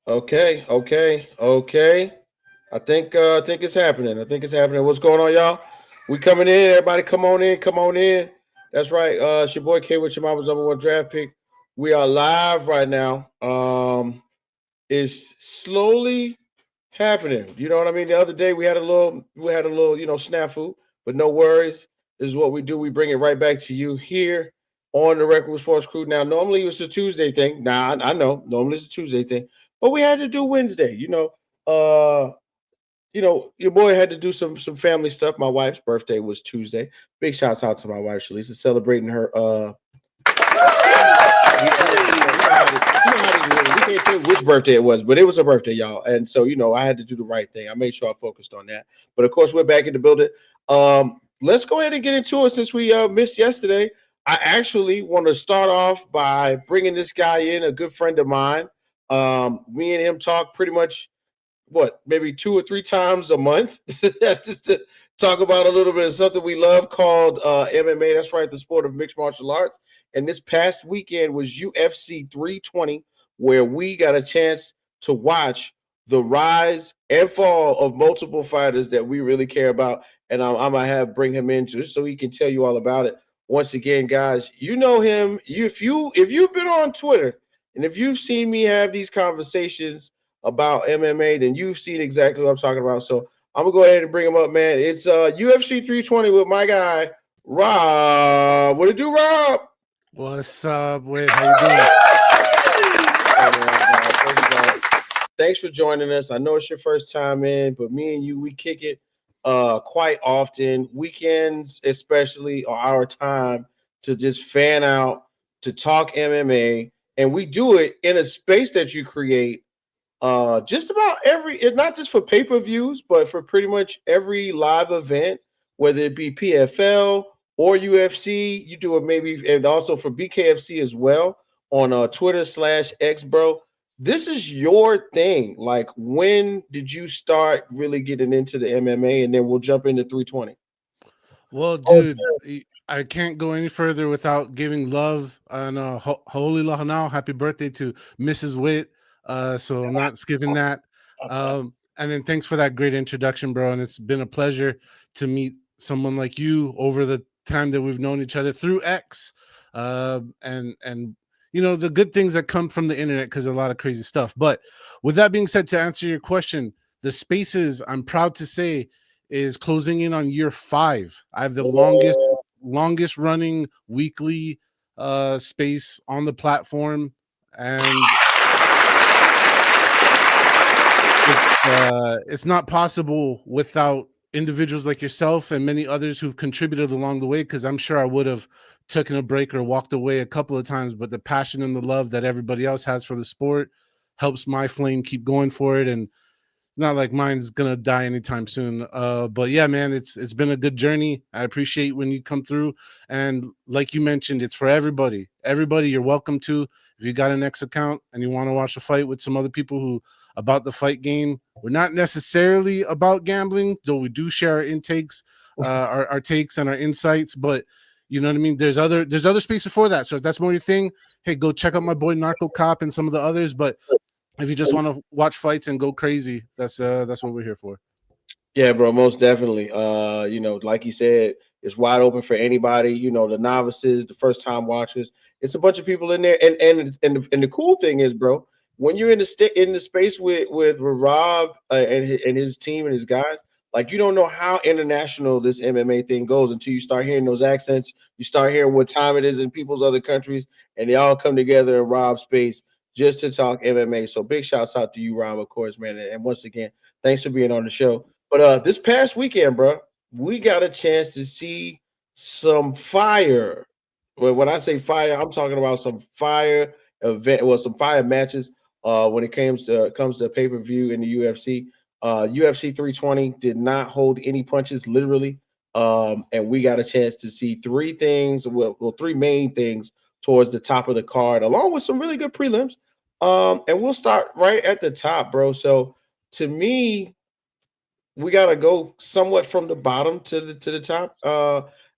Okay. I think it's happening. I think it's happening. What's going on, y'all? We coming in. Everybody, come on in. Come on in. That's right. It's your boy K with your mama's number one draft pick. We are live right now. It's slowly happening. You know what I mean? The other day we had a little, snafu, but no worries. This is what we do. We bring it right back to you here on the Record Sports Crew. Now, normally it's a Tuesday thing. Nah, I know. Normally it's a Tuesday thing, but we had to do Wednesday. Your boy had to do some family stuff. My wife's birthday was Tuesday. Big shouts out to my wife, Shalisa, celebrating her we can't say which birthday it was, but it was a birthday, y'all. And so, I had to do the right thing. I made sure I focused on that. But of course, we're back in the building. Let's go ahead and get into it since we missed yesterday. I actually want to start off by bringing this guy in, a good friend of mine. Me and him talk pretty much maybe 2 or 3 times a month just to talk about a little bit of something we love called MMA. That's right, the sport of mixed martial arts. And this past weekend was UFC 320, where we got a chance to watch the rise and fall of multiple fighters that we really care about. And I'm gonna have bring him in just so he can tell you all about it. Once again, guys, you know him. If you've been on Twitter and if you've seen me have these conversations about MMA, then you've seen exactly what I'm talking about. So I'm gonna go ahead and bring him up, man. It's UFC 320 with my guy Rob. What it do, Rob? What's up, Whit? How you doing? Hey, man, first of all, thanks for joining us. I know it's your first time in, but me and you, we kick it quite often. Weekends, especially, are our time to just fan out, to talk MMA, and we do it in a space that you create just about every it's not just for pay-per-views but for pretty much every live event, whether it be PFL or UFC. You do it maybe, and also for BKFC as well, on Twitter/X, bro. This is your thing. Like, when did you start really getting into the MMA? And then we'll jump into 320. Well, dude, I can't go any further without giving love and holy lahanau. Happy birthday to Mrs. Whit. So I'm not skipping that. And then thanks for that great introduction, bro. And it's been a pleasure to meet someone like you over the time that we've known each other through X. And the good things that come from the internet, because a lot of crazy stuff. But with that being said, to answer your question, the spaces, I'm proud to say, is closing in on year 5. I have the longest running weekly space on the platform, and it's not possible without individuals like yourself and many others who've contributed along the way, because I'm sure I would have taken a break or walked away a couple of times, but the passion and the love that everybody else has for the sport helps my flame keep going for it. And not like mine's gonna die anytime soon. But yeah, man, it's been a good journey. I appreciate when you come through, and like you mentioned, it's for everybody. Everybody, you're welcome to. If you got an X account and you want to watch a fight with some other people who about the fight game, we're not necessarily about gambling, though we do share our intakes, our takes and our insights. But you know what I mean. There's other spaces for that. So if that's more your thing, hey, go check out my boy Narco Cop and some of the others. But if you just want to watch fights and go crazy, that's what we're here for. Yeah, bro, most definitely. Like you said, it's wide open for anybody. The novices, the first time watchers. It's a bunch of people in there, and the cool thing is, bro, when you're in the space with Rob and his team and his guys, like, you don't know how international this MMA thing goes until you start hearing those accents. You start hearing what time it is in people's other countries, and they all come together in Rob's space just to talk MMA. So big shouts out to you, Rob, of course, man. And once again, thanks for being on the show. But this past weekend, bro, we got a chance to see some fire. Well, when I say fire, I'm talking about some fire event, well, some fire matches. When it comes to pay per view in the UFC, UFC 320 did not hold any punches, literally. And we got a chance to see three things, well, three main things towards the top of the card, along with some really good prelims. And we'll start right at the top, bro. So to me, we got to go somewhat from the bottom to the top.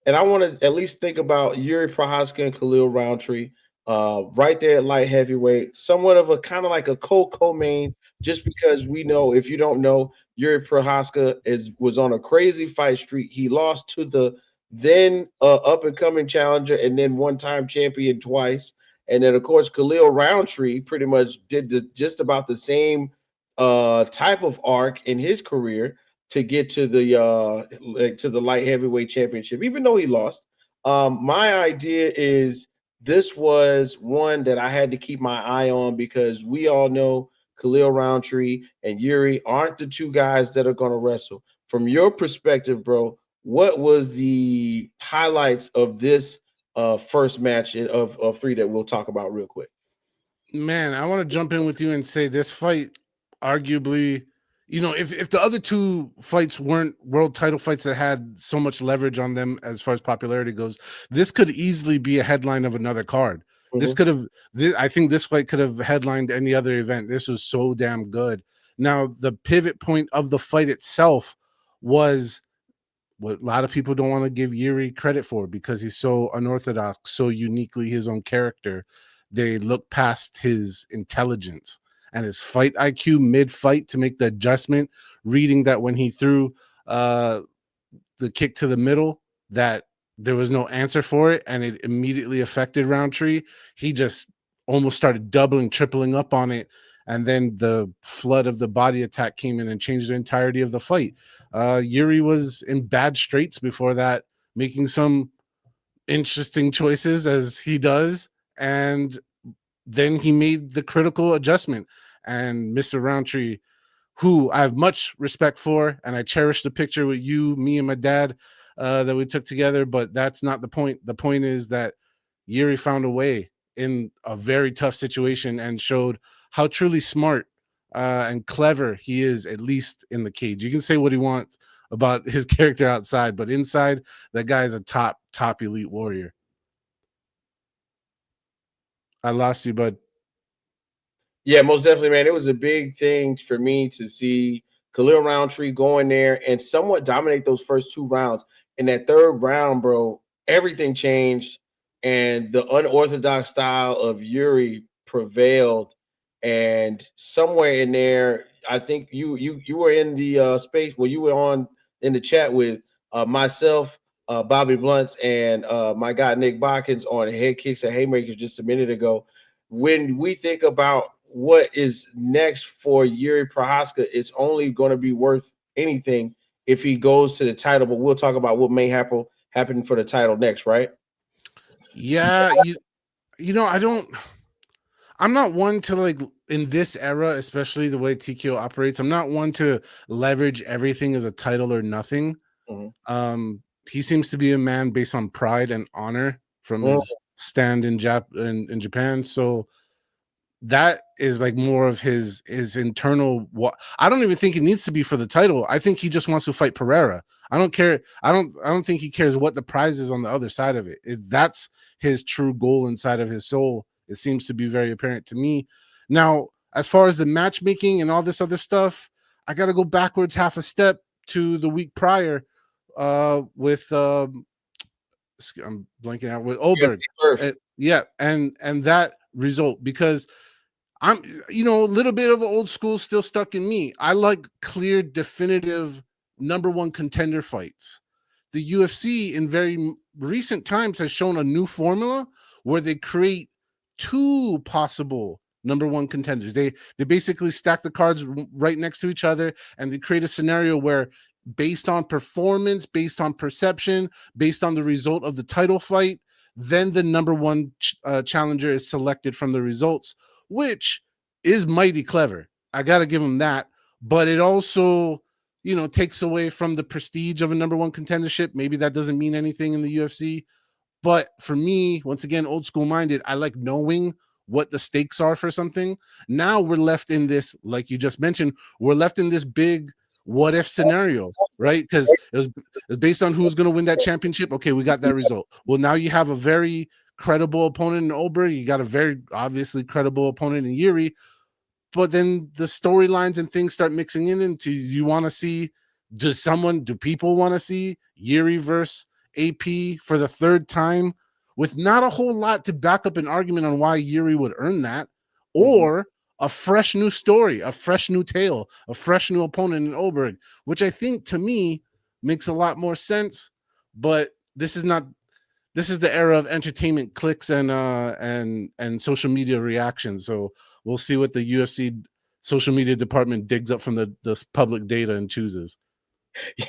And I want to at least think about Yuri Prohaska and Khalil Roundtree. right there at light heavyweight, somewhat of a kind of like a co-main, just because we know, if you don't know, Yuri Prohaska was on a crazy fight streak. He lost to the then up and coming challenger and then one-time champion twice. And then of course Khalil Roundtree pretty much did just about the same type of arc in his career to get to the light heavyweight championship, even though he lost. My idea is this was one that I had to keep my eye on because we all know Khalil Roundtree and Yuri aren't the two guys that are going to wrestle. From your perspective, bro, what was the highlights of this first match of three that we'll talk about real quick? Man, I want to jump in with you and say this fight, arguably, if the other two fights weren't world title fights that had so much leverage on them as far as popularity goes, this could easily be a headline of another card. This Mhm. could have, I think this fight could have headlined any other event. This was so damn good. Now, the pivot point of the fight itself was what a lot of people don't want to give Yuri credit for because he's so unorthodox, so uniquely his own character. They look past his intelligence and his fight IQ mid-fight to make the adjustment, reading that when he threw the kick to the middle, that there was no answer for it, and it immediately affected Roundtree. He just almost started doubling, tripling up on it, and then the flood of the body attack came in and changed the entirety of the fight. Yuri was in bad straits before that, making some interesting choices as he does, and then he made the critical adjustment. And Mr. Roundtree, who I have much respect for, and I cherish the picture with you, me, and my dad that we took together. But that's not the point. The point is that Yuri found a way in a very tough situation and showed how truly smart and clever he is, at least in the cage. You can say what he wants about his character outside, but inside, that guy is a top elite warrior. I lost you, bud. Yeah, most definitely, man. It was a big thing for me to see Khalil Roundtree go in there and somewhat dominate those first two rounds. In that third round, bro, everything changed, and the unorthodox style of Yuri prevailed. And somewhere in there, I think you were in the space where you were on in the chat with myself, Bobby Blunts, and my guy Nick Botkins on head kicks and haymakers just a minute ago. When we think about what is next for Yuri Prohaska, it's only going to be worth anything if he goes to the title. But we'll talk about what may happen for the title next, right? Yeah, I don't. I'm not one to like in this era, especially the way TKO operates. I'm not one to leverage everything as a title or nothing. Mhm. He seems to be a man based on pride and honor from his stand in Japan. So that is like more of his internal. What I don't even think it needs to be for the title. I think he just wants to fight Pereira. I don't care. I don't think he cares what the prize is on the other side of it. That's his true goal inside of his soul. It seems to be very apparent to me. Now, as far as the matchmaking and all this other stuff, I got to go backwards half a step to the week prior with I'm blanking out with Oberg. Yeah, and that result, because I'm, a little bit of old school still stuck in me. I like clear, definitive number one contender fights. The UFC in very recent times has shown a new formula where they create two possible number one contenders. They basically stack the cards right next to each other, and they create a scenario where, based on performance, based on perception, based on the result of the title fight, then the number one challenger is selected from the results, which is mighty clever. I got to give him that. But it also, takes away from the prestige of a number one contendership. Maybe that doesn't mean anything in the UFC. But for me, once again, old school minded, I like knowing what the stakes are for something. Now we're left in this, like you just mentioned, we're left in this big what if scenario, right? Because it was based on who's going to win that championship. Okay, we got that result. Well, now you have a very credible opponent in Oberg. You got a very obviously credible opponent in Yuri. But then the storylines and things start mixing in into, you want to see, do people want to see Yuri versus AP for the third time with not a whole lot to back up an argument on why Yuri would earn that, or a fresh new story, a fresh new tale, a fresh new opponent in Oberg, which I think to me makes a lot more sense. But this is not. This is the era of entertainment clicks and social media reactions. So we'll see what the UFC social media department digs up from the public data and chooses.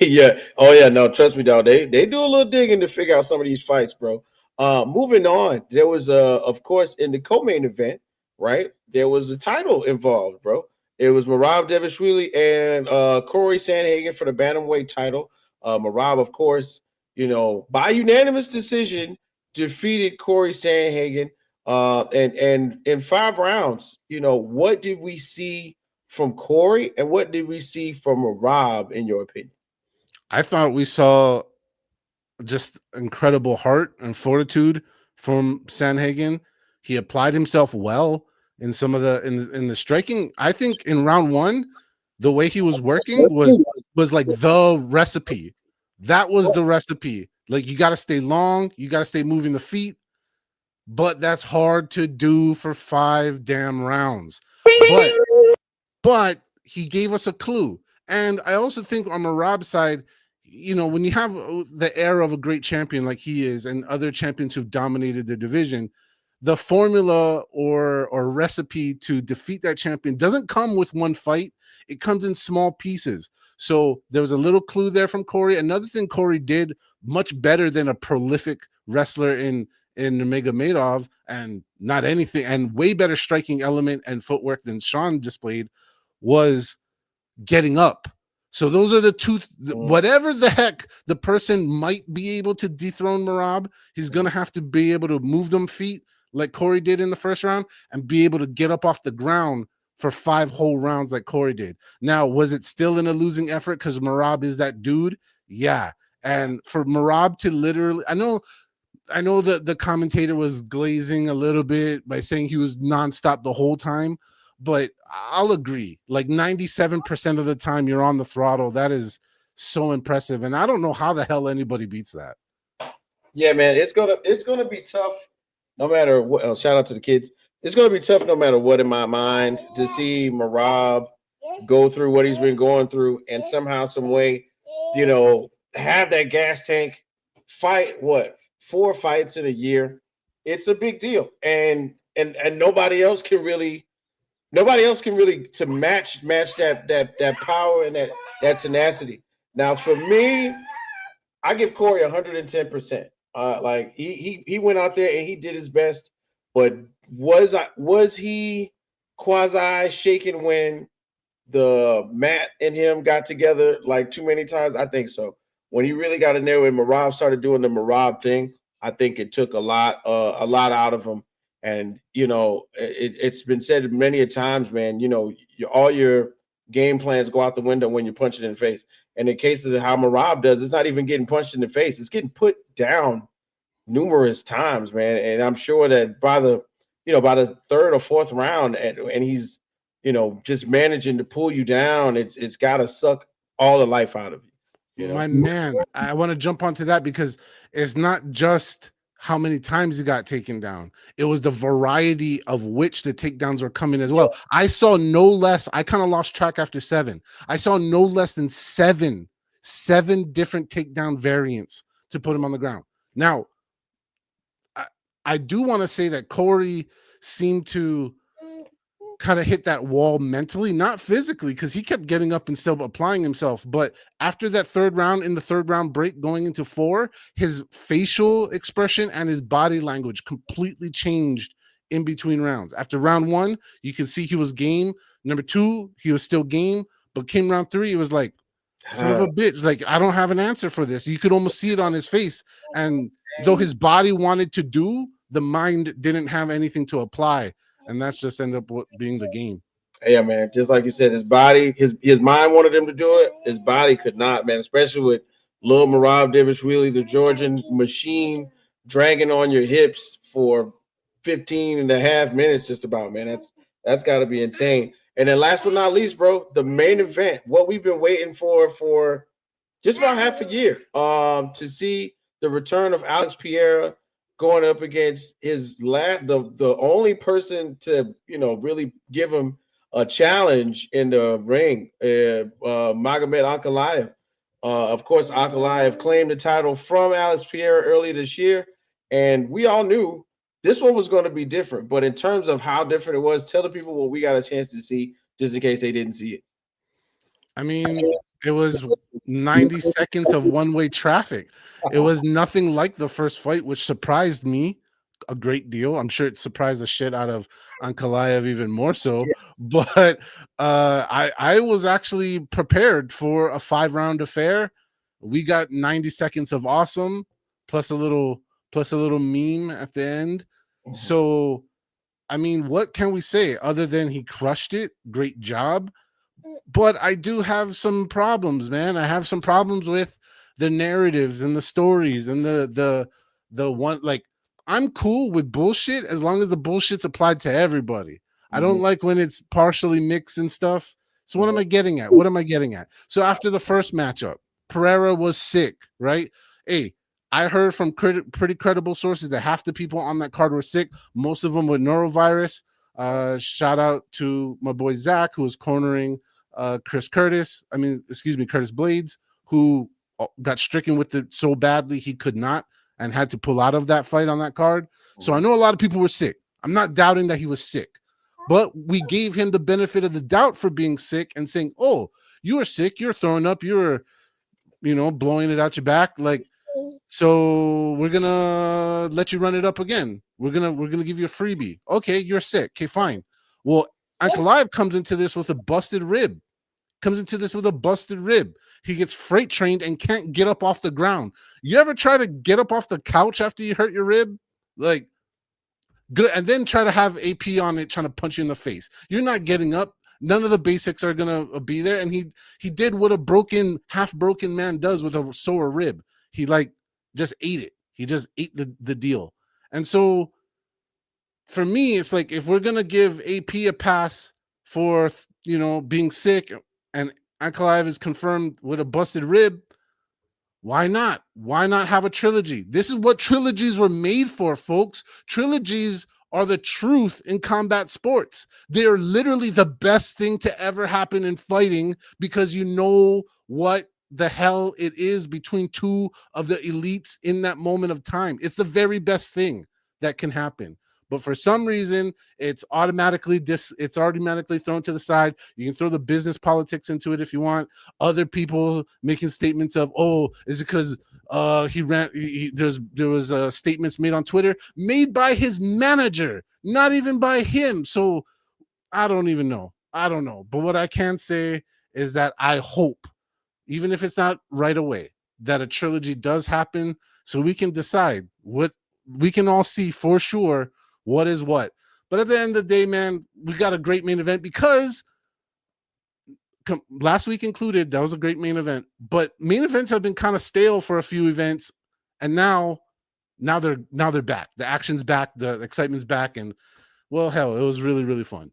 Yeah. Oh yeah. No, trust me, dog. They do a little digging to figure out some of these fights, bro. Moving on, there was of course, in the co-main event, right? There was a title involved, bro. It was Merab Dvalishvili and Corey Sandhagen for the bantamweight title. Merab, of course, by unanimous decision, defeated Corey Sandhagen. And in 5 rounds, what did we see from Corey, and what did we see from Merab, in your opinion? I thought we saw just incredible heart and fortitude from Sandhagen. He applied himself well in some of in the striking. I think in round 1, the way he was working was like the recipe. That was the recipe. Like, you got to stay long, you got to stay moving the feet, but that's hard to do for 5 damn rounds. But he gave us a clue. And I also think on Merab's side, when you have the air of a great champion like he is, and other champions who've dominated their division, the formula or recipe to defeat that champion doesn't come with one fight. It comes in small pieces. So there was a little clue there from Corey. Another thing Corey did much better than a prolific wrestler in Nurmagomedov, and not anything, and way better striking element and footwork than Sean displayed, was getting up. So those are the two. Whatever the heck the person might be able to dethrone Merab, he's going to have to be able to move them feet like Corey did in the first round, and be able to get up off the ground for 5 whole rounds like Corey did. Now, was it still in a losing effort because Merab is that dude? Yeah. And for Merab to literally, I know that the commentator was glazing a little bit by saying he was nonstop the whole time, but I'll agree. Like 97% of the time you're on the throttle. That is so impressive. And I don't know how the hell anybody beats that. Yeah, man, it's gonna be tough no matter what. Shout out to the kids. It's gonna be tough no matter what, in my mind, to see Merab go through what he's been going through, and somehow, some way, have that gas tank, fight 4 fights in a year. It's a big deal, and nobody else can really to match that power and that tenacity. Now, for me, I give Corey 110%. Like, he went out there and he did his best, but was he quasi shaken when the Matt and him got together like too many times? I think so. When he really got in there, when Merab started doing the Merab thing, I think it took a lot out of him. And it's been said many a times, man. All your game plans go out the window when you're punching in the face. And in cases of how Merab does, it's not even getting punched in the face; it's getting put down numerous times, man. And I'm sure that by the 3rd or 4th round, and he's just managing to pull you down, it's got to suck all the life out of you. My man, I want to jump onto that, because it's not just how many times he got taken down. It was the variety of which the takedowns were coming as well. I saw no less. I kind of lost track after 7. I saw no less than 7 different takedown variants to put him on the ground. Now, I do want to say that Corey seemed to kind of hit that wall mentally, not physically, because he kept getting up and still applying himself. But after that 3rd round, in the 3rd round break going into 4, his facial expression and his body language completely changed in between rounds. After round 1, you could see he was game. Number 2, he was still game. But came round 3, it was like, son of a bitch, like, I don't have an answer for this. You could almost see it on his face. And though his body wanted to do, the mind didn't have anything to apply. And that's just ended up being the game. Yeah, man. Just like you said, his body, his mind wanted him to do it. His body could not, man. Especially with Lil Merab Dvalishvili, the Georgian machine, dragging on your hips for 15 and a half minutes, just about, man. That's got to be insane. And then last but not least, bro, the main event, what we've been waiting for just about half a year, to see the return of Alex Pereira going up against his the only person to really give him a challenge in the ring, Magomed Ankalaev. Of course, Ankalaev claimed the title from Alex Pereira earlier this year, and we all knew this one was going to be different. But in terms of how different it was, tell the people what we got a chance to see, just in case they didn't see it. I mean, it was 90 seconds of one-way traffic. It was nothing like the first fight, which surprised me a great deal. I'm sure it surprised the shit out of Ankalaev even more so. But I was actually prepared for a 5-round affair. We got 90 seconds of awesome, plus a little meme at the end. So, I mean, what can we say other than he crushed it? Great job. But I do have some problems, man. I have some problems with the narratives and the stories and the one, like, I'm cool with bullshit as long as the bullshit's applied to everybody. I don't like when it's partially mixed and stuff. So what am I getting at? What am I getting at? So after the first matchup, Pereira was sick, right? Hey, I heard from pretty credible sources that half the people on that card were sick, most of them with norovirus. Shout out to my boy Zach, who was cornering Curtis Blades, who got stricken with it so badly he could not and had to pull out of that fight on that card. So I know a lot of people were sick. I'm not doubting that he was sick, but we gave him the benefit of the doubt for being sick and saying, oh, you were sick, you're throwing up, you're blowing it out your back, like, so we're gonna let you run it up again. We're gonna give you a freebie. Okay, you're sick. Okay, fine. Well, Ankalaev comes into this with a busted rib. He gets freight trained and can't get up off the ground. You ever try to get up off the couch after you hurt your rib? Like, good, and then try to have AP on it trying to punch you in the face. You're not getting up. None of the basics are gonna be there. And he did what a half broken man does with a sore rib. He just ate it. He just ate the deal. And so for me, it's like, if we're gonna give AP a pass for being sick, and Ankalaev is confirmed with a busted rib, why not? Why not have a trilogy? This is what trilogies were made for, folks. Trilogies are the truth in combat sports. They are literally the best thing to ever happen in fighting, because you know what the hell it is between two of the elites in that moment of time. It's the very best thing that can happen. But for some reason, it's automatically thrown to the side. You can throw the business politics into it if you want. Other people making statements of, oh, is it because there was statements made on Twitter made by his manager, not even by him. So I don't even know. I don't know. But what I can say is that I hope, even if it's not right away, that a trilogy does happen, so we can decide what we can all see for sure what is what. But at the end of the day, man, we got a great main event, because last week included, that was a great main event. But main events have been kind of stale for a few events, and now they're back. The action's back, the excitement's back, and well, hell, it was really, really fun,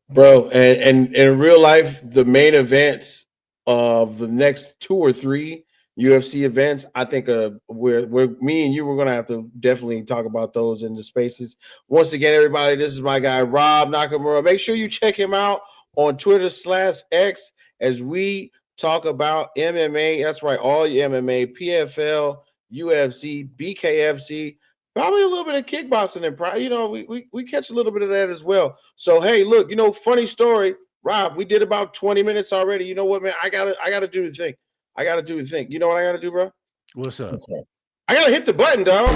bro. And in real life, the main events of the next 2 or 3 UFC events, I think we're me and you, we're gonna have to definitely talk about those in the spaces. Once again, everybody, this is my guy Rob Nakamura. Make sure you check him out on Twitter/X as we talk about MMA. That's right, all your MMA, PFL, UFC, BKFC, probably a little bit of kickboxing, and we catch a little bit of that as well. So hey, look, funny story, Rob. We did about 20 minutes already. You know what, man? I gotta do the thing. You know what I gotta do, bro? What's up? Okay. I gotta hit the button, dog.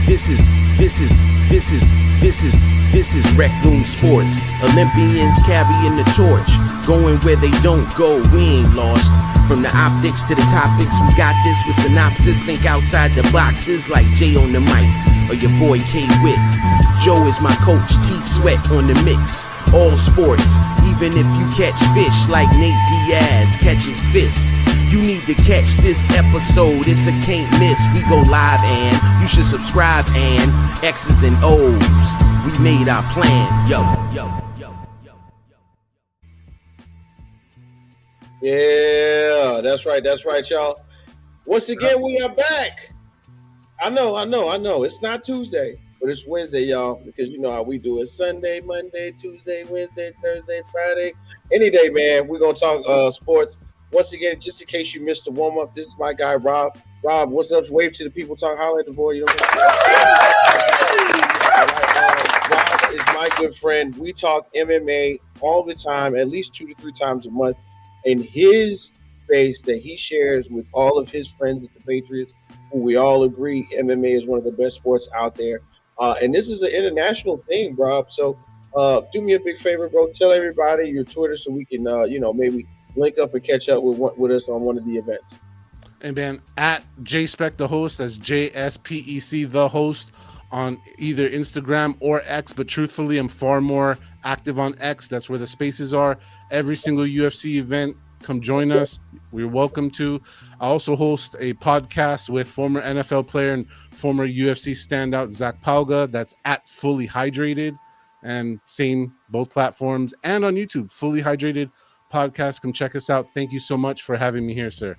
This is Rec Room Sports. Olympians carrying the torch, going where they don't go. We ain't lost. From the optics to the topics, we got this with synopsis. Think outside the boxes, like Jay on the mic, or your boy K Whit. Joe is my coach, T Sweat on the mix. All sports, even if you catch fish like Nate Diaz catches fist. You need to catch this episode, it's a can't miss. We go live and you should subscribe, and X's and O's, we made our plan. Yo. Yeah, that's right, y'all. Once again, we are back. I know. It's not Tuesday, but it's Wednesday, y'all, because you know how we do it. Sunday, Monday, Tuesday, Wednesday, Thursday, Friday. Any day, man. We're gonna talk sports. Once again, just in case you missed the warm up, this is my guy Rob. Rob, what's up? Wave to the people. Talk. Holler at the boy. You know. All right, Rob is my good friend. We talk MMA all the time, at least 2 to 3 times a month. In his space that he shares with all of his friends at the Patriots, who we all agree MMA is one of the best sports out there. And this is an international thing, Rob. So do me a big favor, bro. Tell everybody your Twitter so we can, maybe link up and catch up with us on one of the events. And man, at JSpec the host, that's JSPEC the host on either Instagram or X. But truthfully, I'm far more active on X. That's where the spaces are. Every single UFC event, come join us. We're welcome to. I also host a podcast with former NFL player and former UFC standout Zach Palga. That's at Fully Hydrated, and same both platforms and on YouTube. Fully Hydrated podcast. Come check us out. Thank you so much for having me here, sir.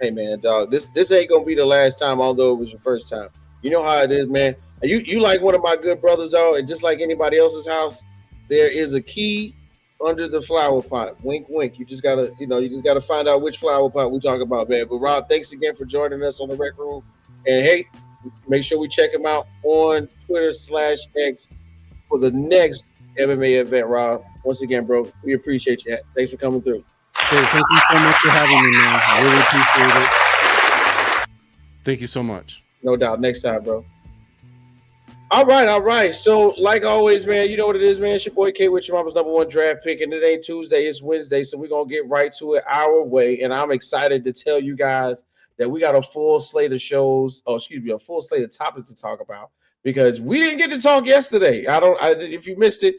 Hey man, dog, this ain't gonna be the last time, although it was your first time. You know how it is, man. You like one of my good brothers, dog, and just like anybody else's house, there is a key under the flower pot. Wink, wink. You just gotta find out which flower pot we talk about, man. But Rob, thanks again for joining us on the Rec Room. And hey, make sure we check him out on Twitter/X for the next MMA event, Rob. Once again, bro, we appreciate you. Thanks for coming through. Hey, thank you so much for having me, man. I really appreciate it. Thank you so much. No doubt. Next time, bro. All right. So, like always, man, you know what it is, man. It's your boy K with your mama's #1 draft pick, and it ain't Tuesday, it's Wednesday, so we're gonna get right to it our way. And I'm excited to tell you guys that we got a full slate of shows, a full slate of topics to talk about, because we didn't get to talk yesterday. If you missed it,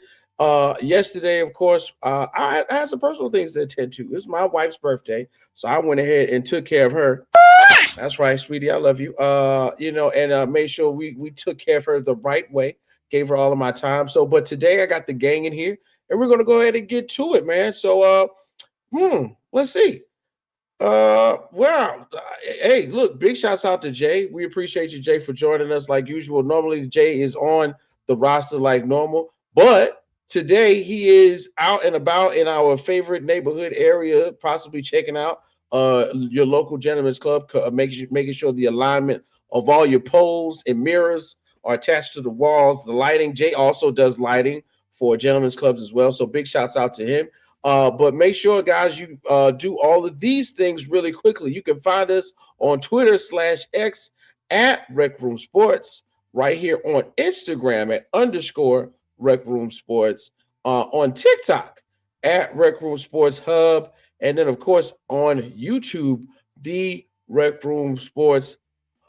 yesterday, of course, I had some personal things to attend to. It was my wife's birthday, so I went ahead and took care of her. That's right, sweetie. I love you. And made sure we took care of her the right way. Gave her all of my time. So, but today I got the gang in here, and we're gonna go ahead and get to it, man. So, let's see. Hey, look, big shouts out to Jay. We appreciate you, Jay, for joining us like usual. Normally, Jay is on the roster like normal, but today he is out and about in our favorite neighborhood area, possibly checking out your local gentleman's club, making sure the alignment of all your poles and mirrors are attached to the walls, the lighting. Jay also does lighting for gentlemen's clubs as well. So big shouts out to him. But make sure, guys, you do all of these things really quickly. You can find us on Twitter/X at Rec Room Sports, right here on Instagram at _Rec Room Sports, on TikTok at Rec Room Sports Hub, and then, of course, on YouTube, the Rec Room Sports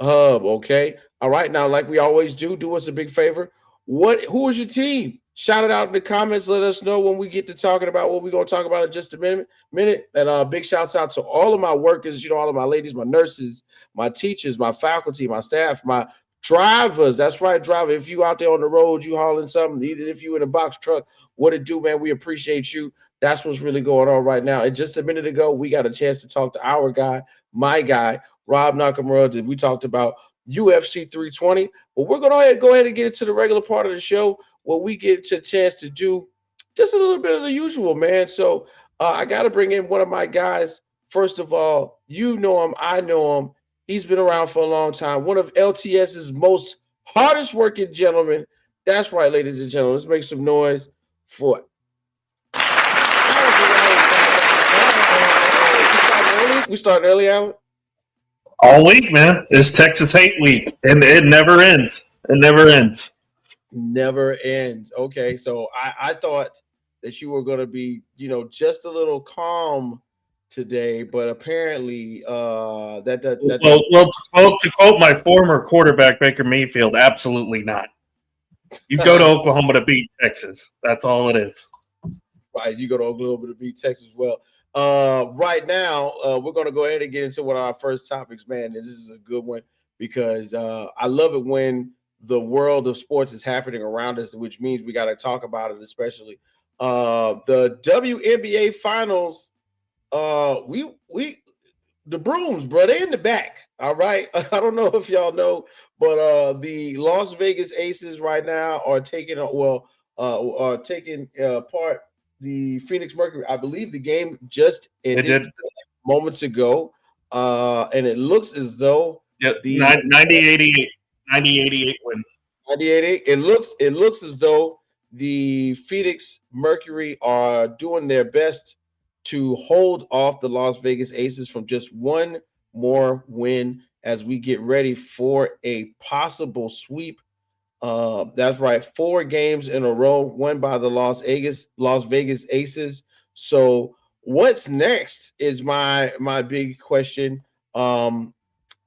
Hub. Okay. All right. Now, like we always do us a big favor. Who is your team? Shout it out in the comments. Let us know when we get to talking about what we're going to talk about in just a minute. And big shouts out to all of my workers, all of my ladies, my nurses, my teachers, my faculty, my staff, my drivers. That's right, driver. If you out there on the road, you hauling something, even if you in a box truck, what it do, man? We appreciate you. That's what's really going on right now. And just a minute ago, we got a chance to talk to our guy, my guy, Rob Nakamura. We talked about UFC 320, but we're going to go ahead and get into the regular part of the show where we get a chance to do just a little bit of the usual, man. So I got to bring in one of my guys. First of all, you know him. I know him. He's been around for a long time. One of LTS's most hardest working gentlemen. That's right, ladies and gentlemen. Let's make some noise for we starting early, Alan? All week, man. It's Texas Hate Week, and it never ends. It never ends. Never ends. Okay, so I thought that you were going to be, just a little calm today, but apparently well, to quote my former quarterback, Baker Mayfield, absolutely not. You go to Oklahoma to beat Texas. That's all it is. Right, you go to Oklahoma to beat Texas. Well, right now, we're going to go ahead and get into one of our first topics, man. And this is a good one because I love it when the world of sports is happening around us, which means we got to talk about it, especially the WNBA Finals. We the Brooms, bro, they in the back. All right. I don't know if y'all know, but the Las Vegas Aces right now are taking part the Phoenix Mercury. I believe the game just They ended did. moments ago. And it looks as though Yeah, the 90-88 win. 98, it looks as though the Phoenix Mercury are doing their best to hold off the Las Vegas Aces from just one more win as we get ready for a possible sweep. That's right, 4 games in a row won by the Las Vegas Aces. So what's next is my big question. Um,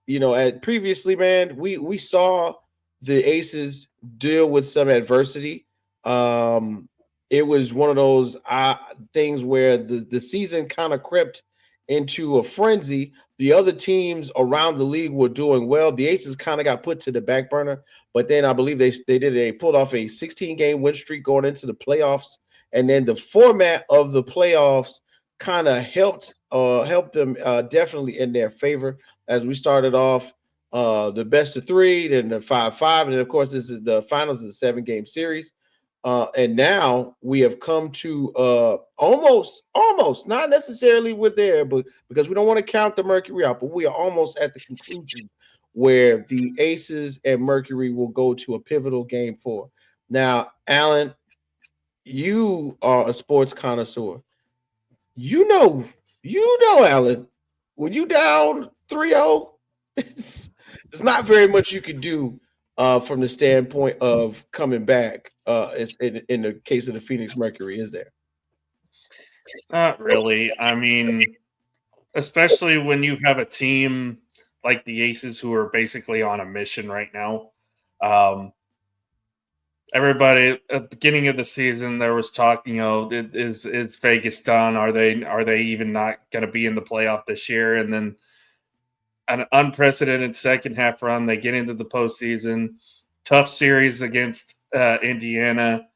at previously, man, we saw the Aces deal with some adversity. Um, it was one of those things where the season kind of crept into a frenzy. The other teams around the league were doing well. The Aces kind of got put to the back burner, but then I believe they pulled off a 16-game win streak going into the playoffs, and then the format of the playoffs kind of helped them definitely in their favor as we started off the best of 3, then the 5-5, and then of course this is the finals of the 7-game series. And now we have come to almost, not necessarily with there, but because we don't want to count the Mercury out, but we are almost at the conclusion where the Aces and Mercury will go to a pivotal game 4. Now, Alan, you are a sports connoisseur. You know, Alan, when you down 3-0, there's not very much you could do from the standpoint of coming back in the case of the Phoenix Mercury, is there? Not really. I mean, especially when you have a team like the Aces who are basically on a mission right now. Everybody at the beginning of the season, there was talk, is Vegas done? Are they even not going to be in the playoff this year? And then an unprecedented second half run, they get into the postseason. Tough series against Indiana,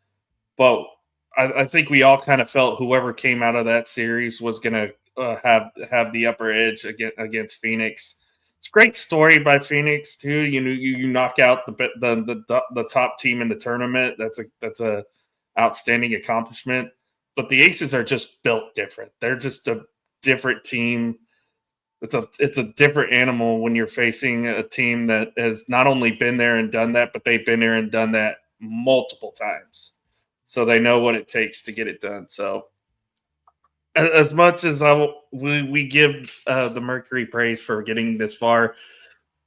but I think we all kind of felt whoever came out of that series was going to have the upper edge against Phoenix. It's a great story by Phoenix too. You knock out the top team in the tournament. That's a outstanding accomplishment. But the Aces are just built different. They're just a different team. It's a different animal when you're facing a team that has not only been there and done that, but they've been there and done that multiple times. So they know what it takes to get it done. So as much as we give the Mercury praise for getting this far,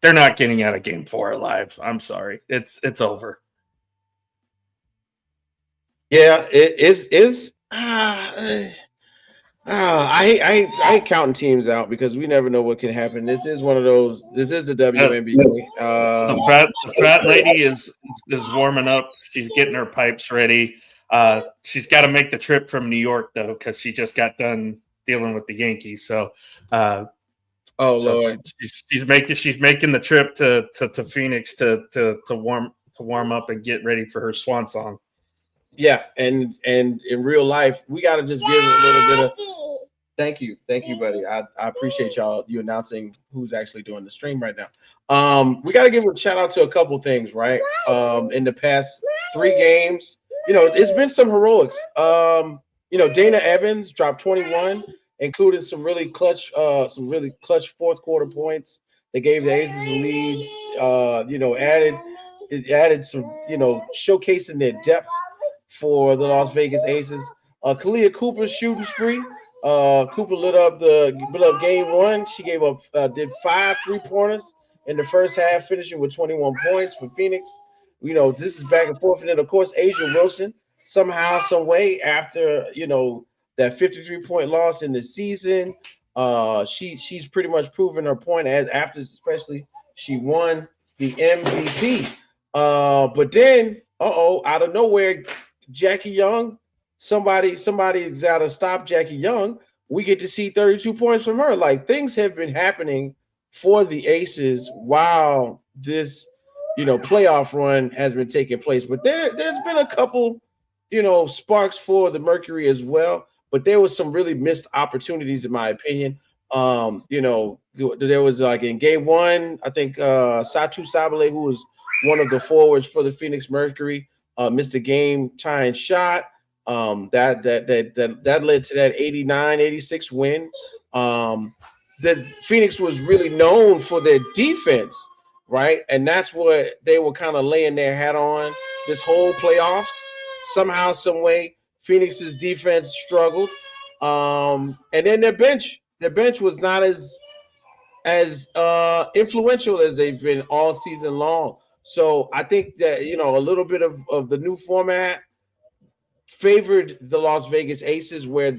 they're not getting out of Game 4 alive. I'm sorry, it's over. Yeah, it is. I hate counting teams out because we never know what can happen. This is one of those. This is the WNBA. The fat lady is warming up. She's getting her pipes ready. She's got to make the trip from New York though, because she just got done dealing with the Yankees. So, Lord, she's making the trip to Phoenix to warm up and get ready for her swan song. Yeah, and in real life, we got to just give it a little bit of. Thank you, buddy. I appreciate you announcing who's actually doing the stream right now. We got to give a shout out to a couple things, right? In the past 3 games. It's been some heroics. Dana Evans dropped 21, including some really clutch fourth quarter points. They gave the Aces the leads. Added some, showcasing their depth for the Las Vegas Aces. Kalia Cooper's shooting spree. Cooper lit up game 1. She did 5 3-pointers in the first half, finishing with 21 points for Phoenix. This is back and forth. And then, of course, Asia Wilson, somehow, some way, after, that 53-point loss in the season, she's pretty much proven her point especially she won the MVP. But then, out of nowhere, Jackie Young, somebody's got to stop Jackie Young. We get to see 32 points from her. Like, things have been happening for the Aces while this playoff run has been taking place. But there's been a couple, sparks for the Mercury as well. But there was some really missed opportunities, in my opinion. There was like in game one, I think Satu Sabale, who was one of the forwards for the Phoenix Mercury, missed a game tying shot. That led to that 89-86 win. The Phoenix was really known for their defense, right? And that's what they were kind of laying their hat on this whole playoffs. Somehow, some way, Phoenix's defense struggled. And then their bench was not as influential as they've been all season long. So I think that a little bit of the new format favored the Las Vegas Aces, where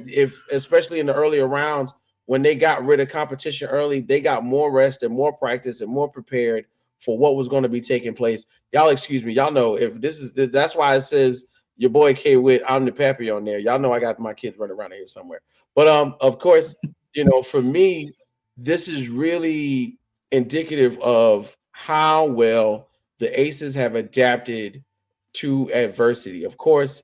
especially in the earlier rounds, when they got rid of competition early, they got more rest and more practice and more prepared for what was going to be taking place. Y'all excuse me. Y'all know that's why it says your boy K Whit, I'm the Pappy on there. Y'all know I got my kids running around here somewhere. But of course, for me, this is really indicative of how well the Aces have adapted to adversity. Of course,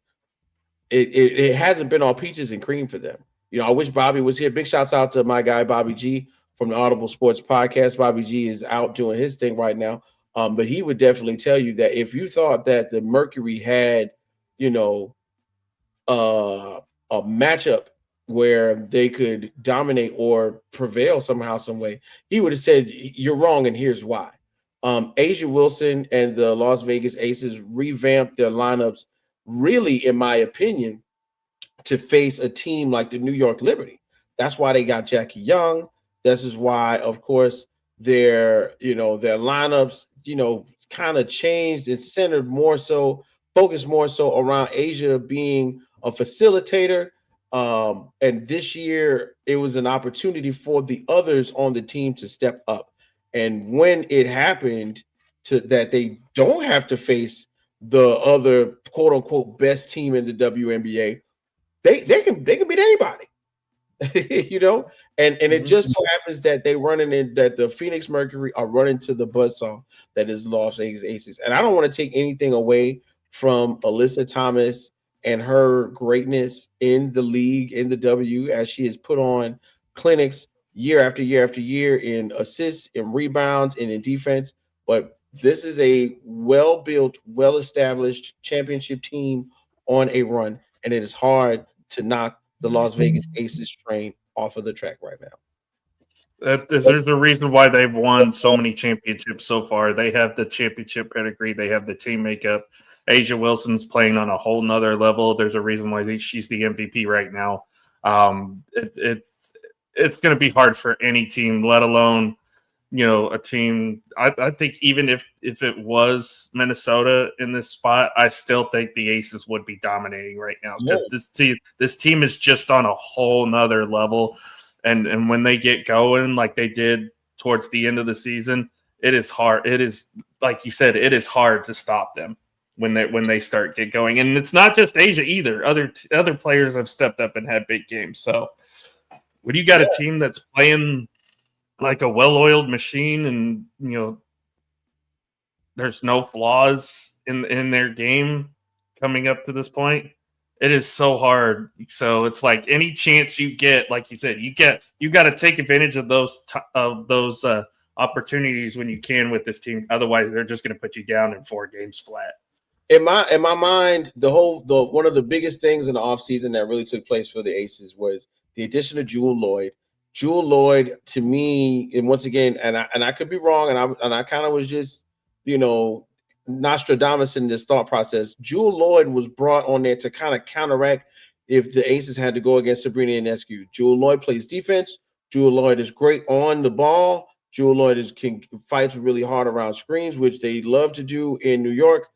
it hasn't been all peaches and cream for them. I wish Bobby was here. Big shouts out to my guy Bobby G from the Audible Sports Podcast. Bobby G is out doing his thing right now. But he would definitely tell you that if you thought that the Mercury had, a matchup where they could dominate or prevail somehow, some way, he would have said, you're wrong, and here's why. Asia Wilson and the Las Vegas Aces revamped their lineups, really, in my opinion, to face a team like the New York Liberty. That's why they got Jackie Young. This is why, of course, their lineups, kind of changed and centered more so, focused more so around Asia being a facilitator. And this year, it was an opportunity for the others on the team to step up. And when it happened that they don't have to face the other quote unquote best team in the WNBA, they can beat anybody, and it just so happens that that the Phoenix Mercury are running to the buzzsaw that is Las Vegas Aces. And I don't want to take anything away from Alyssa Thomas and her greatness in the league, in the W, as she has put on clinics year after year after year in assists, in rebounds, and in defense. But this is a well-built, well-established championship team on a run, and it is hard to knock the Las Vegas Aces train off of the track right now. There's a reason why they've won so many championships so far. They have the championship pedigree. They have the team makeup. Asia Wilson's playing on a whole nother level. There's a reason why she's the MVP right now. It's going to be hard for any team, let alone a team. I think even if it was Minnesota in this spot, I still think the Aces would be dominating right now, because this team is just on a whole nother level. And when they get going like they did towards the end of the season, it is hard. It is, like you said, it is hard to stop them when they start get going. And it's not just Asia either. Other players have stepped up and had big games. So when you got a team that's playing like a well-oiled machine, and there's no flaws in their game coming up to this point, it is so hard. So it's like any chance you get, like you said, you got to take advantage of those opportunities when you can with this team. Otherwise, they're just going to put you down in 4 games flat. In my mind, one of the biggest things in the offseason that really took place for the Aces was the addition of Jewel Lloyd. Jewel Lloyd, to me, and once again, and I could be wrong, and I kind of was just, Nostradamus in this thought process. Jewel Lloyd was brought on there to kind of counteract if the Aces had to go against Sabrina Ionescu. Jewel Lloyd plays defense. Jewel Lloyd is great on the ball. Jewel Lloyd fights really hard around screens, which they love to do in New York.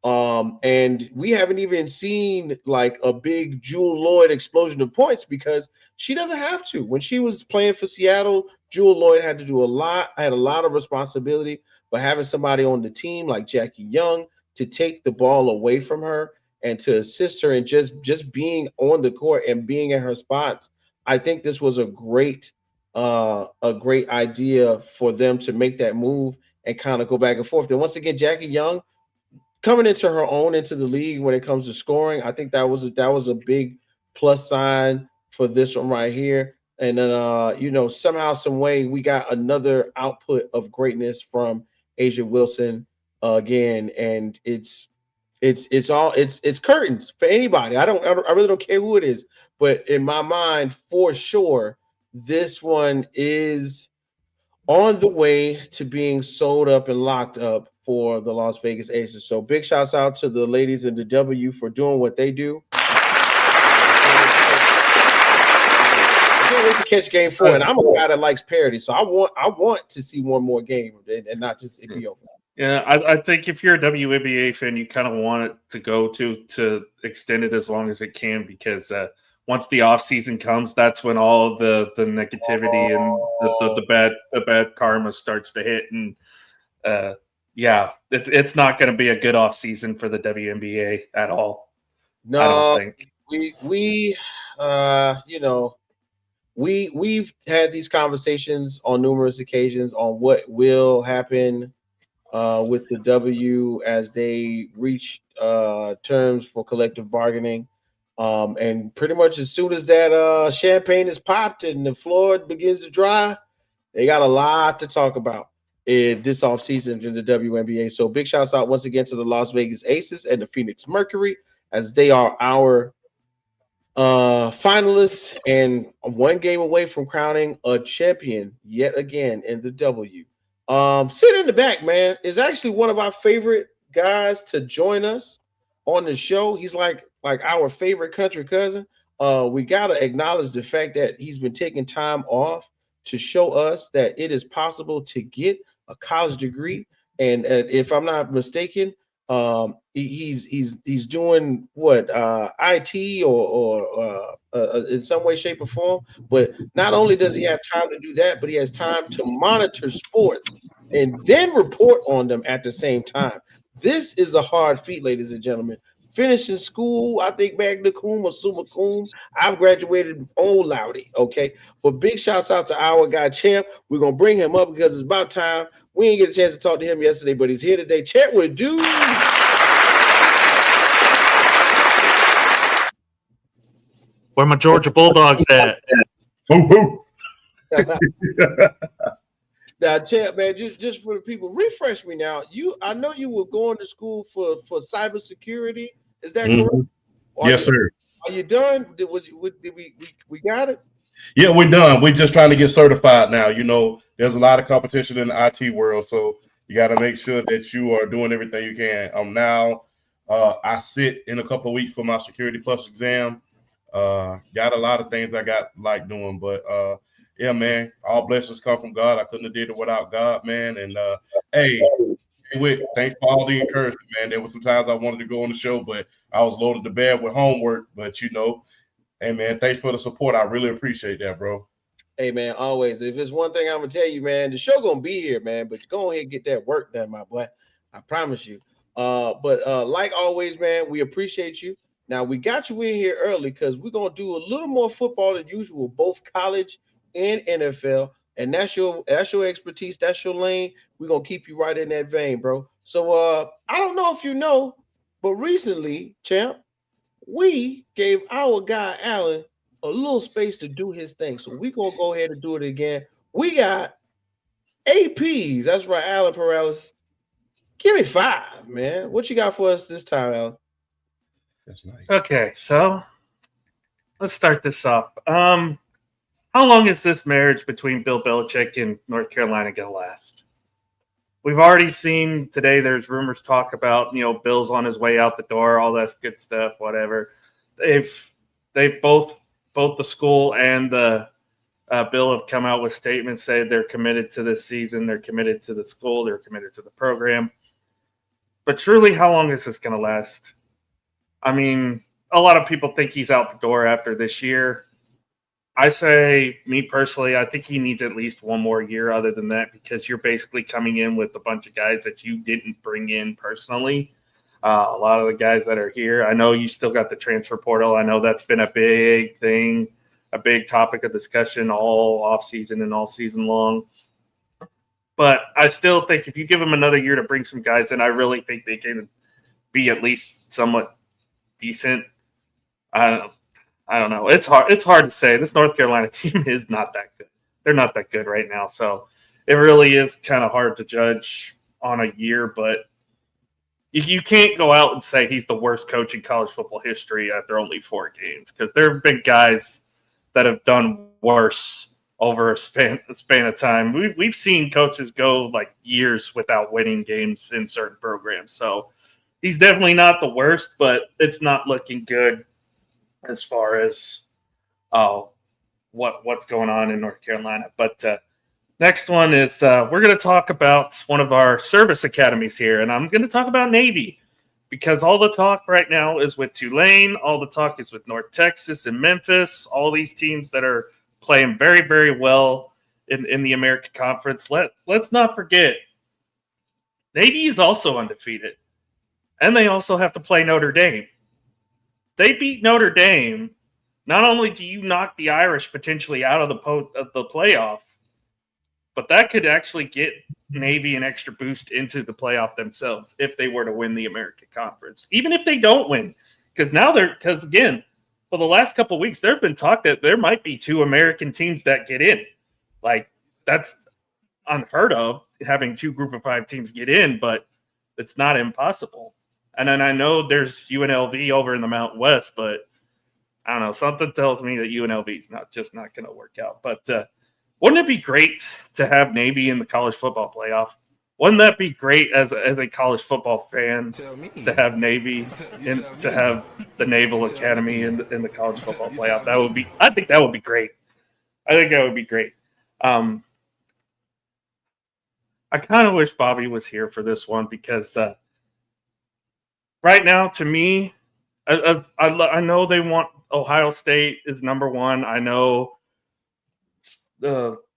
And we haven't even seen like a big Jewel Lloyd explosion of points, because she doesn't have to. When she was playing for Seattle, Jewel Lloyd had to do a lot. I had a lot of responsibility, but having somebody on the team like Jackie Young to take the ball away from her and to assist her and just being on the court and being at her spots, I think this was a great idea for them to make that move and kind of go back and forth. And once again, Jackie Young coming into her own into the league when it comes to scoring, I think that was a big plus sign for this one right here. And then somehow, some way, we got another output of greatness from Asia Wilson again, and it's curtains for anybody. I really don't care who it is, but in my mind, for sure, this one is on the way to being sold up and locked up for the Las Vegas Aces. So big shouts out to the ladies in the W for doing what they do. I can't wait to catch game 4. And I'm a guy that likes parity, so I want to see one more game and not just it be over. Yeah, I think if you're a WNBA fan, you kind of want it to go to extend it as long as it can, because once the off season comes, that's when all the negativity and the bad karma starts to hit, and it's not going to be a good off season for the WNBA at all. No, I don't think we've had these conversations on numerous occasions on what will happen with the W as they reach terms for collective bargaining. And pretty much as soon as that champagne is popped and the floor begins to dry, they got a lot to talk about this offseason in the WNBA. So big shouts out once again to the Las Vegas Aces and the Phoenix Mercury, as they are our finalists and one game away from crowning a champion yet again in the W. Sit in the back, man, is actually one of our favorite guys to join us on the show. He's like our favorite country cousin. We gotta acknowledge the fact that he's been taking time off to show us that it is possible to get a college degree. And if I'm not mistaken, he's doing what IT or in some way, shape, or form. But not only does he have time to do that, but he has time to monitor sports and then report on them at the same time. This is a hard feat, ladies and gentlemen. Finishing school, I think magna cum or summa cum. I've graduated old loudy, okay? But big shouts out to our guy Champ. We're gonna bring him up because it's about time. We didn't get a chance to talk to him yesterday, but he's here today. Champ, what it do? Where my Georgia Bulldogs at? Now, Champ, man, just for the people, refresh me now. I know you were going to school for cybersecurity. Is that correct? Yes, sir. Are you done? Did we got it? Yeah, we're done. We're just trying to get certified now. You know, there's a lot of competition in the IT world, so you got to make sure that you are doing everything you can. I sit in a couple of weeks for my Security Plus exam. Got a lot of things I got like doing, but yeah, man, all blessings come from God. I couldn't have did it without God, man. And hey, Whit, thanks for all the encouragement, man. There were some times I wanted to go on the show, but I was loaded to bed with homework. But hey, man, thanks for the support. I really appreciate that, bro. Hey, man, always. If there's one thing I'm gonna tell you, man, the show gonna be here, man. But go ahead and get that work done, my boy. I promise you. But like always, man, we appreciate you. Now we got you in here early because we're gonna do a little more football than usual, both college and NFL. And that's your expertise, that's your lane. We're gonna keep you right in that vein, bro. So I don't know if you know, but recently, Champ, we gave our guy Alan a little space to do his thing. So we're gonna go ahead and do it again. We got APs. That's right, Alan Perales. Give me 5, man. What you got for us this time, Alan? That's nice. Okay, so let's start this off. How long is this marriage between Bill Belichick and North Carolina going to last? We've already seen today there's rumors talk about, Bill's on his way out the door, all that good stuff, whatever. They've both the school and the Bill have come out with statements saying they're committed to this season, they're committed to the school, they're committed to the program. But truly, how long is this going to last? I mean, a lot of people think he's out the door after this year. I say, me personally, I think he needs at least one more year other than that, because you're basically coming in with a bunch of guys that you didn't bring in personally. A lot of the guys that are here, I know you still got the transfer portal. I know that's been a big thing, a big topic of discussion all offseason and all season long. But I still think if you give them another year to bring some guys in, I really think they can be at least somewhat decent. I don't know. It's hard. It's hard to say. This North Carolina team is not that good. They're not that good right now. So it really is kind of hard to judge on a year. But you can't go out and say he's the worst coach in college football history after only 4 games, because there have been guys that have done worse over a span of time. We've seen coaches go like years without winning games in certain programs. So he's definitely not the worst, but it's not looking good as far as what's going on in North Carolina. But next one is we're going to talk about one of our service academies here, and I'm going to talk about Navy, because all the talk right now is with Tulane. All the talk is with North Texas and Memphis, all these teams that are playing very, very well in the American Conference. Let's not forget, Navy is also undefeated, and they also have to play Notre Dame. They beat Notre Dame. Not only do you knock the Irish potentially out of the playoff, but that could actually get Navy an extra boost into the playoff themselves if they were to win the American Conference. Even if they don't win, because again, for the last couple of weeks, there have been talk that there might be 2 American teams that get in. Like, that's unheard of, having 2 Group of 5 teams get in, but it's not impossible. And then I know there's UNLV over in the Mountain West, but I don't know. Something tells me that UNLV is not going to work out. But wouldn't it be great to have Navy in the college football playoff? Wouldn't that be great as a college football fan to have Navy and to have the Naval Academy in the college football playoff? I think that would be great. I think that would be great. I kind of wish Bobby was here for this one, because right now, to me, I know they want Ohio State is number 1. I know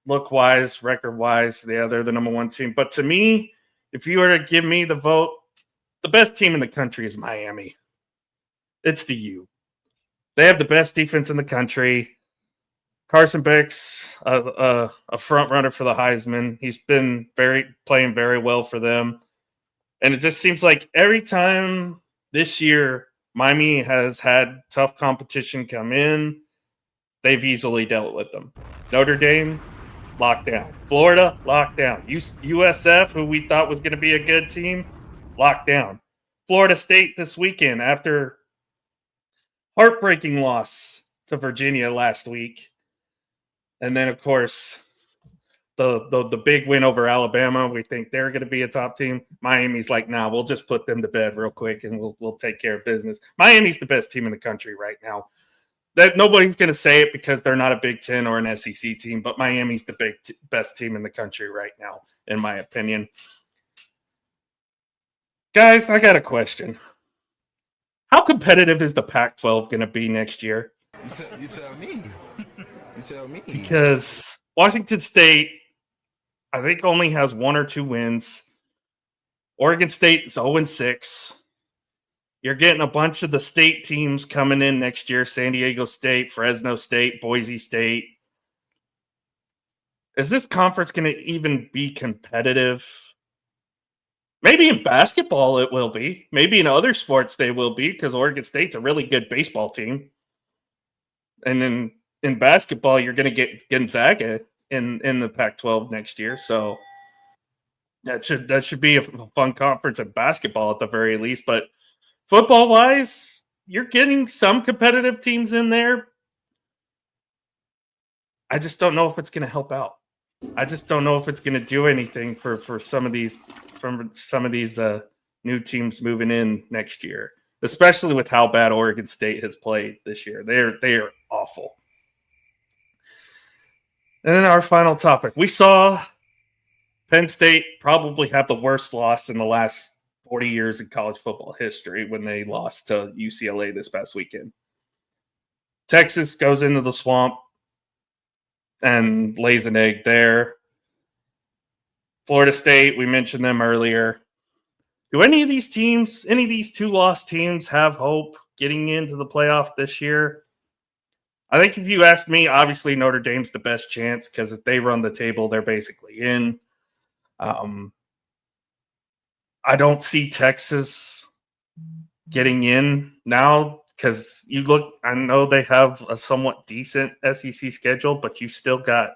look-wise, record-wise, they're the number 1 team. But to me, if you were to give me the vote, the best team in the country is Miami. It's the U. They have the best defense in the country. Carson Beck's a front runner for the Heisman. He's been playing very well for them. And it just seems like every time this year Miami has had tough competition come in, they've easily dealt with them. Notre Dame, locked down. Florida, locked down. USF, who we thought was going to be a good team, locked down. Florida State this weekend after heartbreaking loss to Virginia last week. And then, of course, the big win over Alabama. We think they're going to be a top team. Miami's like, nah, we'll just put them to bed real quick and we'll take care of business. Miami's the best team in the country right now. That nobody's going to say it because they're not a Big Ten or an SEC team, but Miami's the best team in the country right now, in my opinion. Guys, I got a question. How competitive is the Pac-12 going to be next year? You tell me. You tell me. Because Washington State, I think, only has 1 or 2 wins. Oregon State is 0-6. You're getting a bunch of the state teams coming in next year: San Diego State, Fresno State, Boise State. Is this conference going to even be competitive? Maybe in basketball it will be. Maybe in other sports they will be, because Oregon State's a really good baseball team. And then in basketball, you're going to get Gonzaga in the Pac-12 next year. So that should be a fun conference in basketball at the very least. But football-wise, you're getting some competitive teams in there. I just don't know if it's going to help out. I just don't know if it's going to do anything for some of these new teams moving in next year, especially with how bad Oregon State has played this year. They are awful. And then our final topic. We saw Penn State probably have the worst loss in the last 40 years in college football history when they lost to UCLA this past weekend. Texas goes into the swamp and lays an egg there. Florida State, we mentioned them earlier. Do any of these teams, any of these 2-loss teams, have hope getting into the playoff this year? I think if you asked me, obviously Notre Dame's the best chance, because if they run the table, they're basically in. I don't see Texas getting in. Now because you look, I know they have a somewhat decent SEC schedule, but you still got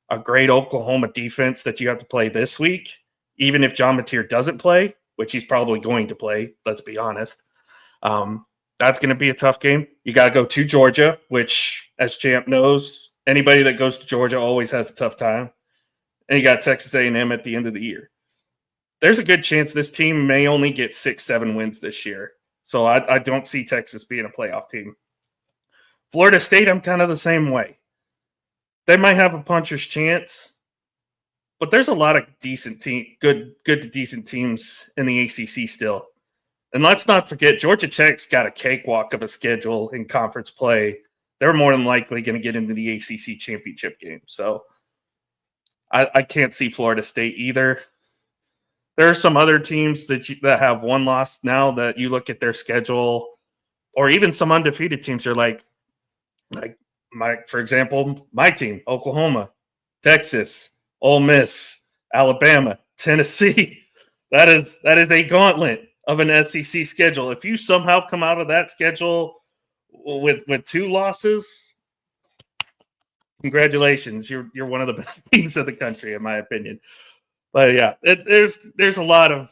a great Oklahoma defense that you have to play this week, even if John Mateer doesn't play, which he's probably going to play, let's be honest. That's going to be a tough game. You got to go to Georgia, which, as Champ knows, anybody that goes to Georgia always has a tough time. And you got Texas A&M at the end of the year. There's a good chance this team may only get 6-7 wins this year. So I don't see Texas being a playoff team. Florida State, I'm kind of the same way. They might have a puncher's chance, but there's a lot of decent good to decent teams in the ACC still. And let's not forget, Georgia Tech's got a cakewalk of a schedule in conference play. They're more than likely going to get into the ACC championship game. So I can't see Florida State either. There are some other teams that have one loss now that you look at their schedule, or even some undefeated teams are like for example, my team, Oklahoma, Texas, Ole Miss, Alabama, Tennessee. That is a gauntlet of an SEC schedule. If you somehow come out of that schedule with 2 losses, congratulations. You're one of the best teams in the country, in my opinion. But yeah, there's a lot of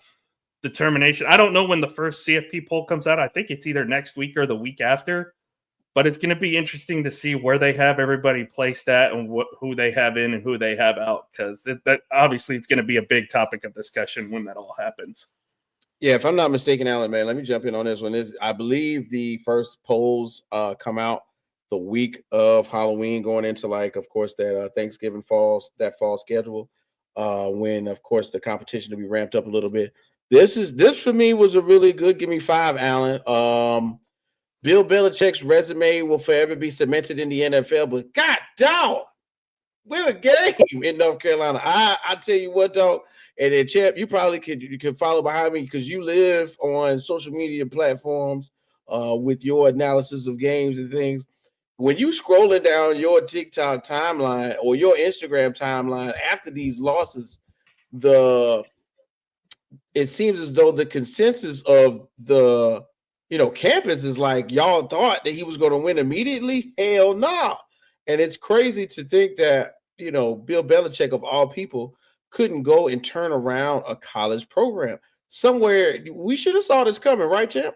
determination. I don't know when the first CFP poll comes out. I think it's either next week or the week after. But it's going to be interesting to see where they have everybody placed at and who they have in and who they have out, because that obviously it's going to be a big topic of discussion when that all happens. Yeah, if I'm not mistaken, Alan, man, let me jump in on this one. I believe the first polls come out the week of Halloween, going into, like, of course, that Thanksgiving fall schedule, when, of course, the competition will be ramped up a little bit. This for me was a really good give me 5, Alan. Bill Belichick's resume will forever be cemented in the NFL, but God dog, win a game in North Carolina. I tell you what, dog, and then Champ, you probably could follow behind me because you live on social media platforms with your analysis of games and things. When you scrolling down your TikTok timeline or your Instagram timeline after these losses, it seems as though the consensus of the campus is like, y'all thought that he was going to win immediately? Hell no. Nah. And it's crazy to think that, Bill Belichick, of all people, couldn't go and turn around a college program. Somewhere, we should have saw this coming, right, Champ?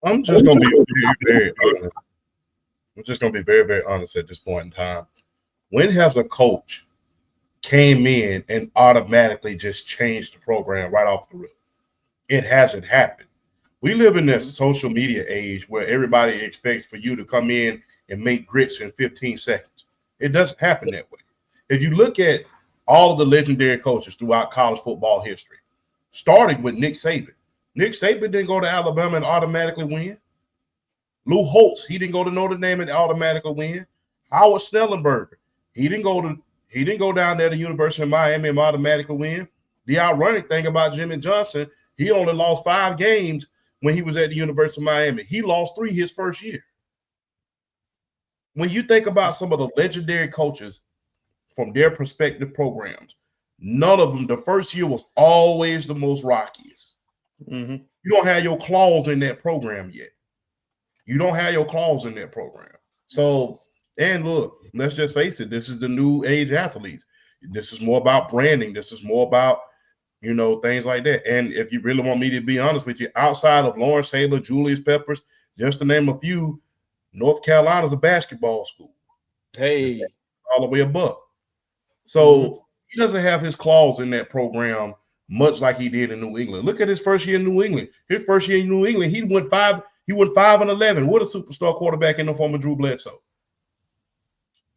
I'm just going to be very, very honest. I'm just going to be very, very honest at this point in time. When has a coach came in and automatically just changed the program right off the rip? It hasn't happened. We live in this social media age where everybody expects for you to come in and make grits in 15 seconds. It doesn't happen that way. If you look at all of the legendary coaches throughout college football history, starting with Nick Saban. Nick Saban didn't go to Alabama and automatically win. Lou Holtz, he didn't go to Notre Dame and automatically win. Howard Snellenberger, he didn't go down there to University of Miami and automatically win. The ironic thing about Jimmy Johnson, he only lost 5 games when he was at the University of Miami. He lost 3 his first year. When you think about some of the legendary coaches from their respective programs, none of them, the first year was always the most rockiest. Mm-hmm. You don't have your claws in that program yet. So, and look, let's just face it, this is the new age athletes. This is more about branding. This is more about, things like that. And if you really want me to be honest with you, outside of Lawrence Taylor, Julius Peppers, just to name a few, North Carolina's a basketball school. Hey, all the way above. So he doesn't have his claws in that program much like he did in New England. Look at his first year in New England. His first year in New England, he went 5-11 with a superstar quarterback in the form of Drew Bledsoe.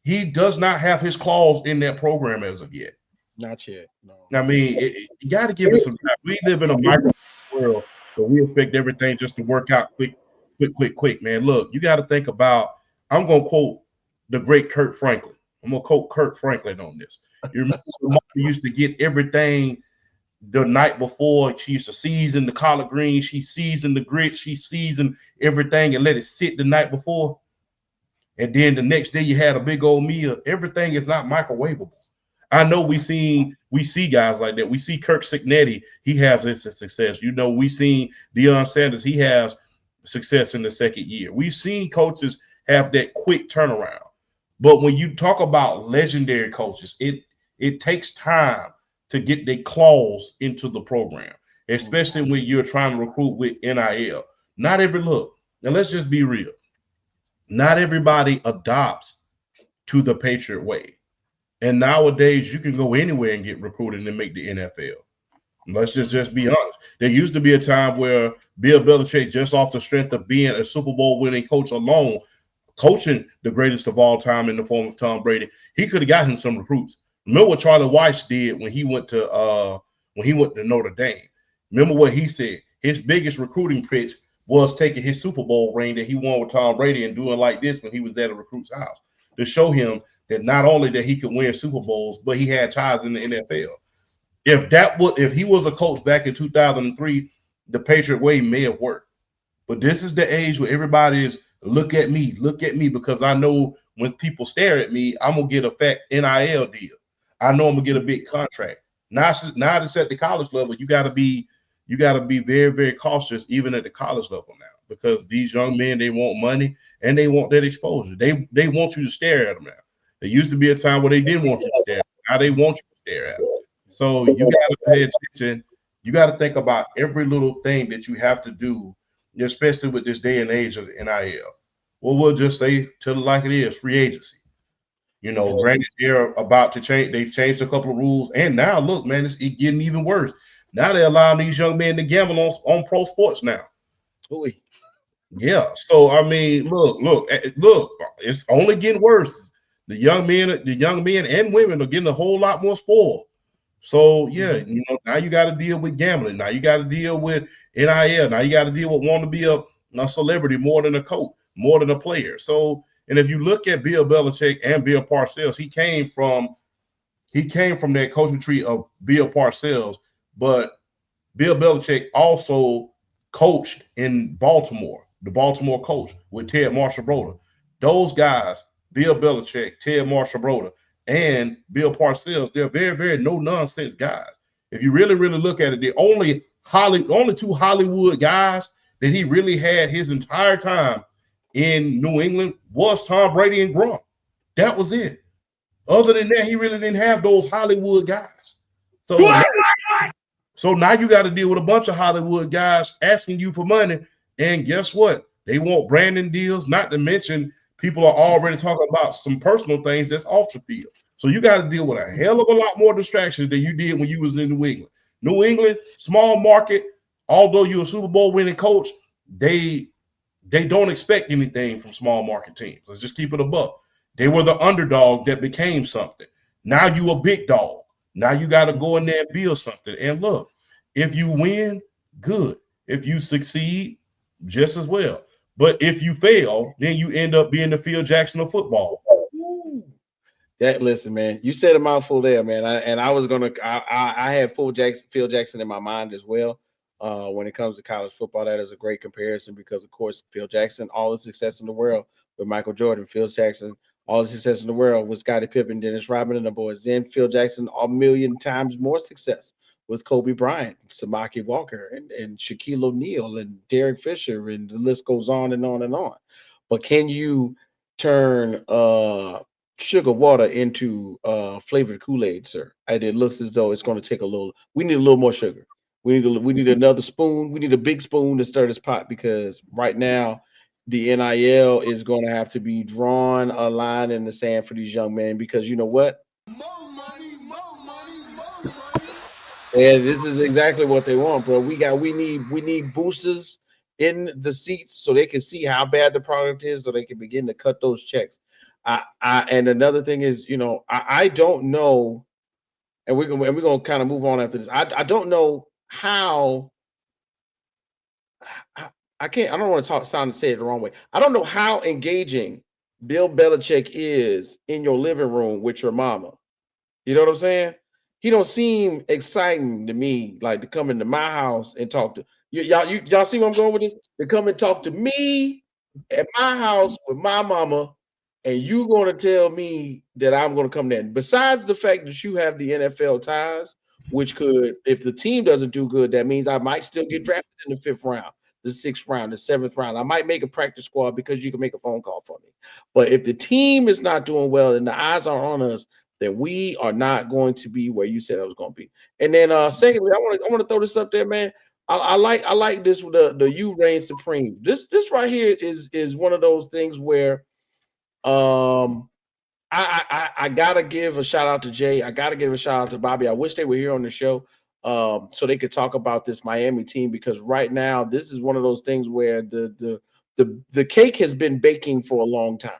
He does not have his claws in that program as of yet. Not yet. No. I mean, you got to give us some time. We live in a micro world where we expect everything just to work out quick, man. Look, you got to think about, I'm going to quote the great Kurt Franklin. I'm going to quote Kurt Franklin on this. You remember mom used to get everything the night before. She used to season the collard greens. She seasoned the grits. She seasoned everything and let it sit the night before. And then the next day you had a big old meal. Everything is not microwavable. I know we see guys like that. We see Kirk Signetti. He has this success. We seen Deion Sanders. He has success in the second year. We've seen coaches have that quick turnaround. But when you talk about legendary coaches, it takes time to get their claws into the program, especially when you're trying to recruit with NIL. Not every look. Now, let's just be real. Not everybody adopts to the Patriot way. And nowadays, you can go anywhere and get recruited and make the NFL. Let's just be honest. There used to be a time where Bill Belichick, just off the strength of being a Super Bowl winning coach alone, coaching the greatest of all time in the form of Tom Brady, he could have gotten some recruits. Remember what Charlie Weiss did when he went to Notre Dame. Remember what he said. His biggest recruiting pitch was taking his Super Bowl ring that he won with Tom Brady and doing like this when he was at a recruit's house to show him that not only that he could win Super Bowls, but he had ties in the NFL. If he was a coach back in 2003, the Patriot way may have worked. But this is the age where everybody is look at me, because I know when people stare at me, I'm gonna get a fat NIL deal. I know I'm gonna get a big contract. Now it's at the college level. You gotta be very, very cautious, even at the college level now, because these young men, they want money and they want that exposure. They want you to stare at them now. There used to be a time where they didn't want you to stare. Now they want you to stare at them. So you gotta pay attention. You gotta think about every little thing that you have to do, especially with this day and age of NIL. Well, we'll just say to like it is, free agency. Granted, they're about to change. They've changed a couple of rules, and now look, man, it's getting even worse. Now they're allowing these young men to gamble on pro sports now. Ooh. Yeah. So I mean, look, it's only getting worse. The young men and women are getting a whole lot more spoiled. So yeah, now you got to deal with gambling. Now you got to deal with NIL. Now you got to deal with wanting to be a celebrity more than a coach, more than a player. So, and if you look at Bill Belichick and Bill Parcells, he came from that coaching tree of Bill Parcells, but Bill Belichick also coached in Baltimore, the Baltimore coach with Ted Marshall-Broder. Those guys, Bill Belichick, Ted Marshall-Broder, and Bill Parcells, they're very, very no-nonsense guys. If you really, really look at it, the only two Hollywood guys that he really had his entire time in New England was Tom Brady and Gronk. That was it. Other than that, he really didn't have those Hollywood guys. So now you got to deal with a bunch of Hollywood guys asking you for money. And guess what? They want branding deals, not to mention people are already talking about some personal things that's off the field. So you got to deal with a hell of a lot more distractions than you did when you was in New England. New England, small market, although you're a Super Bowl winning coach, they don't expect anything from small market teams. Let's just keep it a buck. They were the underdog that became something. Now you a big dog. Now you got to go in there and build something. And look, if you win, good. If you succeed, just as well. But if you fail, then you end up being the Phil Jackson of football. Listen, man, you said a mouthful there, man. I had Phil Jackson in my mind as well. When it comes to college football, that is a great comparison because, of course, Phil Jackson, all the success in the world with Michael Jordan. Phil Jackson, all the success in the world with Scottie Pippen, Dennis Rodman, and the boys. Then Phil Jackson, a million times more success with Kobe Bryant, Samaki Walker, and Shaquille O'Neal, and Derek Fisher, and the list goes on and on and on. But can you turn sugar water into flavored Kool-Aid, sir? And it looks as though it's going to take we need a little more sugar. We need another spoon. We need a big spoon to stir this pot because right now the NIL is going to have to be drawn a line in the sand for these young men because you know what? More money. And this is exactly what they want, bro. We need boosters in the seats so they can see how bad the product is, so they can begin to cut those checks. And another thing is, I don't know, and we're gonna kind of move on after this. I don't know how. I don't want to say it the wrong way. I don't know how engaging Bill Belichick is in your living room with your mama. You know what I'm saying? He don't seem exciting to me, like to come into my house and talk to y'all see where I'm going with this? To come and talk to me at my house with my mama, and you going to tell me that I'm going to come there. Besides the fact that you have the NFL ties, which could, if the team doesn't do good, that means I might still get drafted in the 5th round. the 6th round, the 7th round. I might make a practice squad because you can make a phone call for me. But if the team is not doing well and the eyes are on us, then we are not going to be where you said I was going to be. And then secondly, I want to throw this up there, man. I like this with the you reign supreme. This right here is one of those things where I gotta give a shout out to Jay. I gotta give a shout out to Bobby. I wish they were here on the show so they could talk about this Miami team, because right now this is one of those things where the cake has been baking for a long time.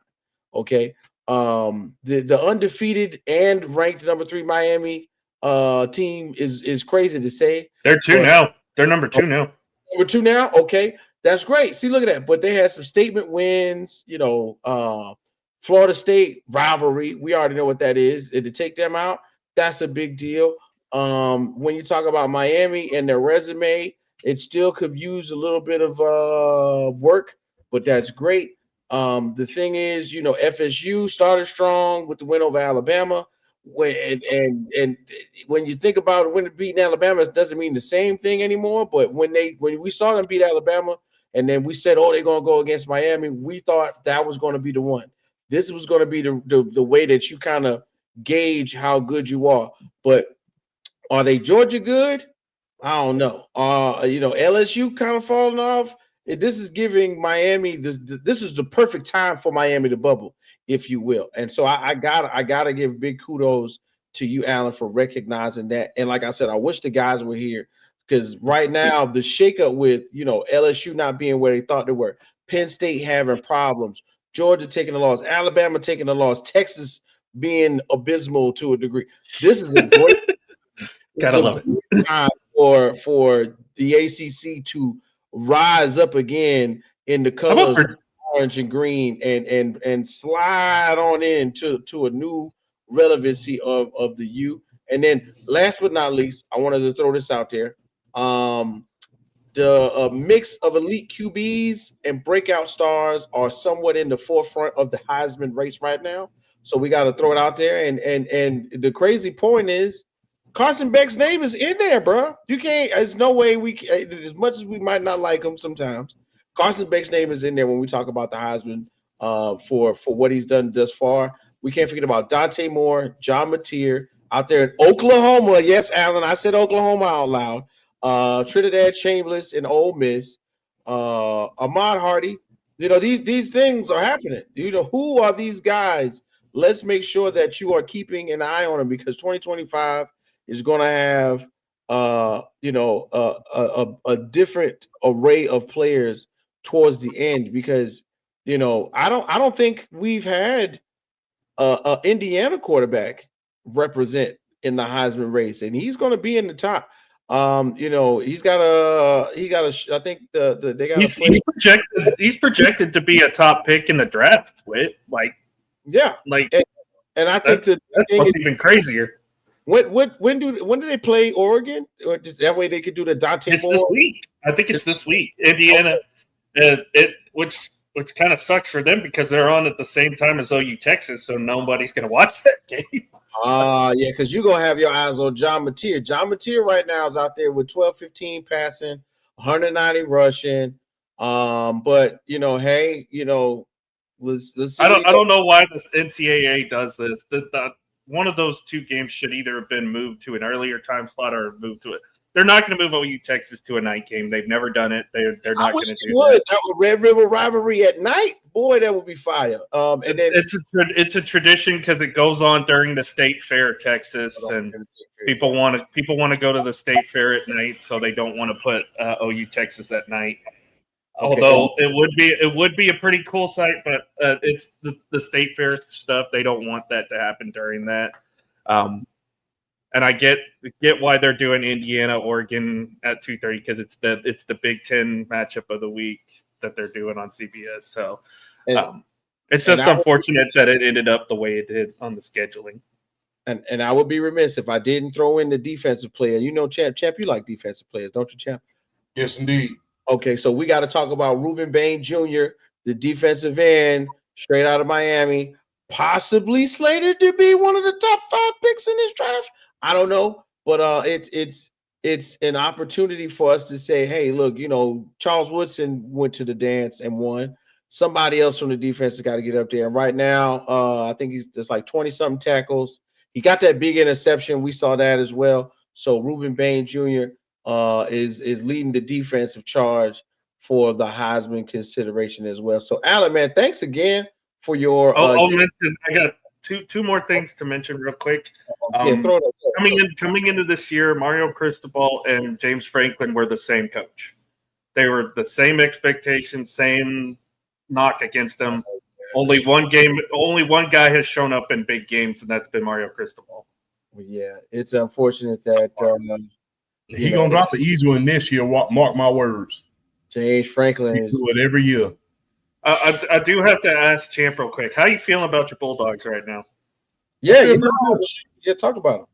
Okay. The undefeated and ranked number 3 Miami team is crazy to say. They're 2 now. They're number 2 now. Number 2 now. Okay, that's great. See, look at that. But they had some statement wins. Florida State rivalry. We already know what that is. And to take them out, that's a big deal. When you talk about Miami and their resume, it still could use a little bit of work, but that's great. The thing is, FSU started strong with the win over Alabama. And when you think about it, when beating Alabama, it doesn't mean the same thing anymore. But when we saw them beat Alabama, and then we said, "Oh, they're going to go against Miami," we thought that was going to be the one. This was going to be the way that you kind of gauge how good you are. But are they Georgia good? I don't know. LSU kind of falling off. This is giving Miami this is the perfect time for Miami to bubble, if you will. And so I gotta give big kudos to you, Alan, for recognizing that. And like I said, I wish the guys were here, because right now the shakeup with LSU not being where they thought they were, Penn State having problems, Georgia taking the loss, Alabama taking the loss, Texas being abysmal to a degree. This is a great Gotta love it. Time for the ACC to rise up again in the colors of orange and green and slide on into a new relevancy of the U. And then last but not least, I wanted to throw this out there. The mix of elite QBs and breakout stars are somewhat in the forefront of the Heisman race right now. So we got to throw it out there. And the crazy point is, Carson Beck's name is in there, bro. You can't. There's no way we can, as much as we might not like him sometimes, Carson Beck's name is in there when we talk about the Heisman for what he's done thus far. We can't forget about Dante Moore, John Mateer out there in Oklahoma. Yes, Alan, I said Oklahoma out loud. Trinidad Chambliss in Ole Miss, Ahmad Hardy. These things are happening. Who are these guys? Let's make sure that you are keeping an eye on them, because 2025 is going to have a different array of players towards the end, because I don't think we've had a Indiana quarterback represent in the Heisman race, and he's going to be in the top. He's got a I think they got he's projected to be a top pick in the draft. Whit, and I think that's what's even crazier. When do they play Oregon? Or just that way they could do the Dante Moore? This week. I think it's this week. Indiana, which kind of sucks for them because they're on at the same time as OU Texas, so nobody's going to watch that game. Yeah, because you're going to have your eyes on John Mateer. John Mateer right now is out there with 12-15 passing, 190 rushing. But hey, let's see. I don't know why the NCAA does this. One of those 2 games should either have been moved to an earlier time slot or moved to it. They're not going to move OU Texas to a night game. They've never done it. They're not going to do that. That was Red River rivalry at night. Boy, that would be fire. And then it's a tradition because it goes on during the state fair, Texas, and people want to go to the state fair at night, so they don't want to put OU Texas at night. Okay. Although it would be a pretty cool sight, but it's the state fair stuff. They don't want that to happen during that. And I get why they're doing Indiana, Oregon at 2:30 because it's the Big Ten matchup of the week that they're doing on CBS. So it's just unfortunate that it ended up the way it did on the scheduling. And I would be remiss if I didn't throw in the defensive player. Champ, you like defensive players, don't you, Champ? Yes, indeed. Okay, so we got to talk about Ruben Bain Jr., the defensive end, straight out of Miami, possibly slated to be one of the top 5 picks in this draft. I don't know, but it's it's an opportunity for us to say, hey, look, Charles Woodson went to the dance and won. Somebody else from the defense has got to get up there. And right now, I think there's like 20-something tackles. He got that big interception. We saw that as well. So Reuben Bain Jr. Is leading the defensive charge for the Heisman consideration as well. So, Alan, man, thanks again for your. I'll mention. I got two more things to mention real quick. Throw it up. Coming into this year, Mario Cristobal and James Franklin were the same coach. They were the same expectations, same knock against them. Only one guy has shown up in big games, and that's been Mario Cristobal. Yeah, it's unfortunate that he gonna drop the easy one this year. Mark my words. James Franklin do it every year. I do have to ask Champ real quick. How you feeling about your Bulldogs right now? Yeah, talk about them.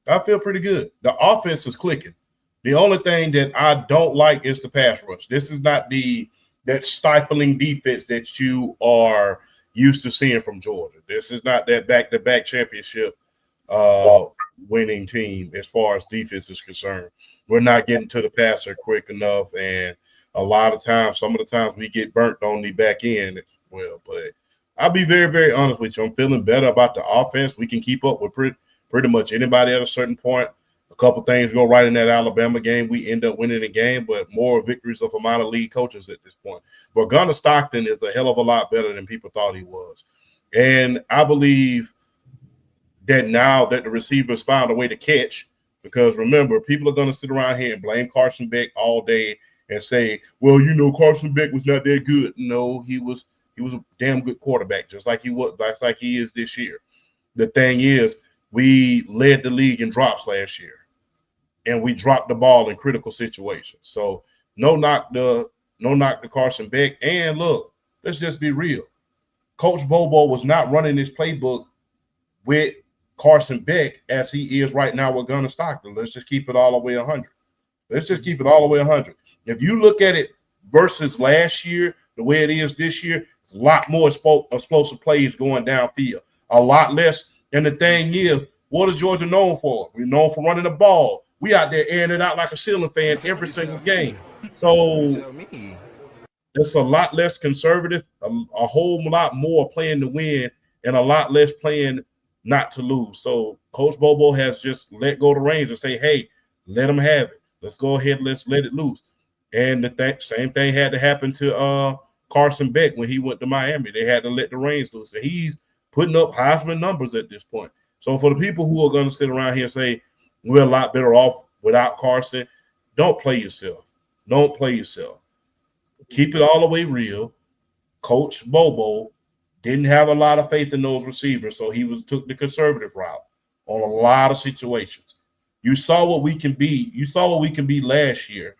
I feel pretty good. The offense is clicking. The only thing that I don't like is the pass rush. This is not that stifling defense that you are used to seeing from Georgia. This is not that back-to-back championship winning team as far as defense is concerned. We're not getting to the passer quick enough, and a lot of times, some of the times we get burnt on the back end as well. But I'll be very, very honest with you. I'm feeling better about the offense. We can keep up with pretty much anybody at a certain point. A couple things go right in that Alabama game. We end up winning the game, but more victories of a minor league coaches at this point. But Gunnar Stockton is a hell of a lot better than people thought he was. And I believe that now that the receivers found a way to catch, because remember, people are going to sit around here and blame Carson Beck all day and say, well, Carson Beck was not that good. No, he was a damn good quarterback, just like he is this year. The thing is, we led the league in drops last year, and we dropped the ball in critical situations. So no knock to Carson Beck. And look, let's just be real. Coach Bobo was not running his playbook with Carson Beck as he is right now with Gunnar Stockton. Let's just keep it all the way 100. If you look at it versus last year, the way it is this year, it's a lot more explosive plays going downfield, a lot less. And the thing is, what is Georgia known for? We're known for running the ball. We out there airing it out like a ceiling fan every single game. So it's a lot less conservative, a whole lot more playing to win, and a lot less playing not to lose. So Coach Bobo has just let go the reins and say, hey, let them have it. Let's go ahead. Let's let it loose. And the same thing had to happen to Carson Beck when he went to Miami. They had to let the reins loose. And he's putting up Heisman numbers at this point. So for the people who are going to sit around here and say, we're a lot better off without Carson, don't play yourself. Keep it all the way real. Coach Bobo didn't have a lot of faith in those receivers, so he took the conservative route on a lot of situations. You saw what we can be. You saw what we can be last year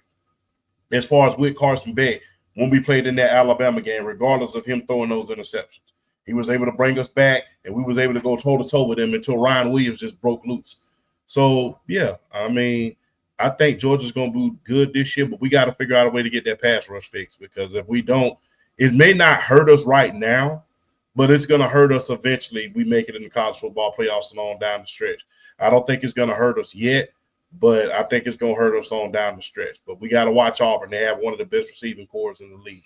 as far as with Carson Beck when we played in that Alabama game, regardless of him throwing those interceptions. He was able to bring us back, and we was able to go toe-to-toe with him until Ryan Williams just broke loose. So, yeah, I mean, I think Georgia's going to be good this year, but we got to figure out a way to get that pass rush fixed, because if we don't, it may not hurt us right now, but it's going to hurt us eventually. We make it in the college football playoffs and on down the stretch. I don't think it's going to hurt us yet, but I think it's going to hurt us on down the stretch. But we got to watch Auburn. They have one of the best receiving corps in the league.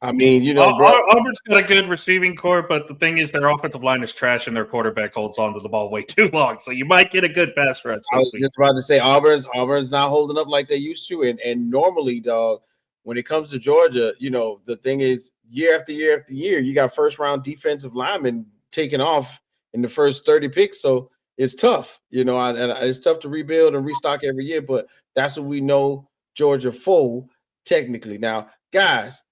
I mean, Auburn's got a good receiving core, but the thing is their offensive line is trash and their quarterback holds onto the ball way too long. So you might get a good pass rush I was this week. just about to say Auburn's not holding up like they used to. And normally, dog, when it comes to Georgia, the thing is year after year after year, you got first-round defensive linemen taking off in the first 30 picks. So it's tough, and it's tough to rebuild and restock every year. But that's what we know Georgia for technically. Now, guys,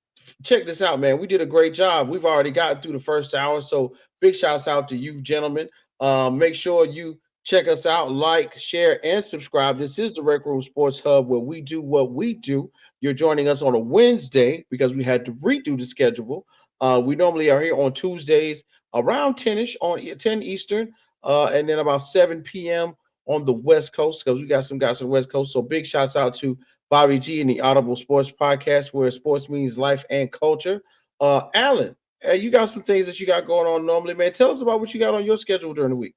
check this out, man. We did a great job. We've already gotten through the first hour. So big shouts out to you, gentlemen. Make sure you check us out, like, share, and subscribe. This is the Rec Room Sports Hub, where we do what we do. You're joining us on a Wednesday because we had to redo the schedule. We normally are here on Tuesdays around 10-ish, on 10 Eastern, and then about 7 p.m. on the West Coast, because we got some guys on the West Coast. So big shouts out to Bobby G and the Audible Sports Podcast, where sports means life and culture. Alan, you got some things that you got going on normally, man. Tell us about what you got on your schedule during the week.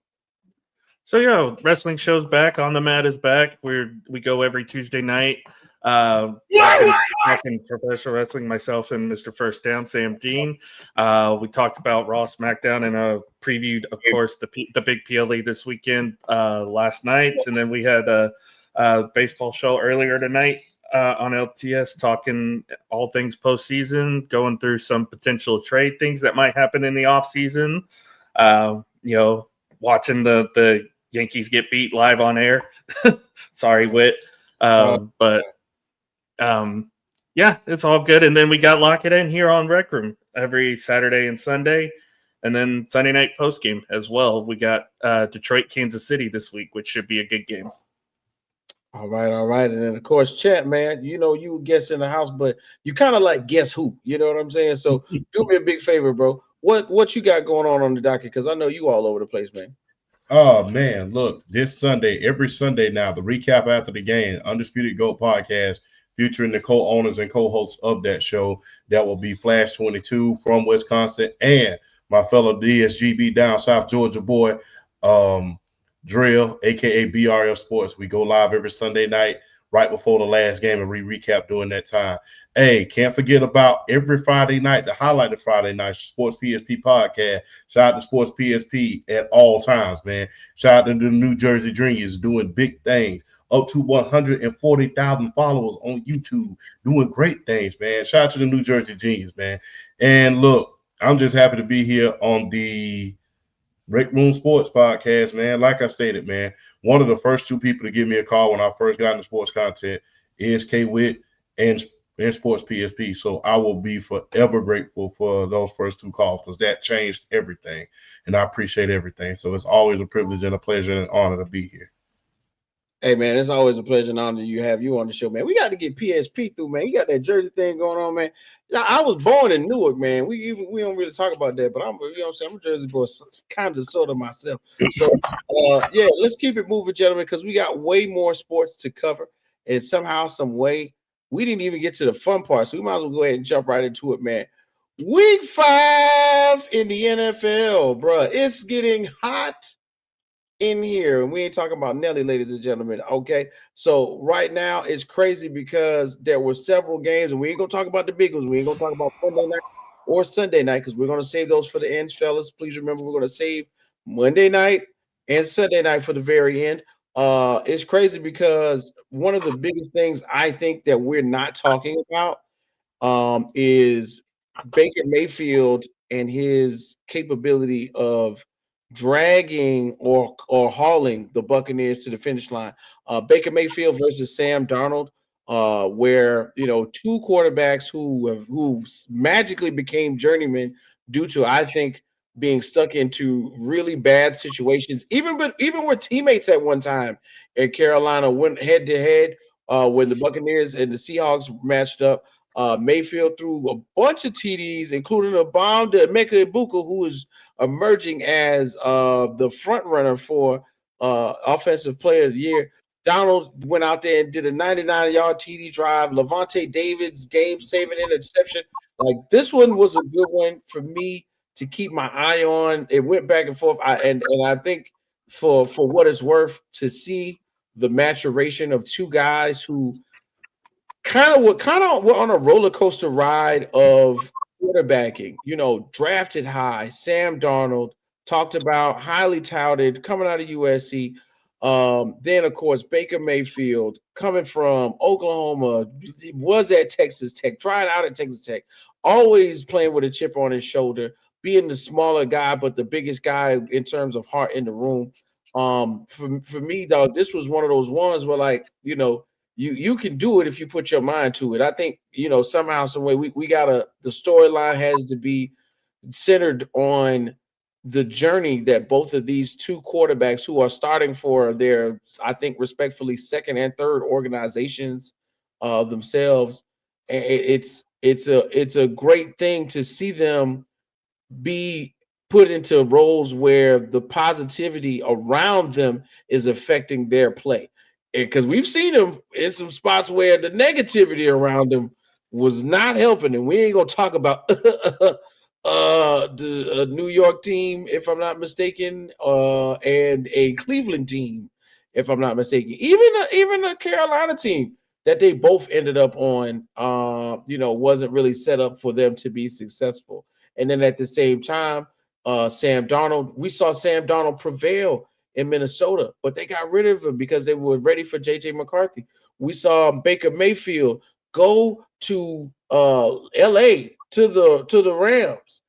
So yeah, wrestling show's back. On the Mat is back. We go every Tuesday night. I've been talking professional wrestling myself and Mr. First Down, Sam Dean. We talked about Raw, SmackDown, and previewed, of course, the big PLE this weekend last night, and then we had a baseball show earlier tonight on LTS, talking all things postseason, going through some potential trade things that might happen in the off season. Watching the Yankees get beat live on air. Sorry, Whit. Yeah, it's all good. And then we got Lock It In here on Rec Room every Saturday and Sunday. And then Sunday night post game as well. We got Detroit, Kansas City this week, which should be a good game. All right. And then, of course, chat, man, you guess in the house, but you kind of like guess who. You know what I'm saying? So do me a big favor, bro. What you got going on the docket? Because I know you all over the place, man. Oh, man, look, this Sunday, every Sunday now, the recap after the game, Undisputed GOAT podcast, featuring the co-owners and co-hosts of that show. That will be Flash 22 from Wisconsin and my fellow DSGB down South Georgia boy, Drill, a.k.a. BRF Sports. We go live every Sunday night right before the last game, and we recap during that time. Hey, can't forget about every Friday night, the highlighted Friday night Sports PSP podcast. Shout out to Sports PSP at all times, man. Shout out to the New Jersey Dreamers doing big things. Up to 140,000 followers on YouTube, doing great things, man. Shout out to the New Jersey Genius, man. And look, I'm just happy to be here on the Rec Room Sports podcast, man. Like I stated, man, one of the first two people to give me a call when I first got into sports content is Whit and Sports PSP. So I will be forever grateful for those first two calls because that changed everything, and I appreciate everything. So it's always a privilege and a pleasure and an honor to be here. Hey, man, it's always a pleasure and honor to have you on the show, man. We got to get PSP through, man. You got that Jersey thing going on, man. I was born in Newark, man. We don't really talk about that, but I'm a Jersey boy, kind of sort of myself. So, yeah, let's keep it moving, gentlemen, because we got way more sports to cover, and somehow, some way, we didn't even get to the fun part, so we might as well go ahead and jump right into it, man. Week 5 in the NFL, bro. It's getting hot in here, and we ain't talking about Nelly, ladies and gentlemen. Okay, so right now it's crazy because there were several games, and we ain't gonna talk about the big ones. We ain't gonna talk about Monday night or Sunday night because we're gonna save those for the end, fellas. Please remember, we're gonna save Monday night and Sunday night for the very end. It's crazy because one of the biggest things I think that we're not talking about is Baker Mayfield and his capability of dragging or hauling the Buccaneers to the finish line. Baker Mayfield versus Sam Darnold, where two quarterbacks who magically became journeymen due to, I think, being stuck into really bad situations. Even with teammates at one time in Carolina went head to head when the Buccaneers and the Seahawks matched up. Mayfield threw a bunch of TDs, including a bomb to Emeka Ibuka, who is emerging as the front runner for Offensive Player of the Year. Donald went out there and did a 99-yard TD drive. Levante David's game-saving interception. Like, this one was a good one for me to keep my eye on. It went back and forth. And I think for what it's worth, to see the maturation of two guys who kind of were on a roller coaster ride of quarterbacking, drafted high. Sam Darnold, talked about, highly touted, coming out of USC. Then, of course, Baker Mayfield, coming from Oklahoma, was at Texas Tech, tried out at Texas Tech, always playing with a chip on his shoulder, being the smaller guy, but the biggest guy in terms of heart in the room. For me, though, this was one of those ones where, like, you can do it if you put your mind to it. I think, somehow, some way, we gotta, the storyline has to be centered on the journey that both of these two quarterbacks, who are starting for their, I think, respectfully, second and third organizations themselves. And it's a great thing to see them be put into roles where the positivity around them is affecting their play. Because we've seen them in some spots where the negativity around them was not helping, and we ain't gonna talk about the New York team, if I'm not mistaken, and a Cleveland team, if I'm not mistaken, even a Carolina team that they both ended up on, wasn't really set up for them to be successful. And then at the same time, Sam Darnold, we saw Sam Darnold prevail in Minnesota, but they got rid of him because they were ready for J.J. McCarthy. We saw Baker Mayfield go to L.A. to the Rams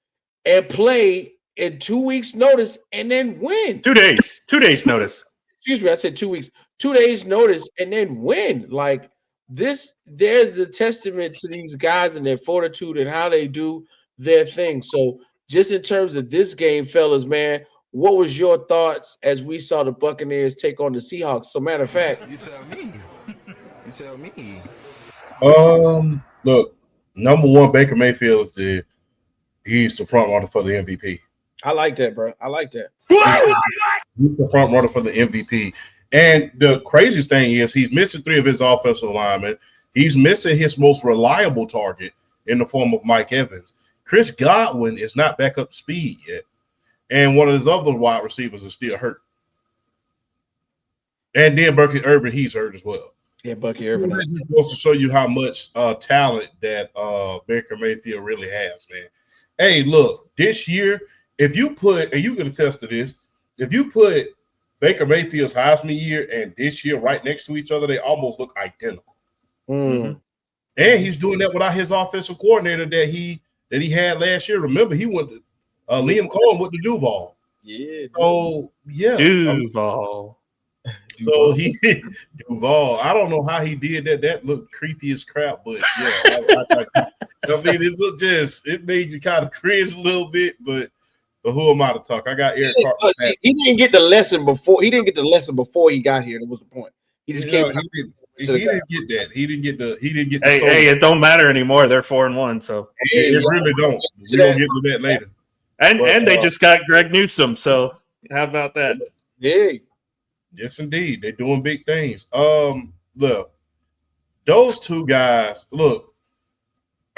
and play in 2 weeks' notice and then win. 2 days. 2 days notice. Excuse me, I said 2 weeks. 2 days notice and then win. Like this, there's a testament to these guys and their fortitude and how they do their thing. So just in terms of this game, fellas, man, what was your thoughts as we saw the Buccaneers take on the Seahawks? So matter of fact, You tell me. You tell me. Look, number one, Baker Mayfield he's the front runner for the MVP. I like that, bro. I like that. He's the front runner for the MVP. And the craziest thing is he's missing 3 of his offensive linemen. He's missing his most reliable target in the form of Mike Evans. Chris Godwin is not back up to speed yet. And one of his other wide receivers is still hurt. And then Bucky Irvin, he's hurt as well. Yeah, Bucky Irvin. Supposed to show you how much talent that Baker Mayfield really has, man. Hey, look, this year, if you put, and you can attest to this, if you put Baker Mayfield's Heisman year and this year right next to each other, they almost look identical. Mm. And he's doing that without his offensive coordinator that he had last year. Remember, he went to Liam Cohen with the Duval. Yeah. So yeah, Duval. So he Duval. I don't know how he did that. That looked creepy as crap, but yeah, I mean, it made you kind of cringe a little bit, but who am I to talk? I got Eric Carter. He didn't get the lesson before. He didn't get the lesson before he got here. That was the point. He just came. He didn't get that. He didn't get the. Hey, it don't matter anymore. They're 4-1, so it really don't. We're gonna get to that later. And they just got Greg Newsome. So how about that? Yeah. Yes, indeed. They're doing big things. Look, those two guys. Look,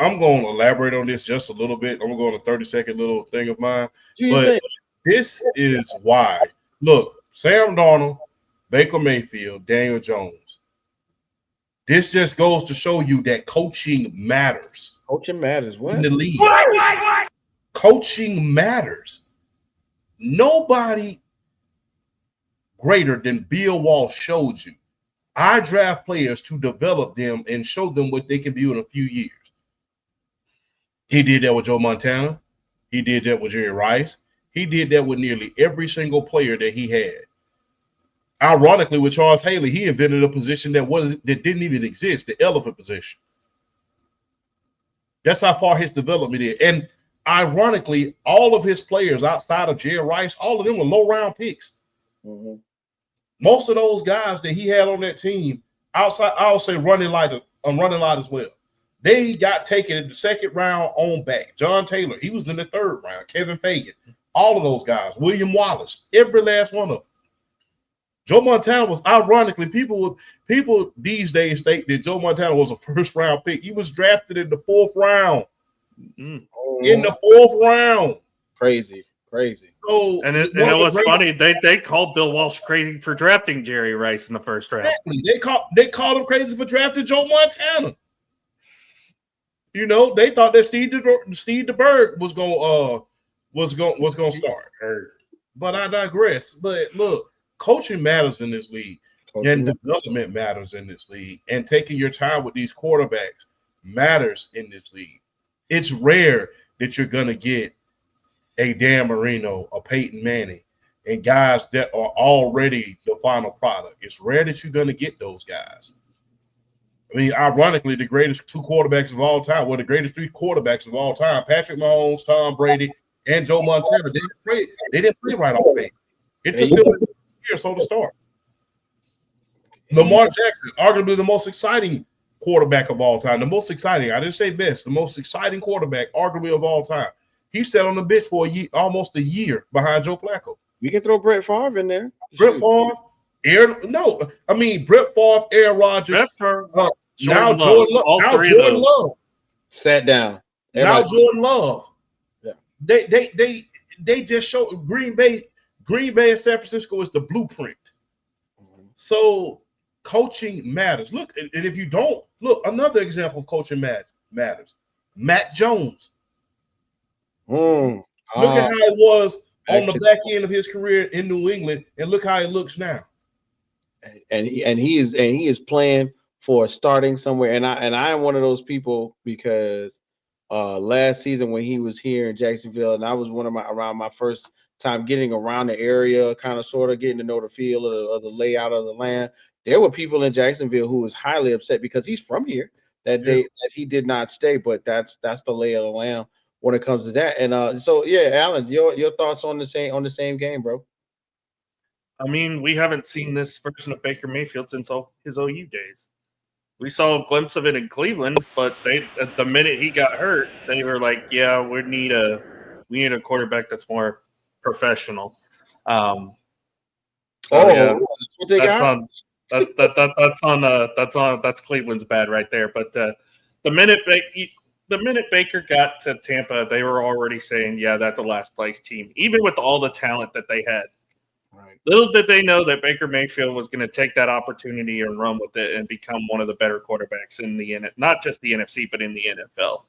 I'm going to elaborate on this just a little bit. I'm going to go on a 30-second little thing of mine. But this is why. Look, Sam Darnold, Baker Mayfield, Daniel Jones. This just goes to show you that coaching matters. Coaching matters. What? In the league. What? Coaching matters. Nobody greater than Bill Walsh showed you. I draft players to develop them and show them what they can be in a few years. He did that with Joe Montana. He did that with Jerry Rice. He did that with nearly every single player that he had. Ironically, with Charles Haley, he invented a position that didn't even exist, the elephant position. That's how far his development is. And ironically, all of his players outside of Jerry Rice, all of them were low-round picks. Mm-hmm. Most of those guys that he had on that team, outside, I'll say running light as well. They got taken in the second round on back. John Taylor, he was in the third round. Kevin Fagan, all of those guys. William Wallace, every last one of them. Joe Montana was, ironically, people these days think that Joe Montana was a first-round pick. He was drafted in the 4th round. Mm. In the 4th round. Crazy. So, and it was funny. They called Bill Walsh crazy for drafting Jerry Rice in the first round. Exactly. They called him crazy for drafting Joe Montana. You know, they thought that Steve DeBerg was going to start. But I digress. But look, coaching matters in this league, and development matters in this league, and taking your time with these quarterbacks matters in this league. It's rare that you're going to get a Dan Marino, a Peyton Manning, and guys that are already the final product. It's rare that you're going to get those guys. I mean, ironically, the greatest 2 quarterbacks of all time, the greatest 3 quarterbacks of all time, Patrick Mahomes, Tom Brady, and Joe Montana, they didn't play right off the bat. It took them a year or so to start. Lamar Jackson, arguably the most exciting quarterback of all time. The most exciting, I didn't say best, the most exciting quarterback, arguably of all time. He sat on the bench for almost a year behind Joe Flacco. You can throw Brett Favre in there. Brett Favre, Brett Favre, Aaron Rodgers. Now Jordan Love. Sat down. Now Jordan Love. Yeah. they just show Green Bay and San Francisco is the blueprint. So coaching matters. Look, and if you don't look, another example of coaching matters. Matt Jones. Look at how it was on the back end of his career in New England, and look how it looks now. And he is playing for starting somewhere. And I am one of those people because last season when he was here in Jacksonville, and I was around my first time getting around the area, kind of sort of getting to know the feel of the layout of the land. There were people in Jacksonville who was highly upset because he's from here that he did not stay. But that's the lay of the land when it comes to that. And so yeah, Alan, your thoughts on the same game, bro? I mean, we haven't seen this version of Baker Mayfield since his OU days. We saw a glimpse of it in Cleveland, but the minute he got hurt, they were like, "Yeah, we need a quarterback that's more professional." Yeah, that's what they got. That's Cleveland's bad right there. But the minute Baker got to Tampa, they were already saying, "Yeah, that's a last place team," even with all the talent that they had. Right. Little did they know that Baker Mayfield was going to take that opportunity and run with it and become one of the better quarterbacks in not just the NFC, but in the NFL.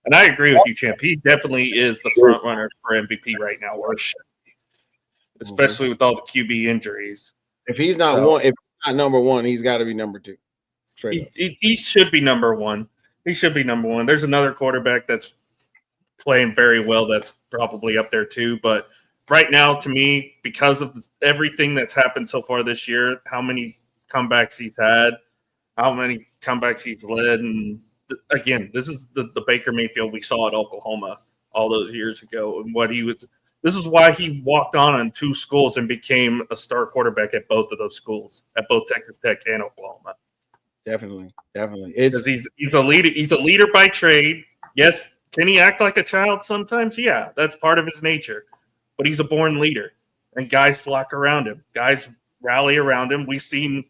And I agree with you, Champ. He definitely is the front runner for MVP right now, especially with all the QB injuries. If he's not number one, he's got to be number two. He should be number one. He should be number one. There's another quarterback that's playing very well that's probably up there too, but right now, to me, because of everything that's happened so far this year, how many comebacks he's had, how many comebacks he's led, and again, this is the Baker Mayfield we saw at Oklahoma all those years ago, and what he was. This is why he walked on 2 schools and became a star quarterback at both of those schools, at both Texas Tech and Oklahoma. Definitely. Because he's a leader. He's a leader by trade. Yes, can he act like a child sometimes? Yeah, that's part of his nature. But he's a born leader, and guys flock around him. Guys rally around him. We've seen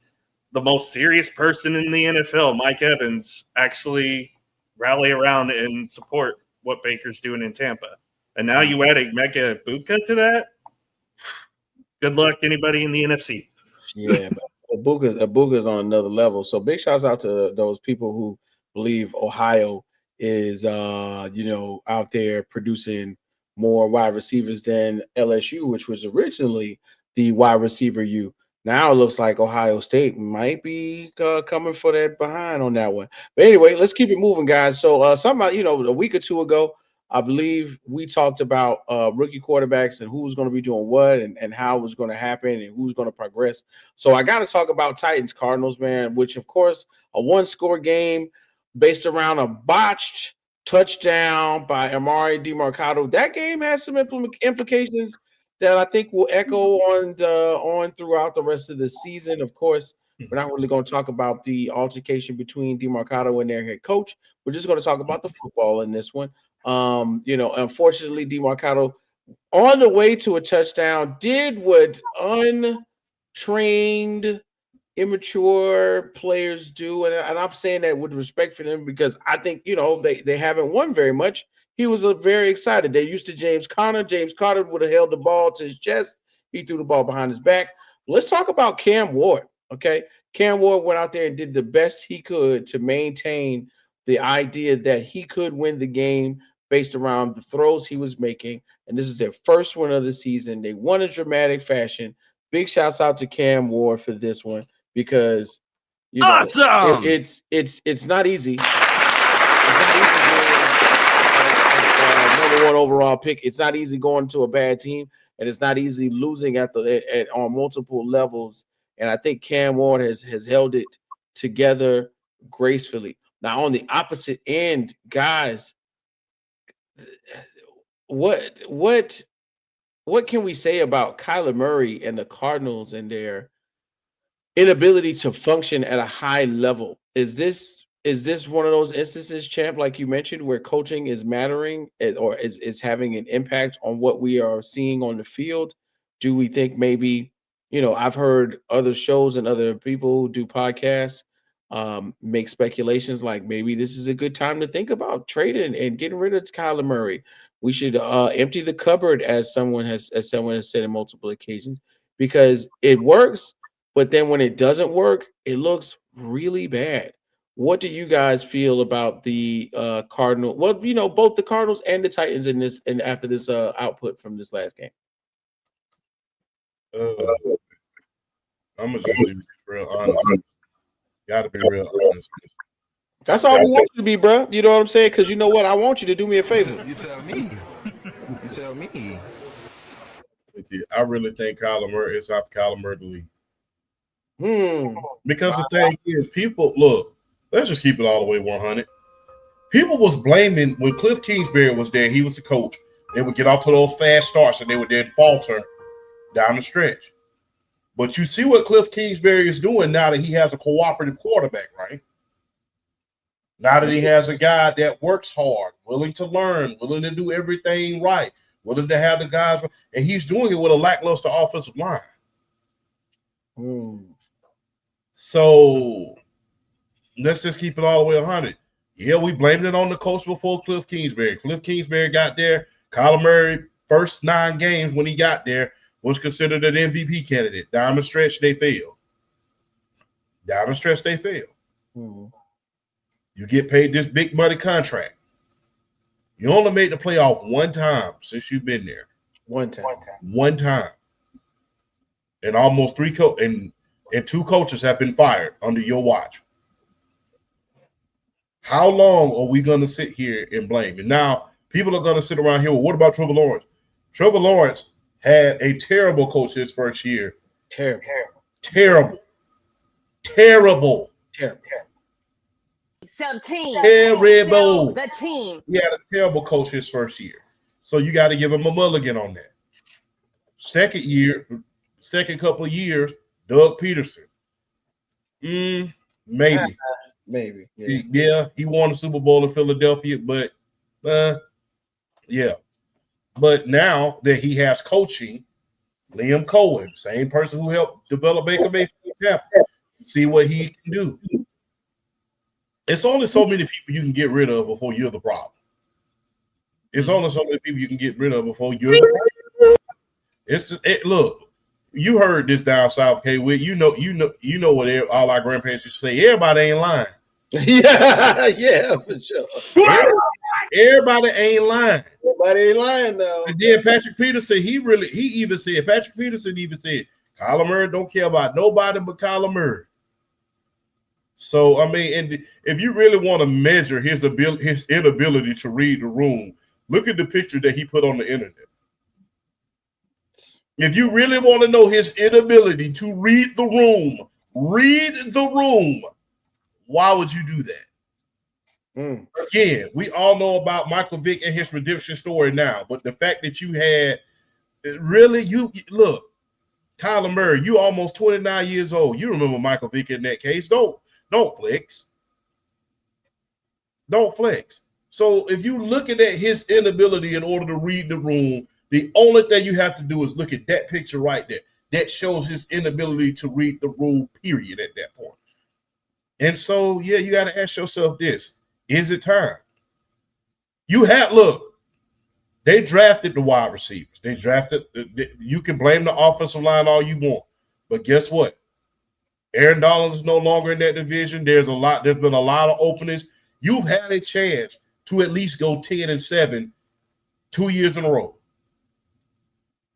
the most serious person in the NFL, Mike Evans, actually rally around and support what Baker's doing in Tampa. And now you add a Mega Ibuka to that. Good luck, anybody in the NFC. Yeah, but Ibuka's on another level. So big shouts out to those people who believe Ohio is out there producing more wide receivers than LSU, which was originally the wide receiver U. Now it looks like Ohio State might be coming for that behind on that one. But anyway, let's keep it moving, guys. So a week or two ago, I believe we talked about rookie quarterbacks and who's going to be doing what and how it was going to happen and who's going to progress. So I got to talk about Titans Cardinals, man, which of course a 1-score game based around a botched touchdown by Amari DeMarcado. That game has some implications that I think will echo on throughout the rest of the season. Of course, we're not really going to talk about the altercation between DeMarcado and their head coach. We're just going to talk about the football in this one. Unfortunately, DeMarcado on the way to a touchdown did what untrained, immature players do, and I'm saying that with respect for them because I think they haven't won very much. He was very excited. They're used to James Conner. James Conner would have held the ball to his chest. He threw the ball behind his back. Let's talk about Cam Ward. Okay, Cam Ward went out there and did the best he could to maintain the idea that he could win the game based around the throws he was making. And this is their first win of the season. They won in dramatic fashion. Big shouts out to Cam Ward for this one. Because awesome. It's not easy. It's not easy being number 1 overall pick. It's not easy going to a bad team, and it's not easy losing on multiple levels. And I think Cam Ward has held it together gracefully. Now on the opposite end, guys, what can we say about Kyler Murray and the Cardinals and their inability to function at a high level? Is this one of those instances, Champ, like you mentioned, where coaching is mattering or is having an impact on what we are seeing on the field? Do we think maybe, I've heard other shows and other people who do podcasts make speculations like maybe this is a good time to think about trading and getting rid of Kyler Murray. We should empty the cupboard, as someone has said on multiple occasions, because it works, but then when it doesn't work, it looks really bad. What do you guys feel about the Cardinal? Well, both the Cardinals and the Titans in this and after this output from this last game. I'm gonna just be real honest. Got to be real honest. That's all we want you to be, bro. You know what I'm saying? Because you know what? I want you to do me a favor. You tell me. You tell me. I really think Kyler Murray is off Kyler Murray to leave. Hmm. Because the thing is, people look. Let's just keep it all the way 100. People was blaming when Cliff Kingsbury was there. He was the coach. They would get off to those fast starts, and they would then falter down the stretch. But you see what Cliff Kingsbury is doing now that he has a cooperative quarterback, right? Now that he has a guy that works hard, willing to learn, willing to do everything right, willing to have the guys, and he's doing it with a lackluster offensive line. So let's just keep it all the way 100. Yeah, we blamed it on the coach before Cliff Kingsbury. Cliff Kingsbury got there. Kyler Murray, first 9 games when he got there, was considered an MVP candidate. Down the stretch, they failed. You get paid this big money contract. You only made the playoff one time since you've been there. One time. And almost 3 and 2 coaches have been fired under your watch. How long are we going to sit here and blame? And now people are going to sit around here. Well, what about Trevor Lawrence? Trevor Lawrence had a terrible coach his first year. Terrible. Some team. Terrible. The team. He had a terrible coach his first year. So you got to give him a mulligan on that. Second couple of years, Doug Peterson. Maybe. Yeah, he won a Super Bowl in Philadelphia, but yeah. But now that he has coaching, Liam Cohen, same person who helped develop Baker Mayfield, see what he can do. It's only so many people you can get rid of before you're the problem. It's only so many people you can get rid of before you're the problem. Look, you heard this down south, okay? Whit, you know what all our grandparents used to say. Everybody ain't lying. yeah, for sure. Everybody ain't lying. Nobody ain't lying though. And then Patrick Peterson, Patrick Peterson even said, Kyler Murray don't care about nobody but Kyler Murray. So I mean, and if you really want to measure his inability to read the room, look at the picture that he put on the internet. If you really want to know his inability to read the room, why would you do that? Again, we all know about Michael Vick and his redemption story now, but the fact that you had you look, Kyler Murray, you almost 29 years old. You remember Michael Vick in that case. Don't flex. So if you looking at his inability in order to read the room, the only thing you have to do is look at that picture right there. That shows his inability to read the room, period, at that point. And so, yeah, you got to ask yourself this. Is it time? They drafted the wide receivers. You can blame the offensive line all you want. But guess what? Aaron Donald is no longer in that division. There's been a lot of openings. You've had a chance to at least go 10-7 2 years in a row.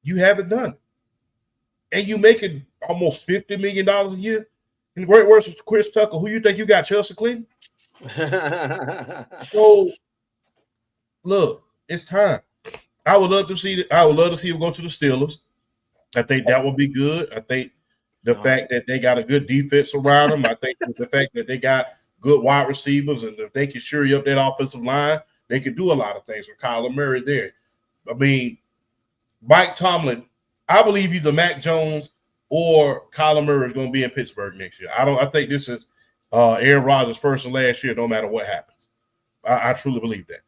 You haven't done it. And you making almost $50 million a year. In great words of Chris Tucker, who you think you got, Chelsea Clinton? So, look, it's time. I would love to see him go to the Steelers. I think that would be good. I think the fact that they got a good defense around them. I think the fact that they got good wide receivers, and if they can shore up that offensive line, they can do a lot of things with Kyler Murray there. I mean, Mike Tomlin, I believe either Mac Jones or Kyler Murray is going to be in Pittsburgh next year. I think this is Aaron Rodgers' first and last year, no matter what happens. I truly believe that.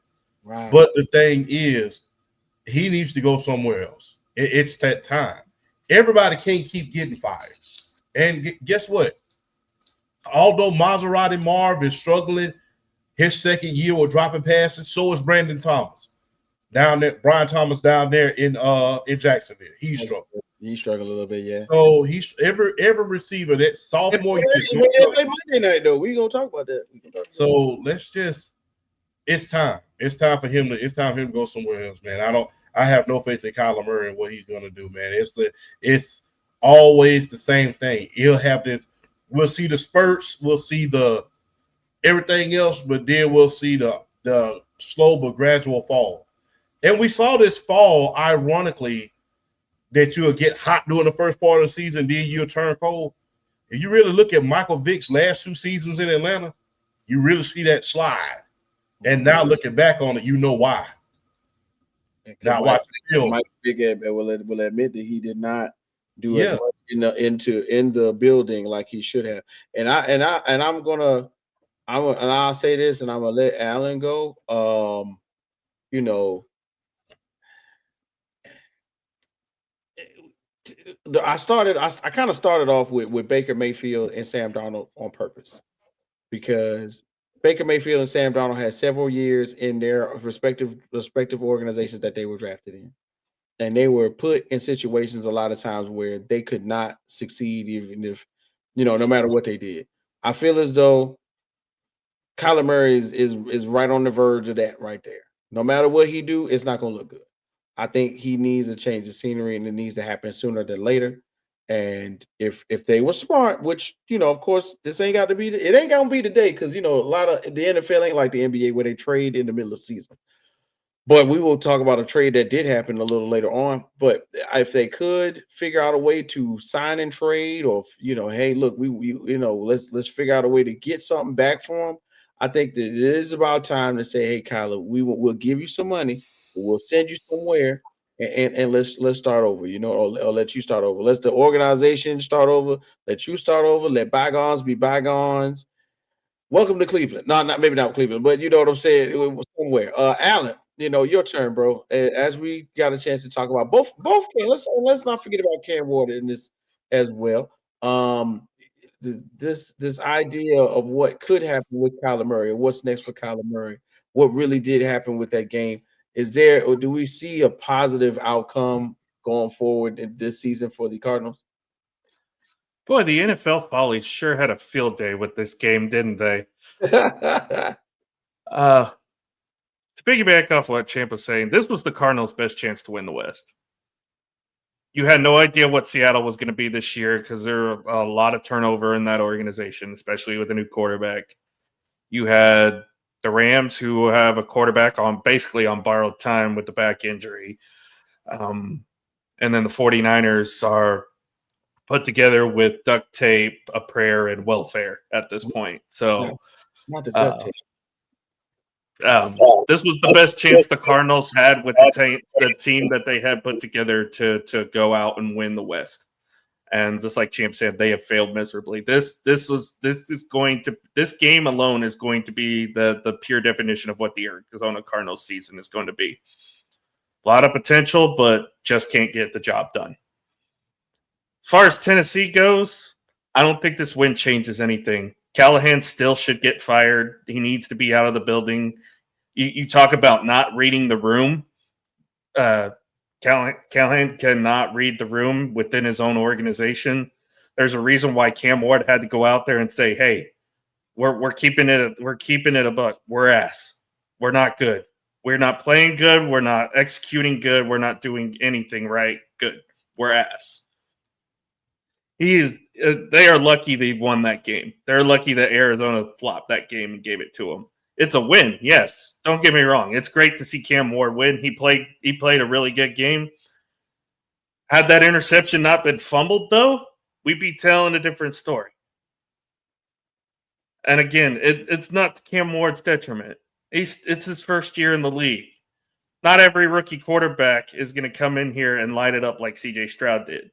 Right. But the thing is, he needs to go somewhere else. It's that time. Everybody can't keep getting fired. And guess what? Although Maserati Marv is struggling his second year with dropping passes, so is Brandon Thomas. down there. Brian Thomas down there in Jacksonville. He's struggling. He's struggling a little bit, yeah. So he's every receiver that sophomore year. They play Monday night though. We gonna talk about that. So let's just. It's time. It's time for him to go somewhere else, man. I have no faith in Kyler Murray and what he's gonna do, man. It's always the same thing. He'll have this. We'll see the spurts. We'll see the everything else, but then we'll see the slow but gradual fall. And we saw this fall, ironically, that you'll get hot during the first part of the season, then you'll turn cold. If you really look at Michael Vick's last 2 seasons in Atlanta, you really see that slide. And now looking back on it, you know why. Now watch the film. Mike Vick will admit that he did not do as much in the building like he should have. And I'll say this, and I'm gonna let Alan go. You know, I kind of started off with Baker Mayfield and Sam Darnold on purpose, because Baker Mayfield and Sam Darnold had several years in their respective organizations that they were drafted in, and they were put in situations a lot of times where they could not succeed, even if, no matter what they did. I feel as though Kyler Murray is right on the verge of that right there. No matter what he do, it's not going to look good. I think he needs a change of scenery, and it needs to happen sooner than later. And if they were smart, which, of course, this ain't got to be, it ain't gonna be today, because a lot of the NFL ain't like the NBA where they trade in the middle of the season. But we will talk about a trade that did happen a little later on. But if they could figure out a way to sign and trade, or hey, look, let's figure out a way to get something back for them. I think that it is about time to say, hey, Kyler, we'll give you some money, we'll send you somewhere. And let's start over, or let you start over. Let the organization start over. Let you start over. Let bygones be bygones. Welcome to Cleveland. No, maybe not Cleveland, but you know what I'm saying. It was somewhere. Alan, your turn, bro. As we got a chance to talk about both. Let's not forget about Cam Ward in this as well. This idea of what could happen with Kyler Murray, or what's next for Kyler Murray. What really did happen with that game. Is there, or do we see a positive outcome going forward in this season for the Cardinals? Boy, the NFL Follies sure had a field day with this game, didn't they? To piggyback off what Champ was saying, this was the Cardinals' best chance to win the West. You had no idea what Seattle was going to be this year, because there were a lot of turnover in that organization, especially with a new quarterback. You had the Rams, who have a quarterback basically on borrowed time with the back injury. And then the 49ers are put together with duct tape, a prayer, and welfare at this point. So not the duct tape. This was the best chance the Cardinals had with the team that they had put together to go out and win the West. And just like Champ said, they have failed miserably. This game alone is going to be the pure definition of what the Arizona Cardinals season is going to be. A lot of potential, but just can't get the job done. As far as Tennessee goes, I don't think this win changes anything. Callahan still should get fired. He needs to be out of the building. You talk about not reading the room. Callahan cannot read the room within his own organization. There's a reason why Cam Ward had to go out there and say, "Hey, we're keeping it a buck. We're ass. We're not good. We're not playing good. We're not executing good. We're not doing anything right. Good. We're ass." They are lucky they won that game. They're lucky that Arizona flopped that game and gave it to them. It's a win, yes. Don't get me wrong. It's great to see Cam Ward win. He played a really good game. Had that interception not been fumbled, though, we'd be telling a different story. And again, it's not to Cam Ward's detriment. It's his first year in the league. Not every rookie quarterback is going to come in here and light it up like C.J. Stroud did.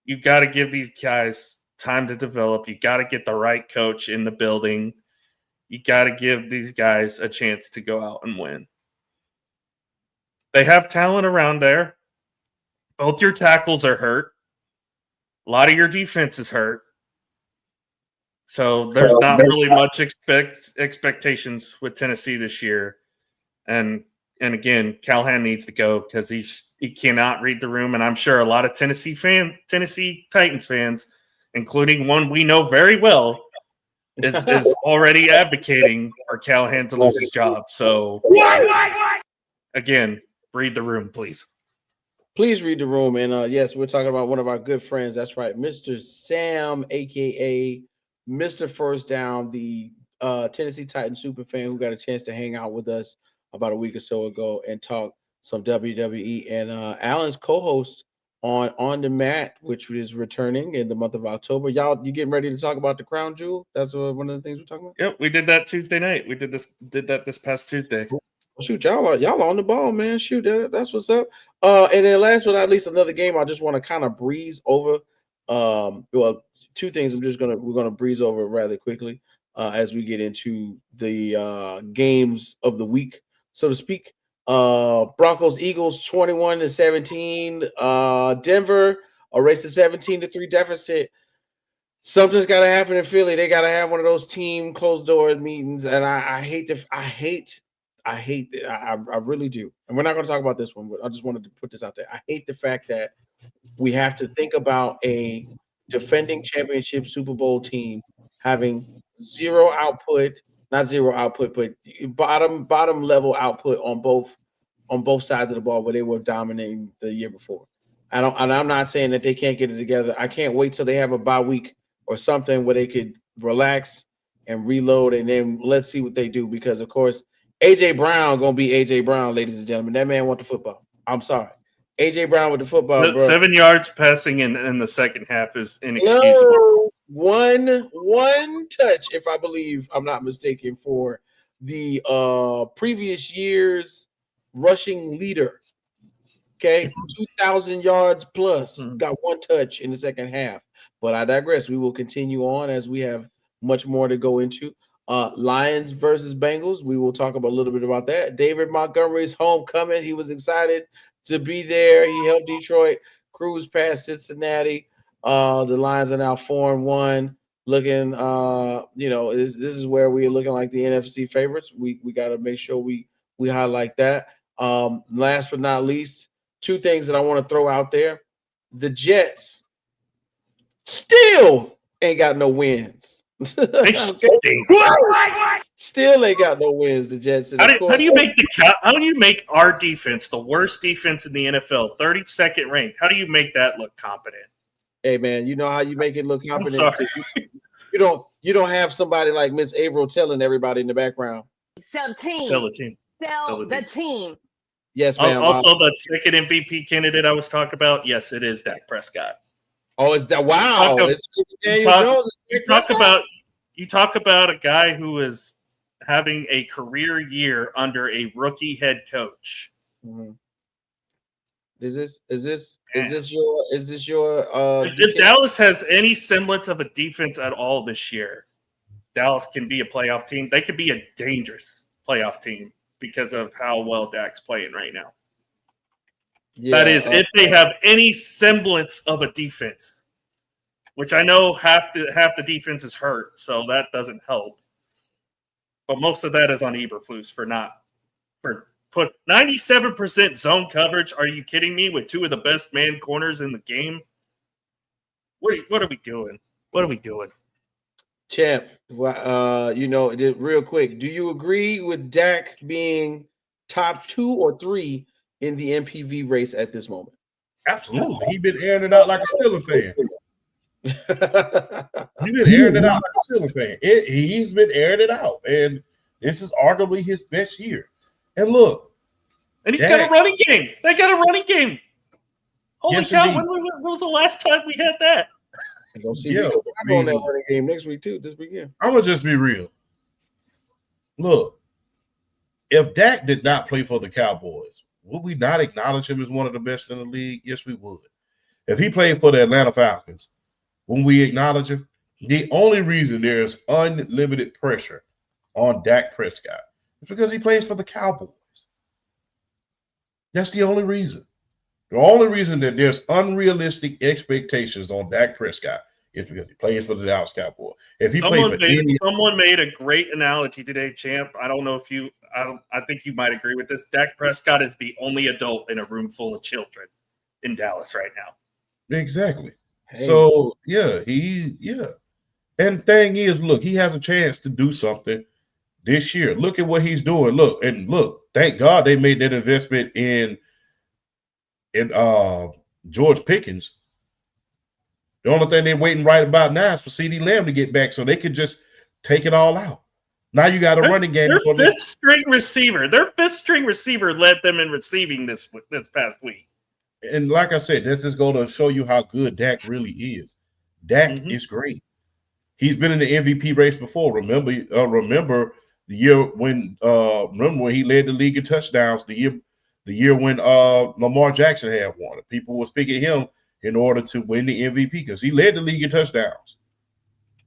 You got to give these guys time to develop. You got to get the right coach in the building. You got to give these guys a chance to go out and win. They have talent around there. Both your tackles are hurt. A lot of your defense is hurt. So there's not really much expectations with Tennessee this year. And And again, Callahan needs to go because he cannot read the room. And I'm sure a lot of Tennessee Titans fans, including one we know very well, is already advocating for Callahan to lose his job. So again, read the room, please. Please read the room. And yes, we're talking about one of our good friends. That's right, Mr. Sam, aka Mr. First Down, the Tennessee Titans super fan who got a chance to hang out with us about a week or so ago and talk some WWE. And Alan's co-host on the mat, which is returning in the month of October. Y'all, you getting ready to talk about the Crown Jewel? That's one of the things we're talking about. Yep, we did that Tuesday night. We did that this past Tuesday. Shoot, y'all on the ball, man. Shoot, that's what's up. And then last but not least, another game I just want to kind of breeze over. Well, two things we're gonna breeze over rather quickly as we get into the games of the week, so to speak. Broncos Eagles 21-17. Denver erased a 17-3 deficit. Something's got to happen in Philly. They got to have one of those team closed door meetings, and I really do. And we're not going to talk about this one, but I just wanted to put this out there. I hate the fact that we have to think about a defending championship Super Bowl team having not zero output, but bottom level output on both sides of the ball where they were dominating the year before. I'm not saying that they can't get it together. I can't wait till they have a bye week or something where they could relax and reload, and then let's see what they do, because of course AJ Brown gonna be AJ Brown, ladies and gentlemen. That man want the football. I'm sorry. AJ Brown with the football, bro. 7 yards passing in the second half is inexcusable. No, one touch, if I'm not mistaken, for the previous year's rushing leader. Okay, 2,000 yards plus. Got one touch in the second half. But I digress. We will continue on as we have much more to go into. Lions versus Bengals. We will talk about a little bit about that. David Montgomery's homecoming. He was excited to be there. He helped Detroit cruise past Cincinnati. The Lions are now 4-1. Looking, this is where we are looking like the NFC favorites. We got to make sure we highlight that. Last but not least, two things that I want to throw out there. The Jets still ain't got no wins. They Still ain't got no wins. The Jets. How do you make our defense the worst defense in the NFL, 32nd ranked? How do you make that look competent? Hey man, you know how you make it look competent. I'm sorry. You don't have somebody like Miss Averill telling everybody in the background. Sell the team. Sell the team. Yes, ma'am. Also, the second MVP candidate I was talking about, yes, it is Dak Prescott. Oh, it's that! Wow. You talk about a guy who is having a career year under a rookie head coach. Mm-hmm. Is this your? If Dallas has any semblance of a defense at all this year, Dallas can be a playoff team. They could be a dangerous playoff team because of how well Dak's playing right now. Yeah, that is, if they have any semblance of a defense, which I know half the defense is hurt, so that doesn't help. But most of that is on Eberflus for put 97% zone coverage. Are you kidding me? With two of the best man corners in the game, what are we doing? What are we doing? Champ, real quick, do you agree with Dak being top 2 or 3 in the MPV race at this moment? Absolutely. He's been airing it out like a Steelers fan. He's been airing it out like a Steelers fan. He's been airing it out, and this is arguably his best year. And look, and he's got a running game. They got a running game. Holy cow! When was the last time we had that? I'm on that running game next week too. This weekend. I'm gonna just be real. Look, if Dak did not play for the Cowboys, would we not acknowledge him as one of the best in the league? Yes, we would. If he played for the Atlanta Falcons, wouldn't we acknowledge him? The only reason there's unlimited pressure on Dak Prescott is because he plays for the Cowboys. That's the only reason. The only reason that there's unrealistic expectations on Dak Prescott it's because he plays for the Dallas Cowboys. If he played for someone made a great analogy today, Champ. I don't know if you I think you might agree with this. Dak Prescott is the only adult in a room full of children in Dallas right now. Exactly. Hey. So and thing is, look, he has a chance to do something this year. Look at what he's doing. Look, thank God they made that investment in George Pickens. The only thing they're waiting right about now is for CeeDee Lamb to get back so they could just take it all out. Now you got a running game. Their fifth string receiver led them in receiving this past week. And like I said, this is going to show you how good Dak really is. Dak is great. He's been in the MVP race before. Remember the year when he led the league in touchdowns. The year when Lamar Jackson had won. People were picking him in order to win the MVP because he led the league in touchdowns.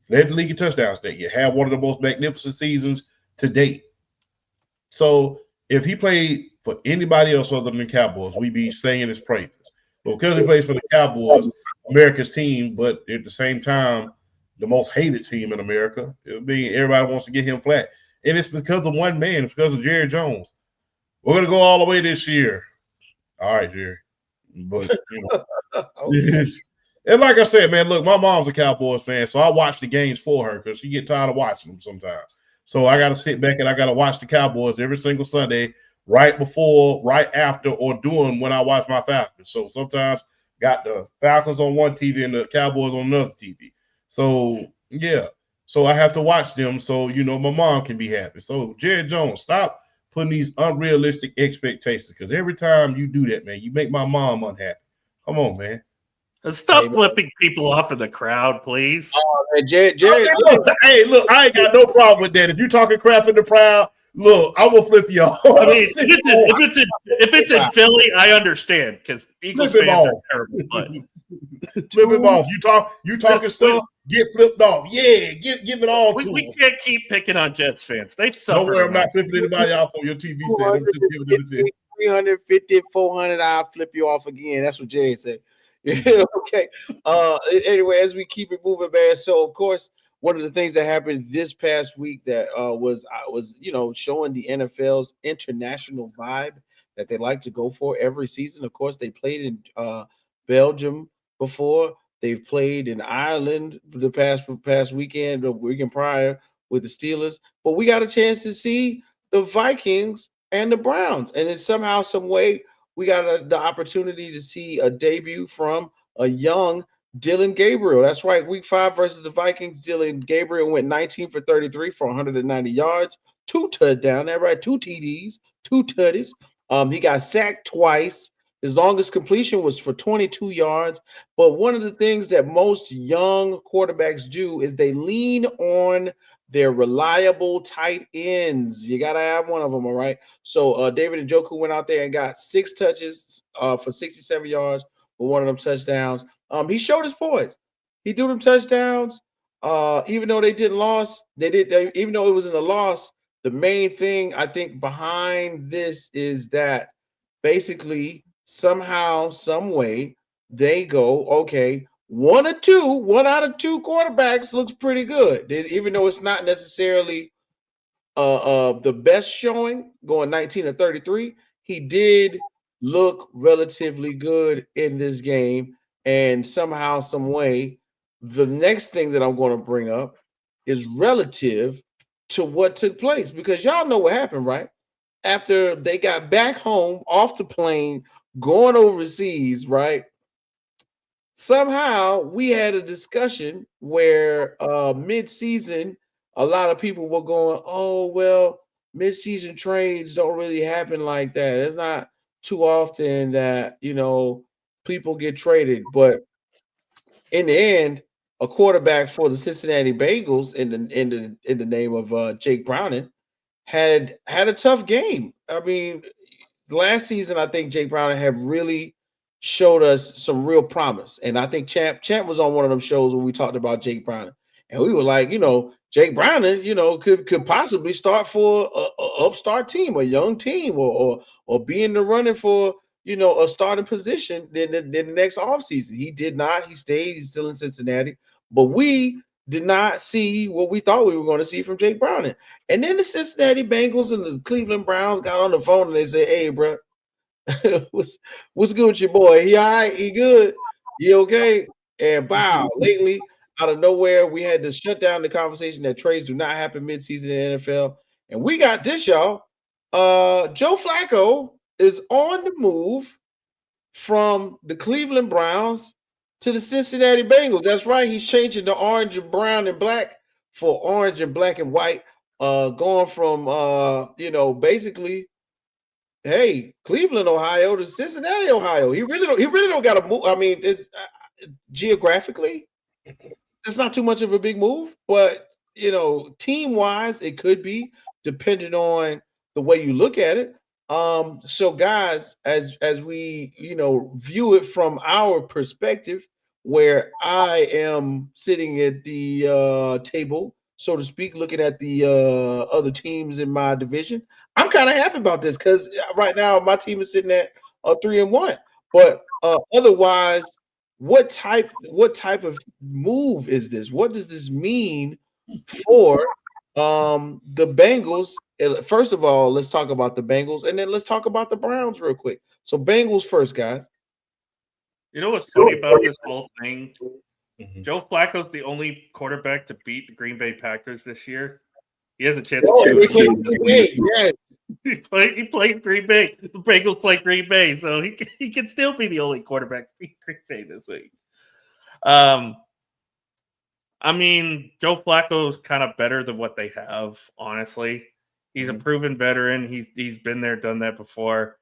That year. Had one of the most magnificent seasons to date. So if he played for anybody else other than the Cowboys, we'd be singing his praises. But because he plays for the Cowboys, America's team, but at the same time, the most hated team in America, everybody wants to get him flat. And it's because of one man. It's because of Jerry Jones. We're going to go all the way this year. All right, Jerry. But, and like I said, man, look, my mom's a Cowboys fan, so I watch the games for her because she get tired of watching them sometimes. So I got to sit back and I got to watch the Cowboys every single Sunday, right before, right after, or during when I watch my Falcons. So sometimes got the Falcons on one TV and the Cowboys on another TV. So, yeah. So I have to watch them so, my mom can be happy. So, Jerry Jones, stop putting these unrealistic expectations because every time you do that, man, you make my mom unhappy. Come on, man. Stop flipping people off in the crowd, please. Man, Jerry, look, I ain't got no problem with that. If you're talking crap in the crowd, look, I will flip you off. I mean, if it's in Philly, I understand because Eagles fans are terrible. But flip him off. You talking stuff, get flipped off. Yeah, give it all to we them. Can't keep picking on Jets fans. They've suffered. Don't worry, I'm not flipping anybody off on your TV set. I'm just giving it 350, 400, I'll flip you off again. That's what Jerry said. Okay. Anyway, as we keep it moving, man. So, of course, one of the things that happened this past week that was showing the NFL's international vibe that they like to go for every season. Of course, they played in Belgium before. They've played in Ireland for the past weekend, the weekend prior with the Steelers. But we got a chance to see the Vikings and the Browns, and then somehow, some way, we got the opportunity to see a debut from a young Dillon Gabriel. That's right. Week 5 versus the Vikings. Dillon Gabriel went 19 for 33 for 190 yards, 2 touchdowns. That's right. 2 TDs, 2 tutties. He got sacked twice. His longest completion was for 22 yards. But one of the things that most young quarterbacks do is they lean on their reliable tight ends. You got to have one of them, all right? So David Njoku went out there and got 6 touches for 67 yards with one of them touchdowns. He showed his poise. He threw them touchdowns. Even though they didn't lose, even though it was in a loss, the main thing I think behind this is that basically somehow, some way, they go, okay, one out of two quarterbacks looks pretty good. Even though it's not necessarily the best showing, going 19 to 33, he did look relatively good in this game. And somehow, some way, the next thing that I'm going to bring up is relative to what took place. Because y'all know what happened, right? After they got back home off the plane, going overseas, right? Somehow we had a discussion where mid-season, a lot of people were going, oh, well, mid-season trades don't really happen like that. It's not too often that, people get traded. But in the end, a quarterback for the Cincinnati Bengals in the name of Jake Browning had a tough game. I mean, last season, I think Jake Browning had really showed us some real promise. And I think Champ was on one of them shows when we talked about Jake Browning. And we were like, Jake Browning, could possibly start for a upstart team, a young team, or be in the running for, a starting position in the next offseason. He did not. He stayed. He's still in Cincinnati. but we did not see what we thought we were going to see from Jake Browning. And then the Cincinnati Bengals and the Cleveland Browns got on the phone and they said, "Hey, bro, what's good with your boy? He all right? He good? He okay?" And wow, lately, out of nowhere, we had to shut down the conversation that trades do not happen midseason in the NFL. And we got this, y'all. Joe Flacco is on the move from the Cleveland Browns to the Cincinnati Bengals. That's right. He's changing the orange and brown and black for orange and black and white. Going from basically, hey, Cleveland, Ohio to Cincinnati, Ohio. He really don't got to move. I mean, it's geographically, it's not too much of a big move, but team wise, it could be depending on the way you look at it. So guys, as we view it from our perspective, where I am sitting at the table, so to speak, looking at the other teams in my division, I'm kind of happy about this because right now my team is sitting at 3-1. But otherwise, what type of move is this? What does this mean for the Bengals? First of all, let's talk about the Bengals, and then let's talk about the Browns real quick. So Bengals first, guys. You know what's funny about this whole thing? Joe Flacco's the only quarterback to beat the Green Bay Packers this year. He has a chance to do it. He played Green Bay. The Bengals play Green Bay, so he can still be the only quarterback to beat Green Bay this week. I mean, Joe Flacco's kind of better than what they have, honestly. He's a proven veteran. He's been there, done that before.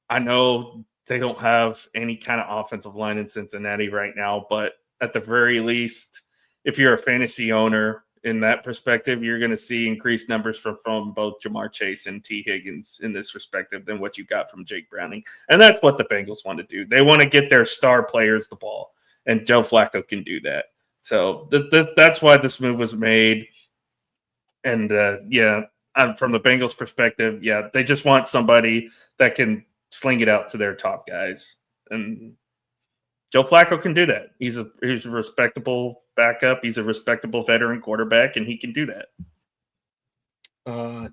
I know they don't have any kind of offensive line in Cincinnati right now, but at the very least, if you're a fantasy owner in that perspective, you're going to see increased numbers from both Jamar Chase and T. Higgins in this respective than what you got from Jake Browning. And that's what the Bengals want to do. They want to get their star players the ball, and Joe Flacco can do that. So that's why this move was made. And from the Bengals' perspective, they just want somebody that can sling it out to their top guys. And Joe Flacco can do that. He's a respectable backup. He's a respectable veteran quarterback, and he can do that.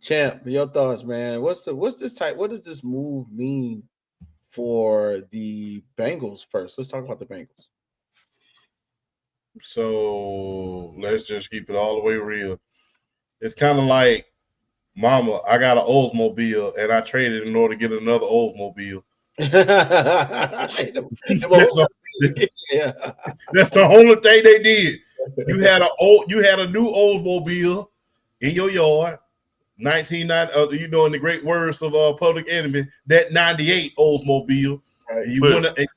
Champ, your thoughts, man. What does this move mean for the Bengals first? Let's talk about the Bengals. So let's just keep it all the way real. It's kind of like, Mama, I got an Oldsmobile, and I traded in order to get another Oldsmobile. That's the only thing they did. You had a new Oldsmobile in your yard, 1990. In the great words of Public Enemy, that 98 Oldsmobile. Right. You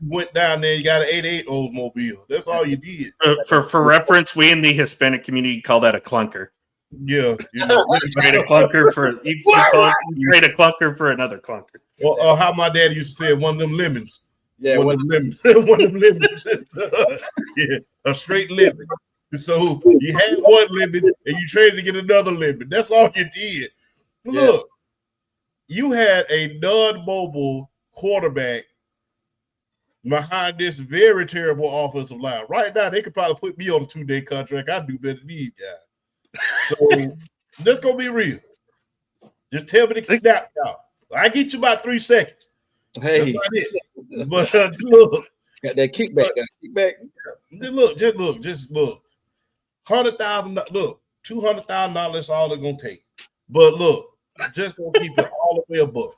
went down there. You got an 88 Oldsmobile. That's all you did. For reference, we in the Hispanic community call that a clunker. Yeah, you trade a clunker for trade a clunker for another clunker. Well, how my daddy used to say, one of them lemons. Yeah, one of them lemons. One of them lemons. Yeah, a straight lemon. So you had one lemon and you traded to get another lemon. That's all you did. Look, you had a non-mobile quarterback behind this very terrible offensive line. Right now, they could probably put me on a 2-day contract. I do better than these guys. So let's go be real. Just tell me to snap out. I get you about 3 seconds. Hey, but look, got that kickback. Just look. $100,000. Look, $200,000. That's all they're gonna take. But look, just gonna keep it all the way above.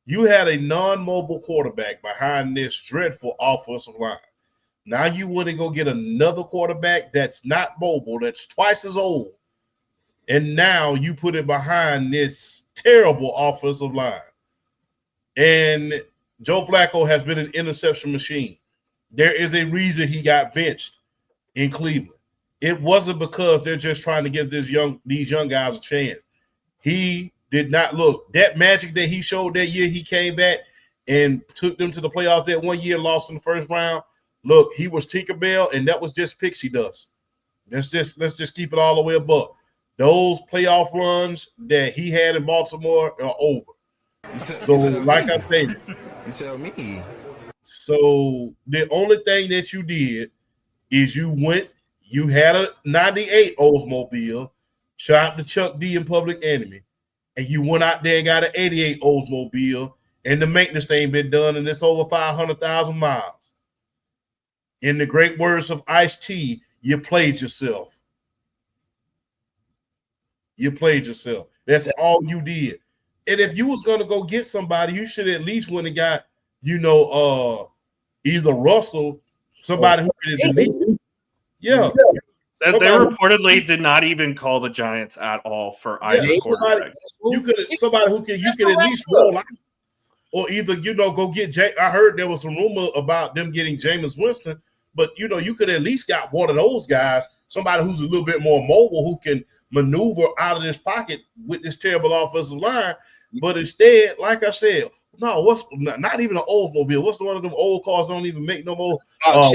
You had a non-mobile quarterback behind this dreadful offensive line. Now you want to go get another quarterback that's not mobile, that's twice as old, and now you put it behind this terrible offensive line. And Joe Flacco has been an interception machine. There is a reason he got benched in Cleveland. It wasn't because they're just trying to give these young guys a chance. He did not look that magic that he showed that year. He came back and took them to the playoffs that one year, lost in the first round. Look, he was Tinkerbell, and that was just pixie dust. Let's just keep it all the way above. Those playoff runs that he had in Baltimore are over. So, like I said, you tell me. So the only thing that you did is you went You had a 98 Oldsmobile, shot the Chuck D in Public Enemy, and you went out there and got an 88 Oldsmobile, and the maintenance ain't been done, and it's over 500,000 miles. In the great words of Ice-T, you played yourself. You played yourself. That's all you did. And if you was going to go get somebody, you should at least went and got, either Russell, somebody who could at least, They reportedly did not even call the Giants at all for either quarterback. Somebody who you could at least roll out, or either go get Jay. I heard there was some rumor about them getting Jameis Winston, but you could at least got one of those guys, somebody who's a little bit more mobile, who can maneuver out of this pocket with this terrible offensive line. But instead, like I said, no, what's not even an Oldsmobile? What's one of them old cars don't even make no more? One of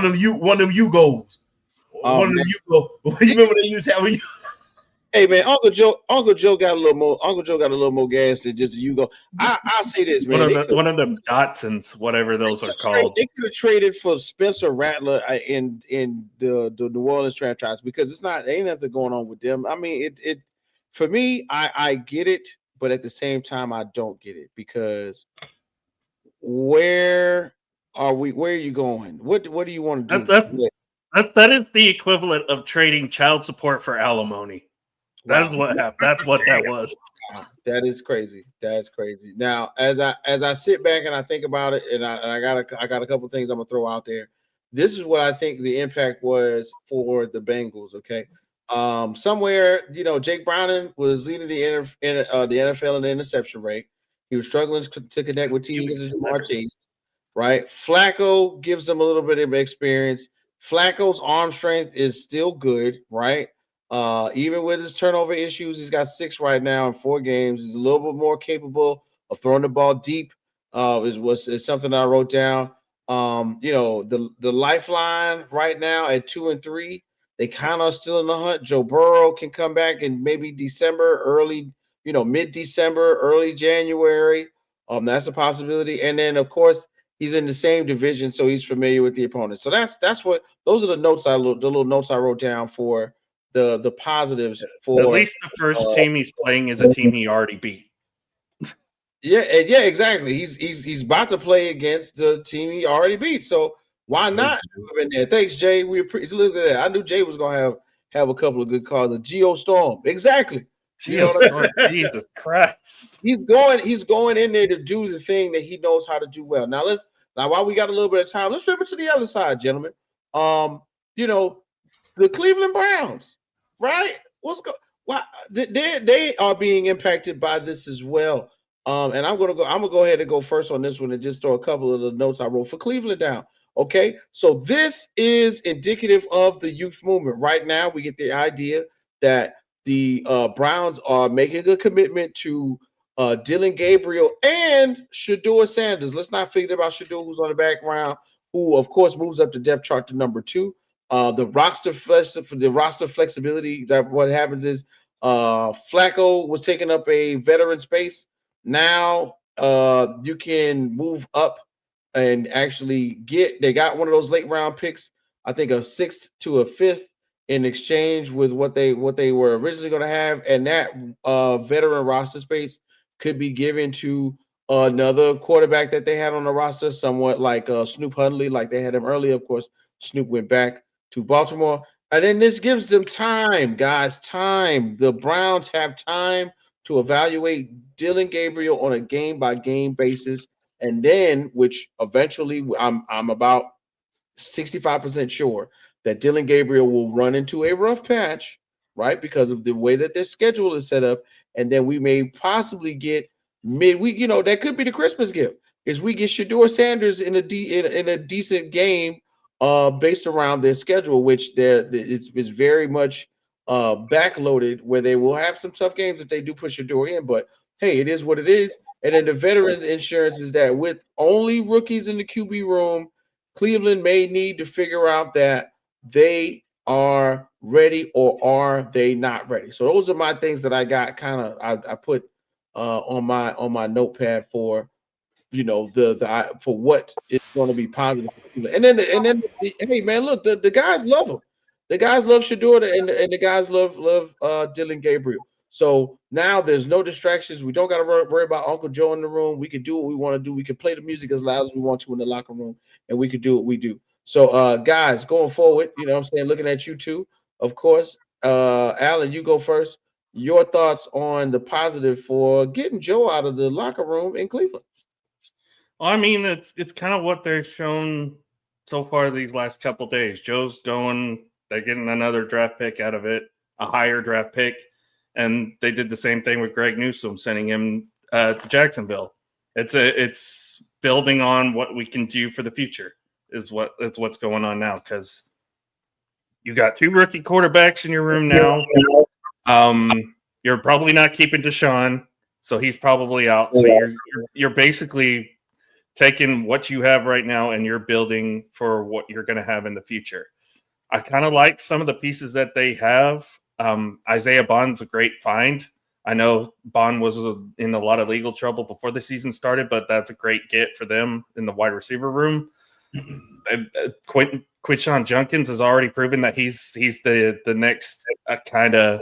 them Yugos. One of them Yugos. You remember they used to have? Hey man, Uncle Joe got a little more gas than just a Yugo. I'll say this, man. One of them Datsuns, whatever those are called. They could have traded for Spencer Rattler in the New Orleans franchise, because ain't nothing going on with them. I mean, it for me, I get it, but at the same time, I don't get it, because where are you going? What do you want to do? That is the equivalent of trading child support for alimony. That's what happened. That's what that was. That is crazy. That's crazy. Now, as I sit back and I think about it, and I got a couple of things I'm gonna throw out there. This is what I think the impact was for the Bengals. Okay, somewhere Jake Browning was leading the NFL in the interception rate. He was struggling to connect with teams and Jamar Chase. Right, Flacco gives them a little bit of experience. Flacco's arm strength is still good, right? Even with his turnover issues, he's got 6 right now in 4 games. He's a little bit more capable of throwing the ball deep. Is something I wrote down. The lifeline right now at 2 and 3, they kind of still in the hunt. Joe Burrow can come back in maybe December, mid-December, early January. That's a possibility. And then of course he's in the same division, so he's familiar with the opponent. So those are the little notes I wrote down for the positives. For at least the first team he's playing is a team he already beat. Yeah, exactly. He's about to play against the team he already beat. So why not in there? Thanks, Jay. We appreciate. Look at that. I knew Jay was gonna have a couple of good calls. The Geostorm, exactly. Geostorm, Jesus Christ. He's going in there to do the thing that he knows how to do well. Now while we got a little bit of time, let's flip it to the other side, gentlemen. The Cleveland Browns, right? They are being impacted by this as well. And I'm gonna go ahead and go first on this one and just throw a couple of the notes I wrote for Cleveland down. Okay, so this is indicative of the youth movement. Right now, we get the idea that the Browns are making a commitment to Dylan Gabriel and Shedeur Sanders. Let's not forget about Shedeur, who's on the background, who of course moves up the depth chart to number 2. The roster flexibility, that what happens is Flacco was taking up a veteran space. Now you can move up and actually they got one of those late round picks, I think a 6th to a 5th, in exchange with what they were originally going to have, and that veteran roster space could be given to another quarterback that they had on the roster, somewhat like Snoop Hundley, like they had him earlier. Of course, Snoop went back to Baltimore, and then this gives them time, guys. Time. The Browns have time to evaluate Dylan Gabriel on a game-by-game basis, and then, which eventually, I'm about 65% sure that Dylan Gabriel will run into a rough patch, right, because of the way that their schedule is set up, and then we may possibly get midweek. That could be the Christmas gift, is we get Shedeur Sanders in a decent game, based around their schedule, which it's very much backloaded, where they will have some tough games if they do push Shedeur in. But hey, it is what it is. And then the veteran insurance is that with only rookies in the QB room, Cleveland may need to figure out that they are ready, or are they not ready. So those are my things that I got I put on my notepad for for what is going to be positive. And then hey man, look, the guys love him. The guys love Shador and the guys love Dylan Gabriel. So now there's no distractions. We don't got to worry about Uncle Joe in the room. We can do what we want to do. We can play the music as loud as we want to in the locker room, and we can do what we do. So guys, going forward, you know what I'm saying, looking at you two, of course. Alan, you go first. Your thoughts on the positive for getting Joe out of the locker room in Cleveland? Well, I mean, it's kind of what they've shown so far these last couple days. Joe's going, they're getting another draft pick out of it, a higher draft pick, and they did the same thing with Greg Newsome, sending him to Jacksonville. It's building on what we can do for the future is what's going on now, because you got 2 rookie quarterbacks in your room now. You're probably not keeping Deshaun, so he's probably out. So you're basically taking what you have right now and you're building for what you're going to have in the future. I kind of like some of the pieces that they have. Isaiah Bond's a great find. I know Bond was in a lot of legal trouble before the season started, but that's a great get for them in the wide receiver room. Quinshon Judkins has already proven that he's the next kind of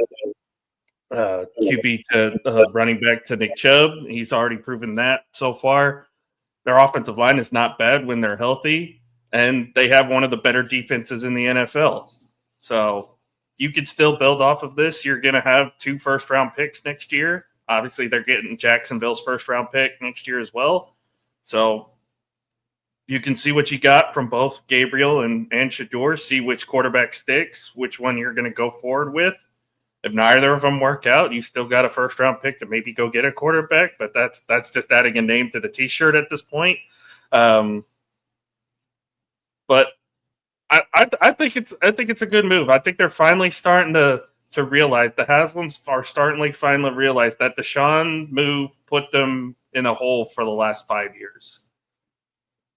QB to running back to Nick Chubb. He's already proven that so far. Their offensive line is not bad when they're healthy, and they have one of the better defenses in the NFL. So you could still build off of this. You're going to have 2 first-round picks next year. Obviously, they're getting Jacksonville's first-round pick next year as well. So you can see what you got from both Gabriel and Shador, see which quarterback sticks, which one you're going to go forward with. If neither of them work out, you still got a first-round pick to maybe go get a quarterback, but that's just adding a name to the T-shirt at this point. But I think it's a good move. I think they're finally starting to realize, the Haslams are finally realize that the Deshaun move put them in a hole for the last 5 years,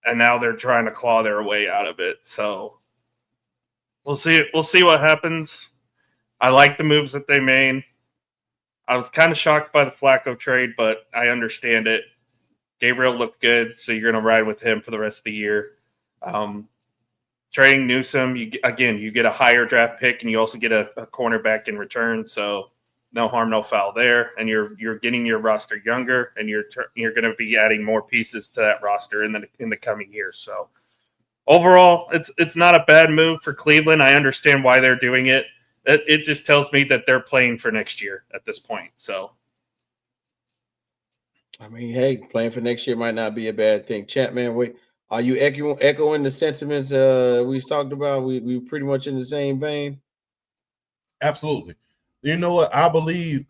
and now they're trying to claw their way out of it. So we'll see what happens. I like the moves that they made. I was kind of shocked by the Flacco trade, but I understand it. Gabriel looked good, so you're going to ride with him for the rest of the year. Trading Newsome, you get a higher draft pick, and you also get a cornerback in return. So no harm, no foul there. And you're getting your roster younger, and you're going to be adding more pieces to that roster in the coming years. So overall, it's not a bad move for Cleveland. I understand why they're doing it. It just tells me that they're playing for next year at this point. So, I mean, hey, playing for next year might not be a bad thing. Chapman, wait, are you echoing the sentiments we talked about? We pretty much in the same vein. Absolutely. You know what? I believe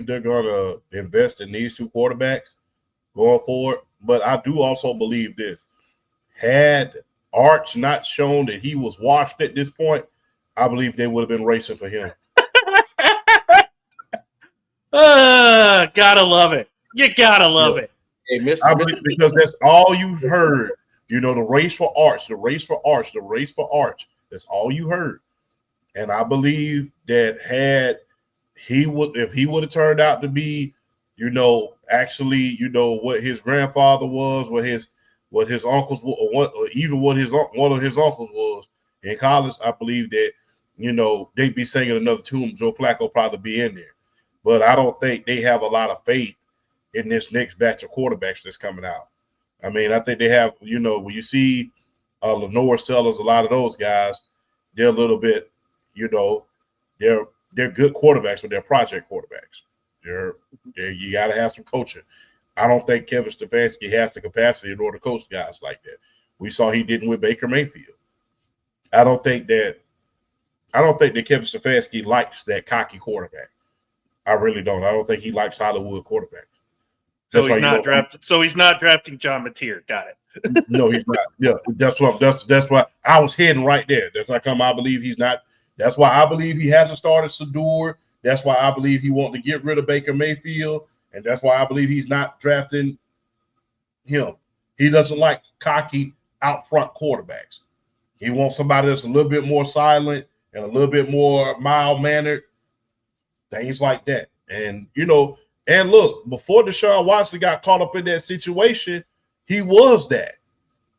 they're gonna invest in these 2 quarterbacks going forward. But I do also believe this: had Arch not shown that he was washed at this point, I believe they would have been racing for him. Gotta love it. You gotta love it. Hey, because that's all you've heard. You know, the race for Arch, the race for Arch, the race for Arch. That's all you heard. And I believe that if he would have turned out to be, actually, what his grandfather was, what his uncles were, or even what one of his uncles was in college, I believe that, they'd be singing another tune. Joe Flacco probably be in there. But I don't think they have a lot of faith in this next batch of quarterbacks that's coming out. I mean, I think they have, when you see Lenore Sellers, a lot of those guys, they're a little bit, they're good quarterbacks, but they're project quarterbacks. You got to have some coaching. I don't think Kevin Stefanski has the capacity in order to coach guys like that. We saw he didn't with Baker Mayfield. I don't think that Kevin Stefanski likes that cocky quarterback. I really don't. I don't think he likes Hollywood quarterbacks. So he's not drafting John Mateer. Got it. No, he's not. Yeah, that's why I was heading right there. That's how come I believe he's not. That's why I believe he hasn't started Shador. That's why I believe he wanted to get rid of Baker Mayfield, and that's why I believe he's not drafting him. He doesn't like cocky out front quarterbacks. He wants somebody that's a little bit more silent and a little bit more mild-mannered, things like that. And, and look, before Deshaun Watson got caught up in that situation, he was that.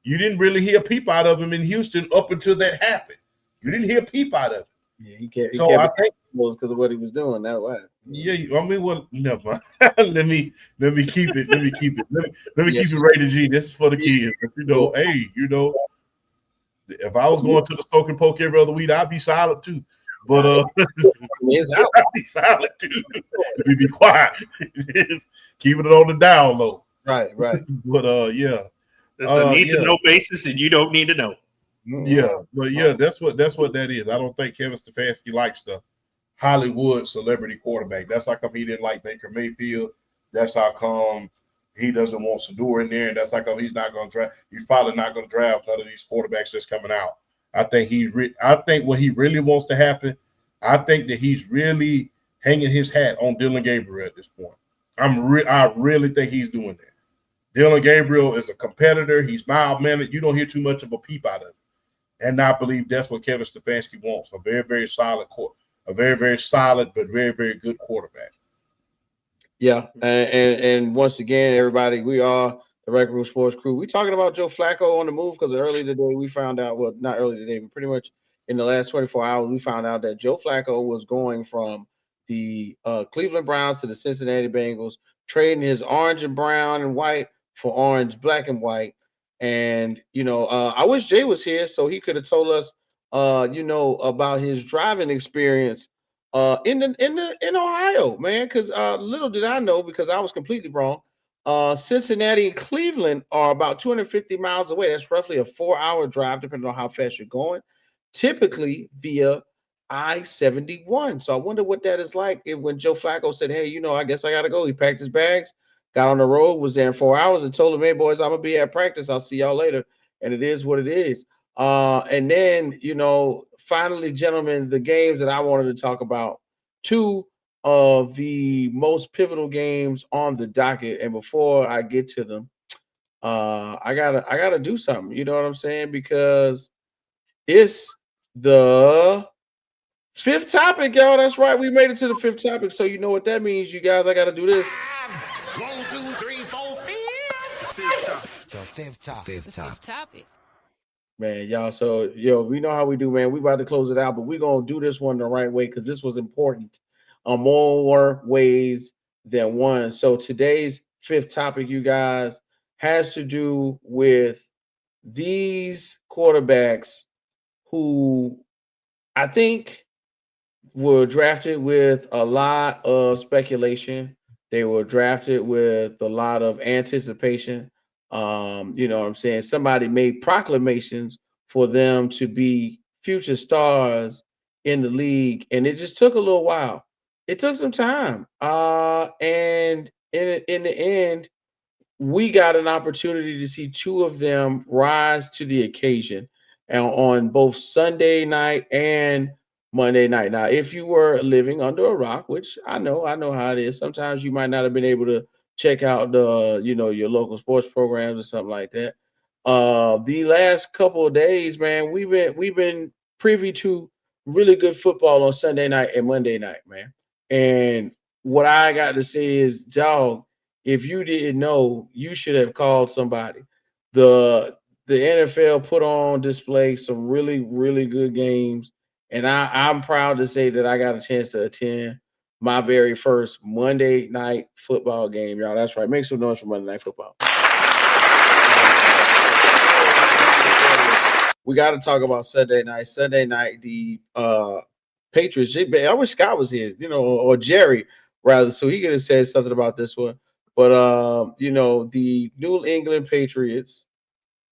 You didn't really hear a peep out of him in Houston up until that happened. You didn't hear a peep out of him. Yeah, he kept I think because of what he was doing. That way. Yeah, I mean, well, never mind. let me keep it. Let me keep it. Let me keep it rated G. This is for the kids. But, hey, if I was going to the soak and poke every other week, I'd be silent too. But it's out. I'd be silent too. Let me be quiet. Keeping it on the down low. Right. But yeah. It's a need to know basis, and you don't need to know. Yeah, but yeah, that's what that is. I don't think Kevin Stefanski likes the Hollywood celebrity quarterback. That's how come he didn't like Baker Mayfield. That's how come he doesn't want Sador in there, and that's how come he's not going to draft. He's probably not going to draft none of these quarterbacks that's coming out. I think I think what he really wants to happen. I think that he's really hanging his hat on Dylan Gabriel at this point. I really think he's doing that. Dylan Gabriel is a competitor. He's mild-mannered. You don't hear too much of a peep out of him. And I believe that's what Kevin Stefanski wants, a very, very solid a very, very solid but very, very good quarterback. Yeah, and once again, everybody, we are the Rec Room Sports crew. We talking about Joe Flacco on the move because early today we found out, well, not early today, but pretty much in the last 24 hours, we found out that Joe Flacco was going from the Cleveland Browns to the Cincinnati Bengals, trading his orange and brown and white for orange, black and white. And I wish Jay was here so he could have told us about his driving experience in Ohio, man. Because little did I know, because I was completely wrong. Cincinnati and Cleveland are about 250 miles away. That's roughly a 4-hour drive, depending on how fast you're going, typically via I-71. So I wonder what that is like when Joe Flacco said, hey, I guess I got to go. He packed his bags, got on the road, was there in 4 hours, and told him, hey, boys, I'm going to be at practice. I'll see y'all later. And it is what it is. And then, finally, gentlemen, the games that I wanted to talk about, two of the most pivotal games on the docket. And before I get to them, I gotta do something. You know what I'm saying? Because it's the fifth topic, y'all. That's right. We made it to the fifth topic. So you know what that means, you guys. I got to do this. 1, 2, 3, 4, 5. The fifth topic. Man, y'all. So, we know how we do, man. We about to close it out, but we're going to do this one the right way because this was important on more ways than one. So today's fifth topic, you guys, has to do with these quarterbacks who I think were drafted with a lot of speculation. They were drafted with a lot of anticipation. You know what I'm saying? Somebody made proclamations for them to be future stars in the league, and it just took a little while. It took some time. And in the end, we got an opportunity to see two of them rise to the occasion on both Sunday night and Monday night. Now, if you were living under a rock, which I know how it is, sometimes you might not have been able to check out the, your local sports programs or something like that. The last couple of days, man, we've been privy to really good football on Sunday night and Monday night, man. And what I got to say is, dog, if you didn't know, you should have called somebody. The NFL put on display some really, really good games. And I'm proud to say that I got a chance to attend my very first Monday night football game, y'all. That's right. Make some noise for Monday Night Football. We got to talk about Sunday night. Sunday night, the Patriots. I wish Scott was here, or Jerry rather, so he could have said something about this one. But the New England Patriots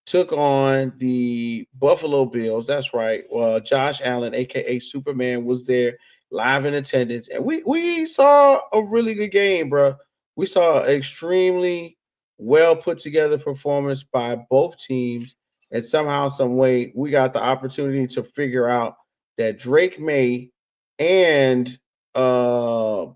took on the Buffalo Bills. That's right. Josh Allen, aka Superman, was there live in attendance, and we saw a really good game, bro. We saw an extremely well put together performance by both teams, and somehow, some way, we got the opportunity to figure out that Drake May and the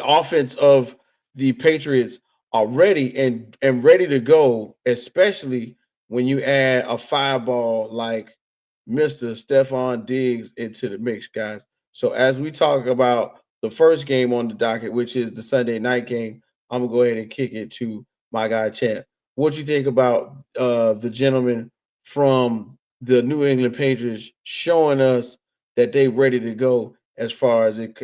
offense of the Patriots are ready and ready to go, especially when you add a fireball like Mr. Stephon Diggs into the mix, guys. So as we talk about the first game on the docket, which is the Sunday night game, I'm gonna go ahead and kick it to my guy Champ. What you think about the gentleman from the New England Patriots showing us that they ready to go as far as it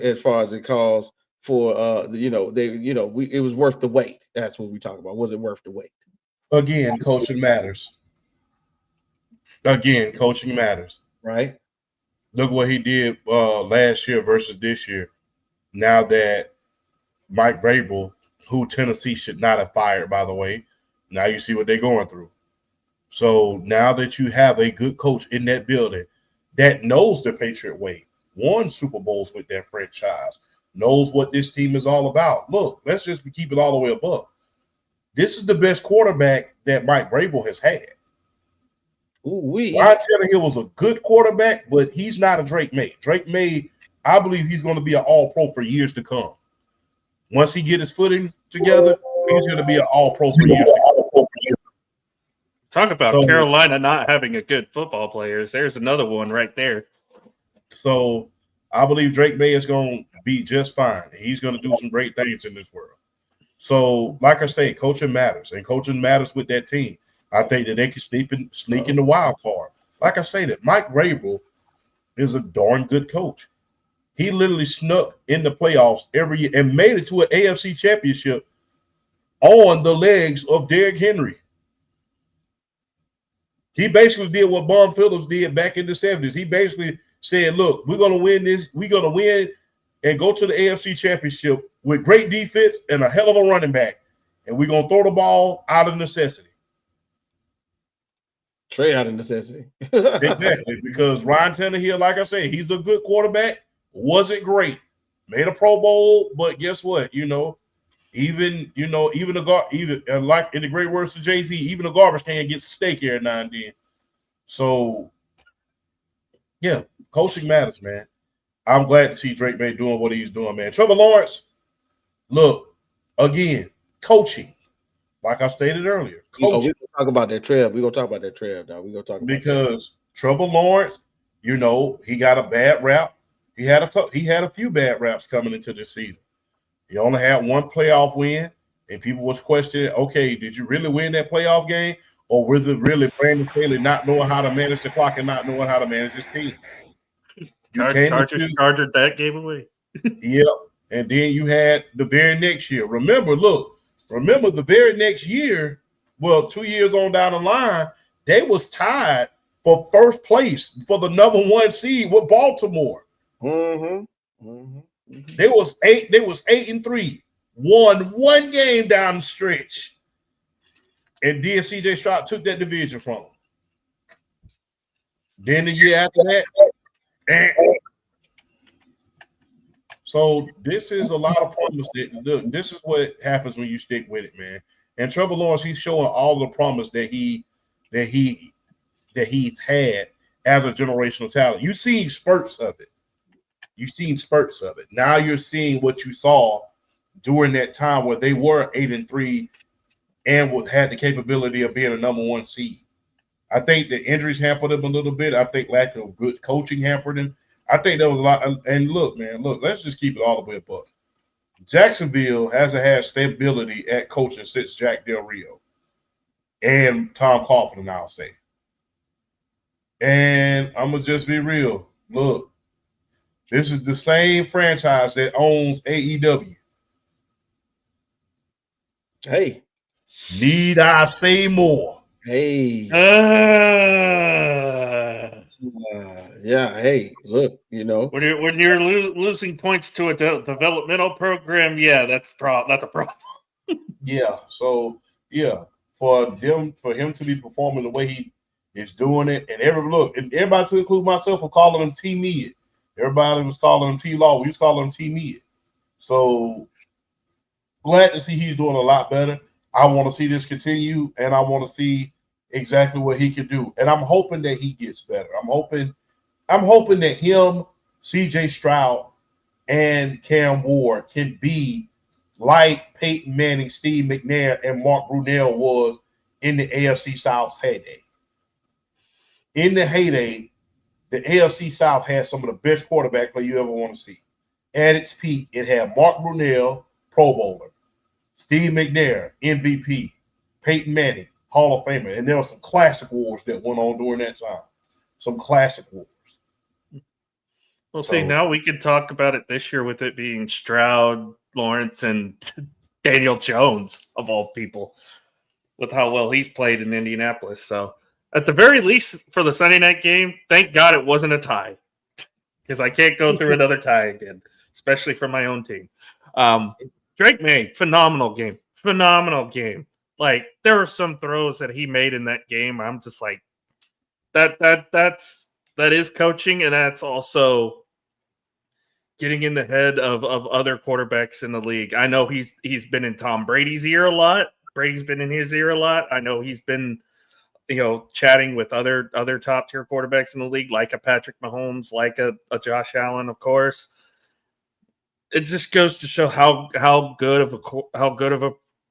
calls for it was worth the wait. That's what we talk about. Was it worth the wait? Again, coaching matters. Again, coaching matters. Right? Look what he did last year versus this year. Now that Mike Vrabel, who Tennessee should not have fired, by the way, now you see what they're going through. So now that you have a good coach in that building that knows the Patriot way, won Super Bowls with that franchise, knows what this team is all about. Look, let's just keep it all the way above. This is the best quarterback that Mike Vrabel has had. Ryan Tannehill was a good quarterback, but he's not a Drake May. Drake May, I believe he's going to be an all-pro for years to come. Once he get his footing together, he's going to be an all-pro for years to come. Talk about Carolina not having a good football players. There's another one right there. So I believe Drake May is going to be just fine. He's going to do some great things in this world. So, like I say, coaching matters, and coaching matters with that team. I think that they can sneak in the wild card. Like I say, that Mike Vrabel is a darn good coach. He literally snuck in the playoffs every year and made it to an AFC championship on the legs of Derrick Henry. He basically did what Von Phillips did back in the 70s. He basically said, look, we're going to win this. We're going to win and go to the AFC championship with great defense and a hell of a running back. And we're going to throw the ball out of necessity. Trade out of necessity. Exactly, because Ryan Tannehill, like I said, he's a good quarterback. Wasn't great. Made a Pro Bowl, but guess what? Even like in the great words of Jay-Z, even a garbage can gets a steak every now and then. So, yeah, coaching matters, man. I'm glad to see Drake May doing what he's doing, man. Trevor Lawrence, look, again, coaching. Like I stated earlier, we're gonna talk about that Trev. We're gonna talk about that Trev now. We're gonna talk about because Trevor Lawrence, he got a bad rap. He had a few bad raps coming into this season. He only had one playoff win, and people was questioning, okay, did you really win that playoff game? Or was it really Brandon Staley not knowing how to manage the clock and not knowing how to manage his team? Chargers charged that game away. Yep. And then you had the very next year. Remember the very next year, well, 2 years on down the line, they was tied for first place for the number 1 seed with Baltimore. They was 8-3, won one game down the stretch, and then CJ Stroud took that division from them. Then the year after that, so this is a lot of promise. Look, this is what happens when you stick with it, man. And Trevor Lawrence, he's showing all the promise that he's had as a generational talent. You've seen spurts of it. Now you're seeing what you saw during that time where they were 8-3 and had the capability of being a number 1 seed. I think the injuries hampered him a little bit. I think lack of good coaching hampered him. I think there was a lot. And look, let's just keep it all the way above. Jacksonville hasn't had stability at coaching since Jack Del Rio and Tom Coughlin, I'll say. And I'm going to just be real. Look, this is the same franchise that owns AEW. Hey. Need I say more? Hey. Yeah. Hey, look, when you're losing points to a developmental program, yeah, that's a problem. Yeah. So yeah, for him to be performing the way he is doing it, and everybody to include myself for calling him T Mid. Everybody was calling him T Law. We was calling him T Mid. So glad to see he's doing a lot better. I want to see this continue, and I want to see exactly what he can do. And I'm hoping that he gets better. I'm hoping that him, CJ Stroud, and Cam Ward can be like Peyton Manning, Steve McNair, and Mark Brunell was in the AFC South's heyday. In the heyday, the AFC South had some of the best quarterback play you ever want to see. At its peak, it had Mark Brunell, Pro Bowler, Steve McNair, MVP, Peyton Manning, Hall of Famer, and there were some classic wars that went on during that time. Some classic wars. Well, see, now we could talk about it this year with it being Stroud, Lawrence, and Daniel Jones, of all people, with how well he's played in Indianapolis. So, at the very least, for the Sunday night game, thank God it wasn't a tie, because I can't go through another tie again, especially for my own team. Drake May, phenomenal game. Phenomenal game. Like, there were some throws that he made in that game. I'm just like, that is coaching, and that's also getting in the head of other quarterbacks in the league. I know he's been in Tom Brady's ear a lot. Brady's been in his ear a lot. I know he's been, chatting with other top tier quarterbacks in the league, like a Patrick Mahomes, like a Josh Allen, of course. It just goes to show how good of a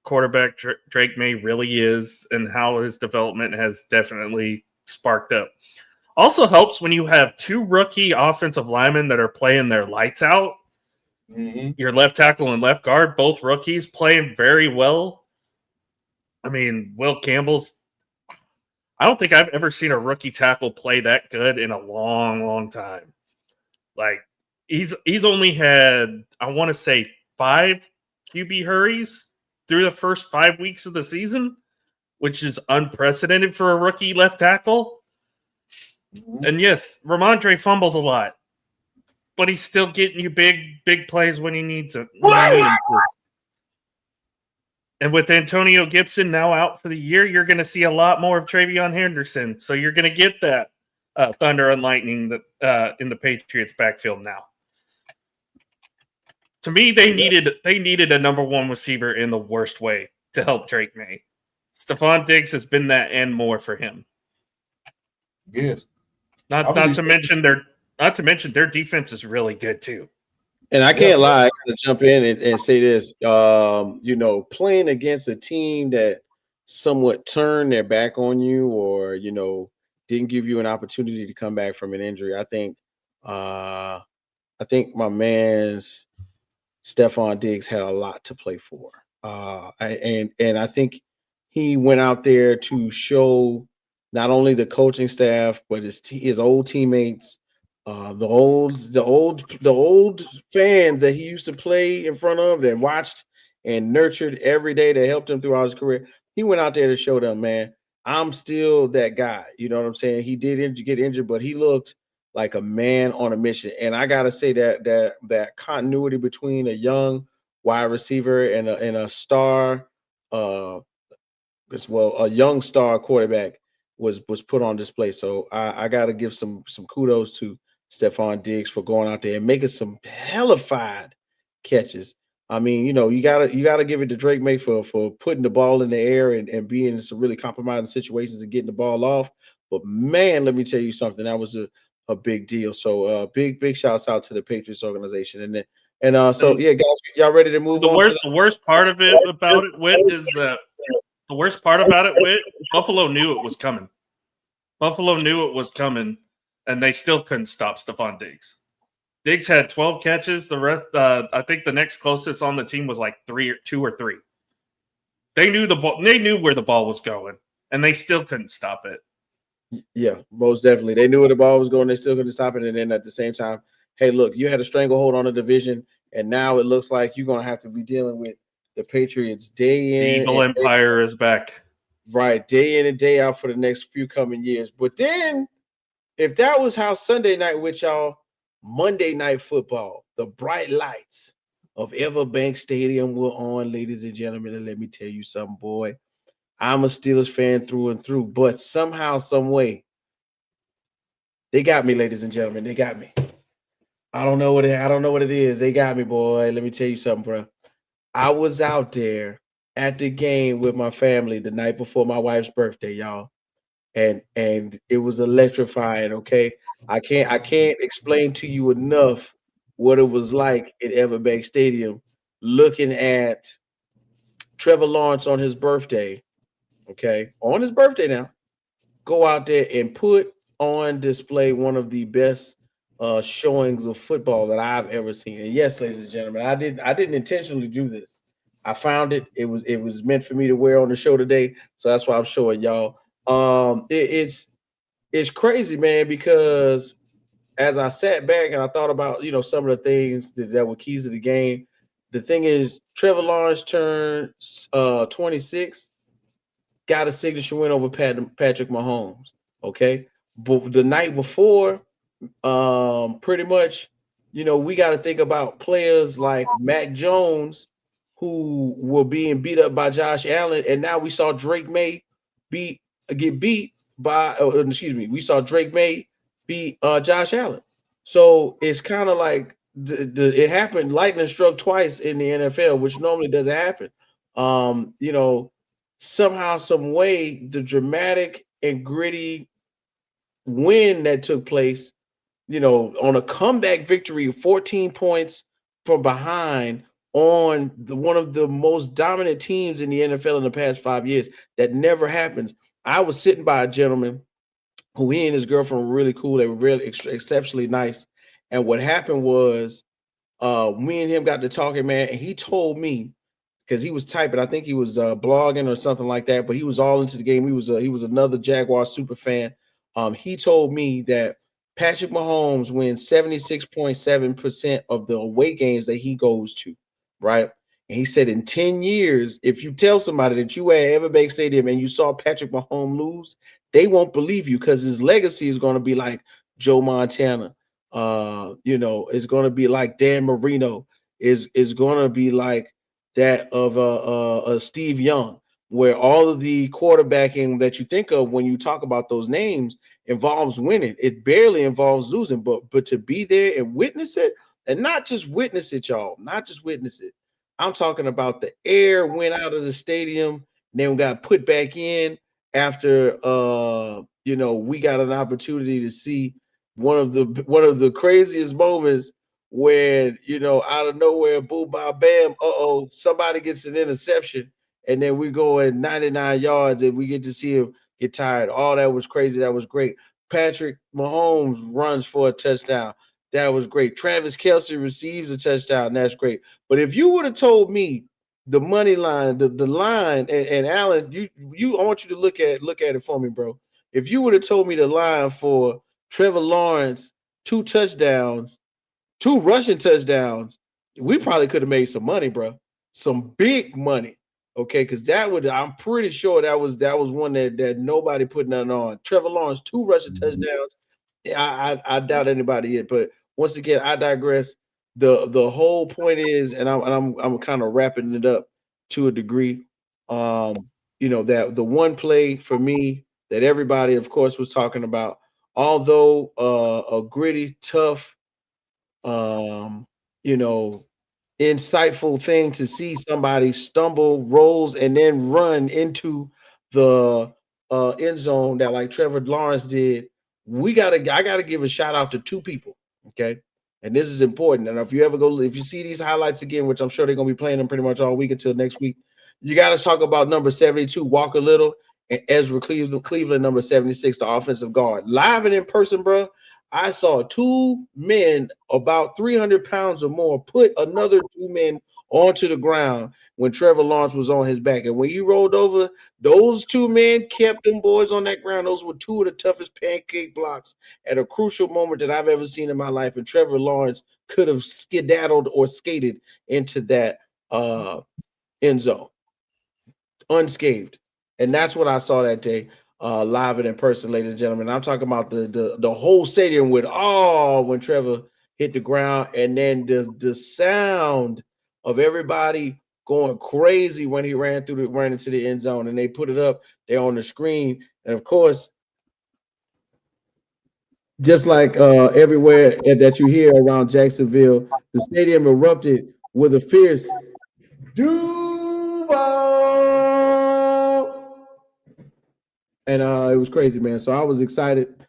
quarterback Drake May really is, and how his development has definitely sparked up. Also helps when you have two rookie offensive linemen that are playing their lights out. Mm-hmm. Your left tackle and left guard, both rookies, playing very well. I mean, Will Campbell's – I don't think I've ever seen a rookie tackle play that good in a long, long time. Like, he's only had, I want to say, 5 QB hurries through the first 5 weeks of the season, which is unprecedented for a rookie left tackle. And yes, Ramondre fumbles a lot, but he's still getting you big plays when he needs it. And with Antonio Gibson now out for the year, you're going to see a lot more of TreVeyon Henderson. So you're going to get that thunder and lightning that in the Patriots backfield now. To me, they needed a number one receiver in the worst way to help Drake May. Stephon Diggs has been that and more for him. Yes. Not to mention their defense is really good too. And I can't lie, I gotta jump in and say this. Playing against a team that somewhat turned their back on you, or didn't give you an opportunity to come back from an injury. I think my man's Stephon Diggs had a lot to play for. And I think he went out there to show not only the coaching staff, but his old teammates, the old fans that he used to play in front of and watched and nurtured every day that helped him throughout his career. He went out there to show them, man, I'm still that guy. You know what I'm saying? He did get injured, but he looked like a man on a mission. And I gotta say that continuity between a young wide receiver and a star, a young star quarterback was put on display. So I got to give some kudos to Stephon Diggs for going out there and making some hellified catches. I mean, you gotta give it to Drake May for putting the ball in the air and being in some really compromising situations and getting the ball off. But man, let me tell you something. That was a big deal. So big shouts out to the Patriots organization. So yeah, guys, y'all ready to move on? The worst part of it about it, Whit, is the worst part about it, Whit, Buffalo knew it was coming. Buffalo knew it was coming, and they still couldn't stop Stephon Diggs. Diggs had 12 catches. The rest, I think, the next closest on the team was like 2 or 3. They knew the ball. They knew where the ball was going, and they still couldn't stop it. Yeah, most definitely. They knew where the ball was going. They still couldn't stop it. And then at the same time, hey, look, you had a stranglehold on the division, and now it looks like you're going to have to be dealing with the Patriots day in. The Eagle Empire is back. Right, day in and day out for the next few coming years. But then, if that was how Sunday night with y'all, Monday Night Football, the bright lights of Everbank Stadium were on, ladies and gentlemen. And let me tell you something, boy. I'm a Steelers fan through and through, but somehow, some way, they got me, ladies and gentlemen. They got me. I don't know what it is. They got me, boy. Let me tell you something, bro. I was out there at the game with my family the night before my wife's birthday, y'all, and it was electrifying. Okay, I can't explain to you enough what it was like at Everbank Stadium, looking at Trevor Lawrence on his birthday. Okay, on his birthday now, go out there and put on display one of the best showings of football that I've ever seen. And yes, ladies and gentlemen, I didn't intentionally do this. I found it. It was meant for me to wear on the show today, so that's why I'm showing y'all. It's crazy, man, because as I sat back and I thought about some of the things that were keys to the game. The thing is, Trevor Lawrence turned 26, got a signature win over Patrick Mahomes. Okay, but the night before, pretty much, we got to think about players like Mac Jones who were being beat up by Josh Allen, and now we saw Drake May get beat by. Excuse me, we saw Drake May beat Josh Allen. So it's kind of like it happened. Lightning struck twice in the NFL, which normally doesn't happen. Somehow, some way, the dramatic and gritty win that took place, on a comeback victory, 14 points from behind on one of the most dominant teams in the NFL in the past 5 years. That never happens. I was sitting by a gentleman who he and his girlfriend were really cool. They were really exceptionally nice. And what happened was me and him got to talking, man, and he told me, because he was typing, I think he was blogging or something like that, but he was all into the game. He was another Jaguar super fan. He told me that Patrick Mahomes wins 76.7% of the away games that he goes to, right? And he said in 10 years, if you tell somebody that you were at Everbank Stadium and you saw Patrick Mahomes lose, they won't believe you because his legacy is going to be like Joe Montana. It's going to be like Dan Marino. Is going to be like that of Steve Young, where all of the quarterbacking that you think of when you talk about those names involves winning. It barely involves losing, but to be there and witness it, and not just witness it, y'all, not just witness it. I'm talking about the air went out of the stadium, then got put back in after we got an opportunity to see one of the craziest moments when out of nowhere, boom, bam, bam, somebody gets an interception, and then we go at 99 yards and we get to see him get tired. Oh, that was crazy. That was great. Patrick Mahomes runs for a touchdown. That was great. Travis Kelce receives a touchdown. That's great. But if you would have told me the money line, the line, and Alan, I want you to look at it for me, bro. If you would have told me the line for Trevor Lawrence, 2 touchdowns, 2 rushing touchdowns, we probably could have made some money, bro. Some big money. Okay, because I'm pretty sure that was one that nobody put nothing on. Trevor Lawrence, 2 rushing touchdowns. I doubt anybody yet. But once again, I digress. The whole point is, and I'm kind of wrapping it up to a degree. That the one play for me that everybody, of course, was talking about, although a gritty, tough, insightful thing to see somebody stumble, rolls, and then run into the end zone that like Trevor Lawrence did. I gotta give a shout out to 2 people. Okay. And this is important. And if you see these highlights again, which I'm sure they're gonna be playing them pretty much all week until next week, you got to talk about number 72, Walker Little, and Ezra Cleveland, number 76, the offensive guard. Live and in person, bro. I saw 2 men about 300 pounds or more put another 2 men onto the ground when Trevor Lawrence was on his back. And when he rolled over, those 2 men kept them boys on that ground. Those were 2 of the toughest pancake blocks at a crucial moment that I've ever seen in my life. And Trevor Lawrence could have skedaddled or skated into that end zone unscathed. And that's what I saw that day. Live and in person, ladies and gentlemen. I'm talking about the whole stadium with when Trevor hit the ground, and then the sound of everybody going crazy when he ran into the end zone, and they put it up there on the screen. And of course, just like everywhere that you hear around Jacksonville, the stadium erupted with a fierce Duval. And it was crazy, man. So I was excited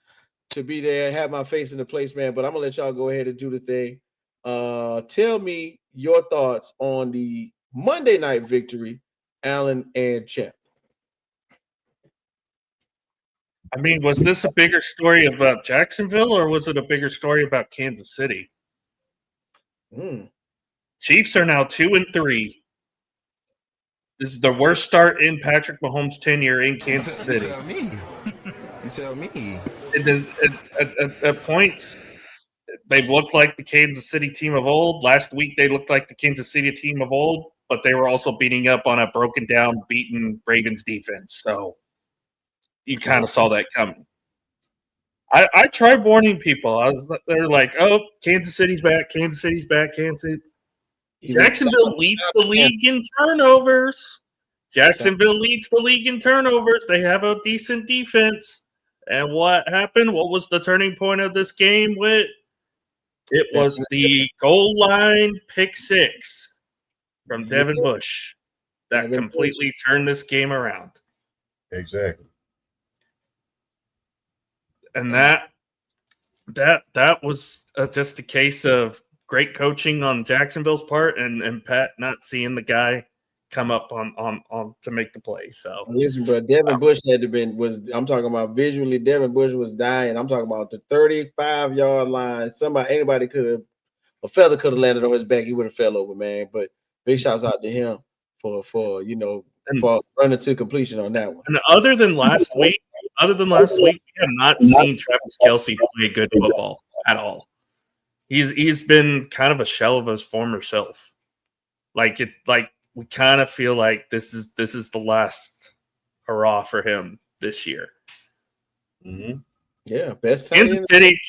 to be there, have my face in the place, man. But I'm gonna let y'all go ahead and do the thing. Tell me your thoughts on the Monday night victory, Allen and Champ. I mean, was this a bigger story about Jacksonville, or was it a bigger story about Kansas City? Chiefs are now 2-3. This is the worst start in Patrick Mahomes' tenure in Kansas City. You tell me. You tell me. At points, they've looked like the Kansas City team of old. Last week, they looked like the Kansas City team of old, but they were also beating up on a broken down, beaten Ravens defense. So you kind of saw that coming. I tried warning people. They're like, oh, Kansas City's back, Kansas City's back, Kansas City. Jacksonville leads the league in turnovers. Jacksonville leads the league in turnovers. They have a decent defense. And what happened? What was the turning point of this game, Whit? It was the goal line pick six from Devin Bush that completely turned this game around. Exactly. And that was just a case of great coaching on Jacksonville's part and Pat not seeing the guy come up on to make the play. So listen, bro, Devin Bush had to I'm talking about visually. Devin Bush was dying. I'm talking about the 35-yard line. A feather could have landed on his back. He would have fell over, man. But big shouts out to him for running to completion on that one. And other than last week, we have not seen Travis Kelce play good football at all. He's been kind of a shell of his former self. Like we kind of feel like this is the last hurrah for him this year. Mm-hmm. Yeah, best time.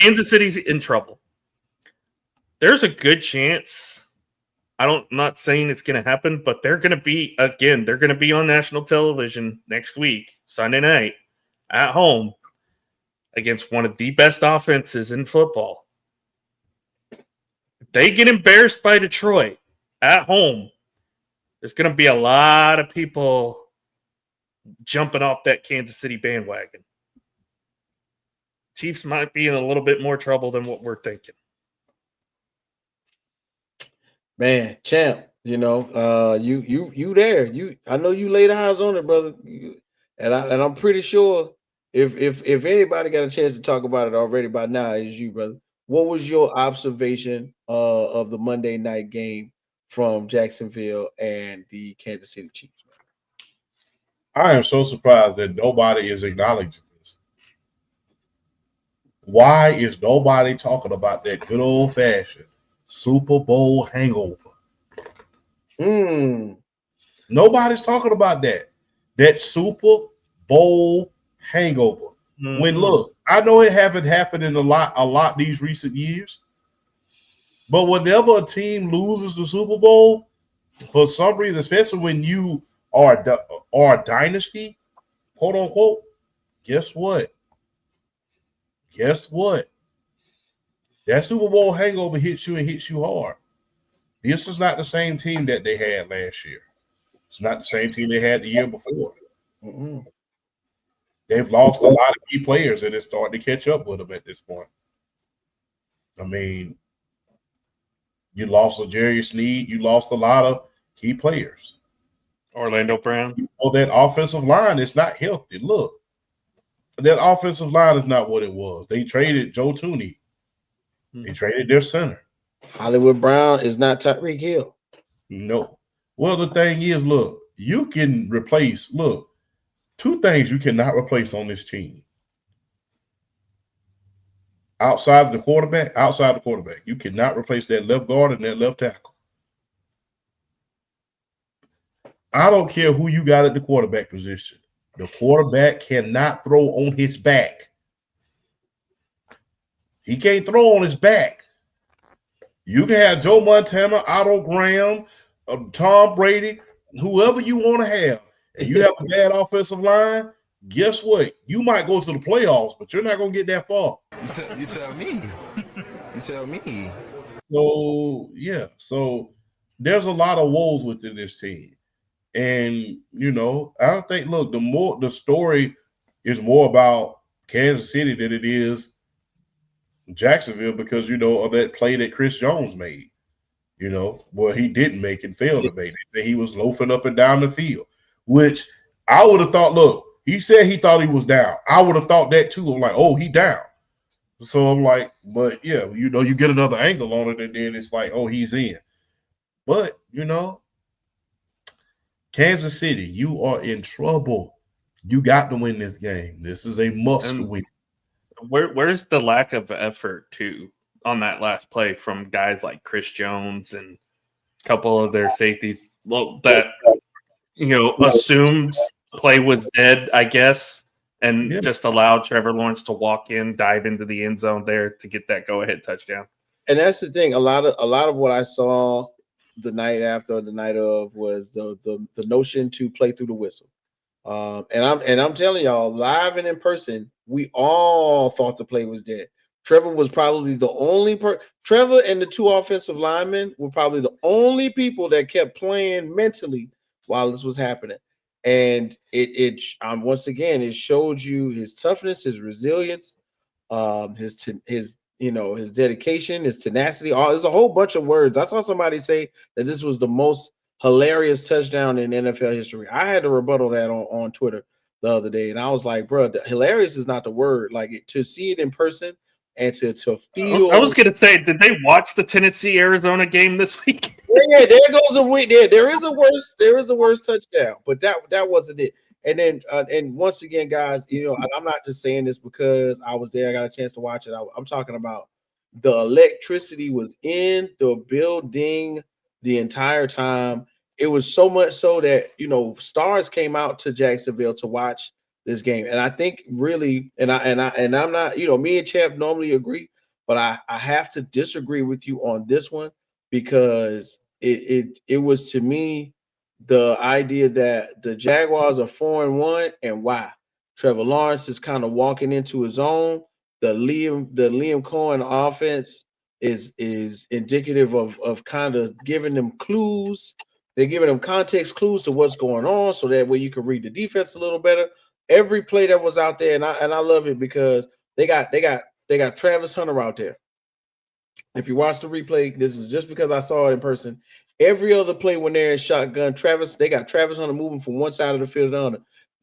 Kansas City's in trouble. There's a good chance. I'm not saying it's going to happen, but they're going to be on national television next week, Sunday night, at home, against one of the best offenses in football. If they get embarrassed by Detroit at home, there's going to be a lot of people jumping off that Kansas City bandwagon. Chiefs might be in a little bit more trouble than what we're thinking. Man, champ, you there. I know you laid eyes on it, brother. And I'm pretty sure if anybody got a chance to talk about it already by now, it's you, brother. What was your observation of the Monday night game from Jacksonville and the Kansas City Chiefs? I am so surprised that nobody is acknowledging this. Why is nobody talking about that good old-fashioned Super Bowl hangover? Nobody's talking about that. That Super Bowl hangover. Mm-hmm. When look, I know it haven't happened in a lot these recent years, but whenever a team loses the Super Bowl, for some reason, especially when you are a dynasty, quote unquote, guess what? That Super Bowl hangover hits you hard. This is not the same team that they had last year. It's not the same team they had the year before. Mm-hmm. They've lost a lot of key players, and it's starting to catch up with them at this point. I mean, you lost Jerry Sneed. You lost a lot of key players. Orlando Brown. Well, that offensive line is not healthy. Look, that offensive line is not what it was. They traded Joe Tooney. They traded their center. Hollywood Brown is not Tyreek Hill. No. Well, the thing is, look, you can replace, two things you cannot replace on this team. Outside the quarterback, you cannot replace that left guard and that left tackle. I don't care who you got at the quarterback position. The quarterback cannot throw on his back. He can't throw on his back. You can have Joe Montana, Otto Graham, Tom Brady, whoever you want to have, and you have a bad offensive line, guess what? You might go to the playoffs, but you're not going to get that far. You tell me. You tell me. So, yeah. So, there's a lot of woes within this team. And, I don't think, the story is more about Kansas City than it is Jacksonville because, of that play that Chris Jones made. Well, he didn't make and failed to make it. He was loafing up and down the field, which I would have thought, he said he thought he was down. I would have thought that too. I'm like, oh, he down. So I'm like, but yeah, you get another angle on it and then it's like, oh, he's in. But, Kansas City, you are in trouble. You got to win this game. This is a must win. Where's the lack of effort too on that last play from guys like Chris Jones and a couple of their safeties that assumed play was dead, I guess, and just allowed Trevor Lawrence to walk in, dive into the end zone there to get that go-ahead touchdown. And that's the thing. A lot of what I saw the night after or the night of was the notion to play through the whistle. And I'm telling y'all, live and in person, we all thought the play was dead. Trevor was probably the only Trevor and the two offensive linemen were probably the only people that kept playing mentally while this was happening. And it once again, it showed you his toughness, his resilience, his dedication, his tenacity. There's a whole bunch of words. I saw somebody say that this was the most hilarious touchdown in NFL history. I had to rebuttal that on Twitter the other day, and I was like, bro, hilarious is not the word. Like, to see it in person and to feel. I was gonna say, did they watch the Tennessee-Arizona game this week? Yeah, there goes a week. There is a worse touchdown, but that wasn't it. And then and once again, guys, I'm not just saying this because I was there. I got a chance to watch it. I'm talking about the electricity was in the building the entire time. It was so much so that stars came out to Jacksonville to watch this game. And I think really, and I'm not, me and Champ normally agree, but I have to disagree with you on this one because it was, to me, the idea that the Jaguars are 4-1 and why Trevor Lawrence is kind of walking into his own. The Liam Cohen offense is indicative of kind of giving them clues. They're giving them context clues to what's going on, so that way you can read the defense a little better. Every play that was out there, and I love it because they got Travis Hunter out there. If you watch the replay, this is just because I saw it in person. Every other play when they're in shotgun, they got Travis Hunter moving from one side of the field to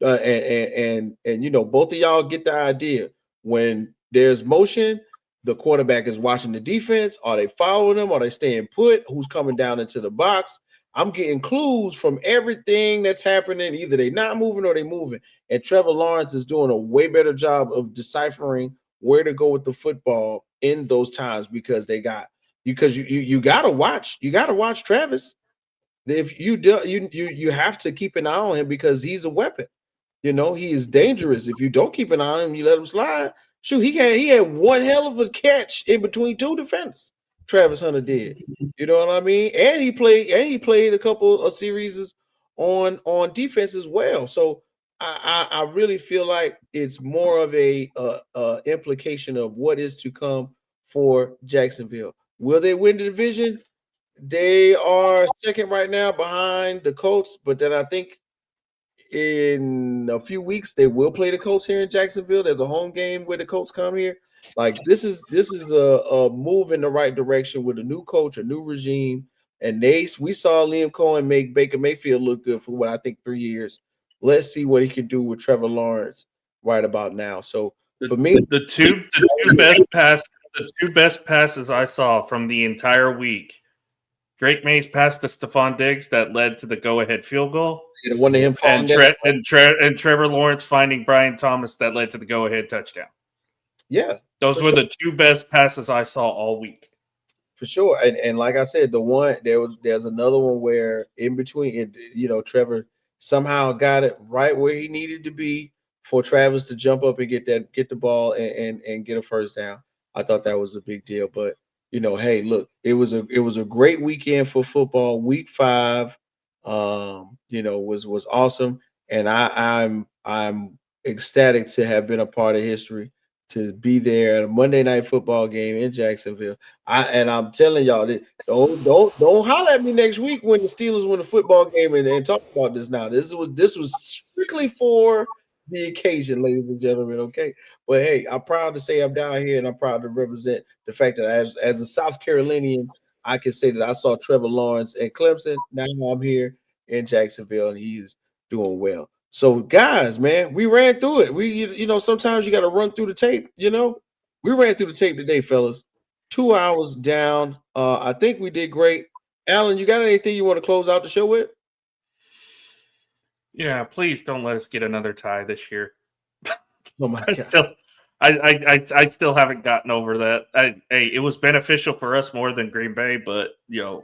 the other. And both of y'all get the idea. When there's motion, the quarterback is watching the defense. Are they following them? Are they staying put? Who's coming down into the box? I'm getting clues from everything that's happening. Either they're not moving or they're moving. And Trevor Lawrence is doing a way better job of deciphering where to go with the football in those times because you gotta watch Travis. If you do, you have to keep an eye on him because he's a weapon. He is dangerous. If you don't keep an eye on him, you let him slide. Shoot, he had one hell of a catch in between two defenders. Travis Hunter did. You know what I mean? And he played a couple of series on defense as well. So I really feel like it's more of a implication of what is to come for Jacksonville. Will they win the division? They are second right now behind the Colts, but then I think in a few weeks they will play the Colts here in Jacksonville. There's a home game where the Colts come here. Like, this is a move in the right direction with a new coach, a new regime, and we saw Liam Cohen make Baker Mayfield look good for what I think 3 years. Let's see what he can do with Trevor Lawrence right about now. So for me, the two best passes I saw from the entire week: Drake May's pass to Stephon Diggs that led to the go-ahead field goal, one of him and Trevor Lawrence finding Brian Thomas that led to the go-ahead touchdown. Yeah, those were the two best passes I saw all week. For sure. And like I said, there's another one where in between, Trevor somehow got it right where he needed to be for Travis to jump up and get the ball and get a first down. I thought that was a big deal. But hey, look, it was a great weekend for football. Week 5, was awesome, and I'm ecstatic to have been a part of history, to be there at a Monday Night Football game in Jacksonville. I'm telling y'all that don't holler at me next week when the Steelers win a football game and talk about this now. This was strictly for the occasion, ladies and gentlemen. Okay, but hey, I'm proud to say I'm down here, and I'm proud to represent the fact that as a South Carolinian, I can say that I saw Trevor Lawrence at Clemson. Now I'm here in Jacksonville, and he's doing well. So, guys, man, we ran through it. We, sometimes you got to run through the tape. We ran through the tape today, fellas. 2 hours down. I think we did great. Alan, you got anything you want to close out the show with? Yeah, please don't let us get another tie this year. Oh my God. I still haven't gotten over that. Hey, it was beneficial for us more than Green Bay, but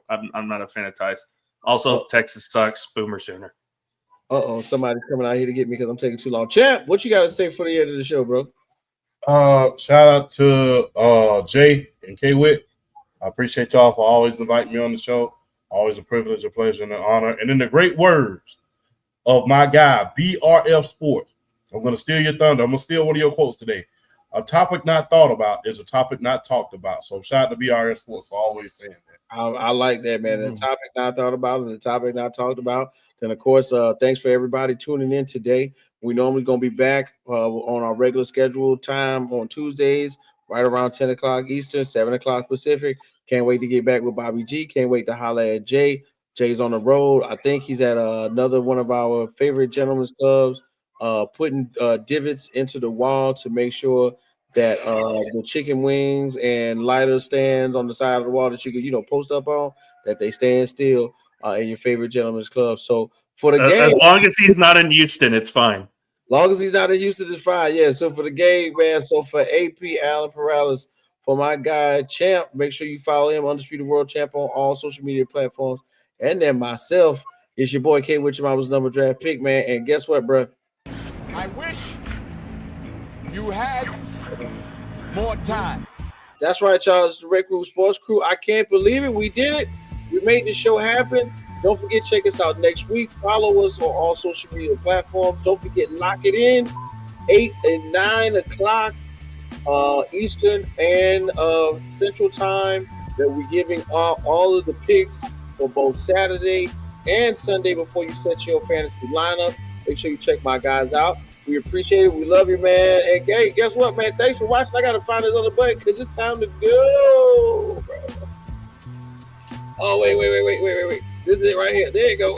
I'm not a fan of ties. Also, Texas sucks. Boomer Sooner. Somebody's coming out here to get me because I'm taking too long. Champ, what you got to say for the end of the show, bro? Shout out to Jay and K Whit. I appreciate y'all for always inviting me on the show. Always a privilege, a pleasure, and an honor. And in the great words of my guy, BRF Sports, I'm going to steal your thunder. I'm going to steal one of your quotes today. A topic not thought about is a topic not talked about. So shout out to BRF Sports for always saying that. I like that, man. The topic not thought about and the topic not talked about. Then, of course, thanks for everybody tuning in today. We normally going to be back on our regular scheduled time on Tuesdays, right around 10 o'clock Eastern, 7 o'clock Pacific. Can't wait to get back with Bobby G. Can't wait to holler at Jay. Jay's on the road. I think he's at another one of our favorite gentlemen's clubs, putting divots into the wall to make sure that the chicken wings and lighter stands on the side of the wall that you could, post up on, that they stand still in your favorite gentleman's club. So for the game, as long as he's not in Houston, it's fine. Long as he's not in Houston, it's fine. Yeah. So for the game, man. So for AP Alan Perales, for my guy Champ, make sure you follow him, Undisputed World Champ, on all social media platforms. And then myself, it's your boy K Whit, your mama's number draft pick, man. And guess what, bro? I wish you had more time. That's right, y'all. It's the Rec Room Sports Crew. I can't believe it. We did it. We made the show happen. Don't forget, check us out next week. Follow us on all social media platforms. Don't forget, lock it in 8 and 9 o'clock Eastern and Central Time, that we're giving all of the picks for both Saturday and Sunday before you set your fantasy lineup. Make sure you check my guys out. We appreciate it. We love you, man. And hey, guess what, man? Thanks for watching. I got to find this other button because it's time to go, bro. Oh, wait. This is it right here. There you go.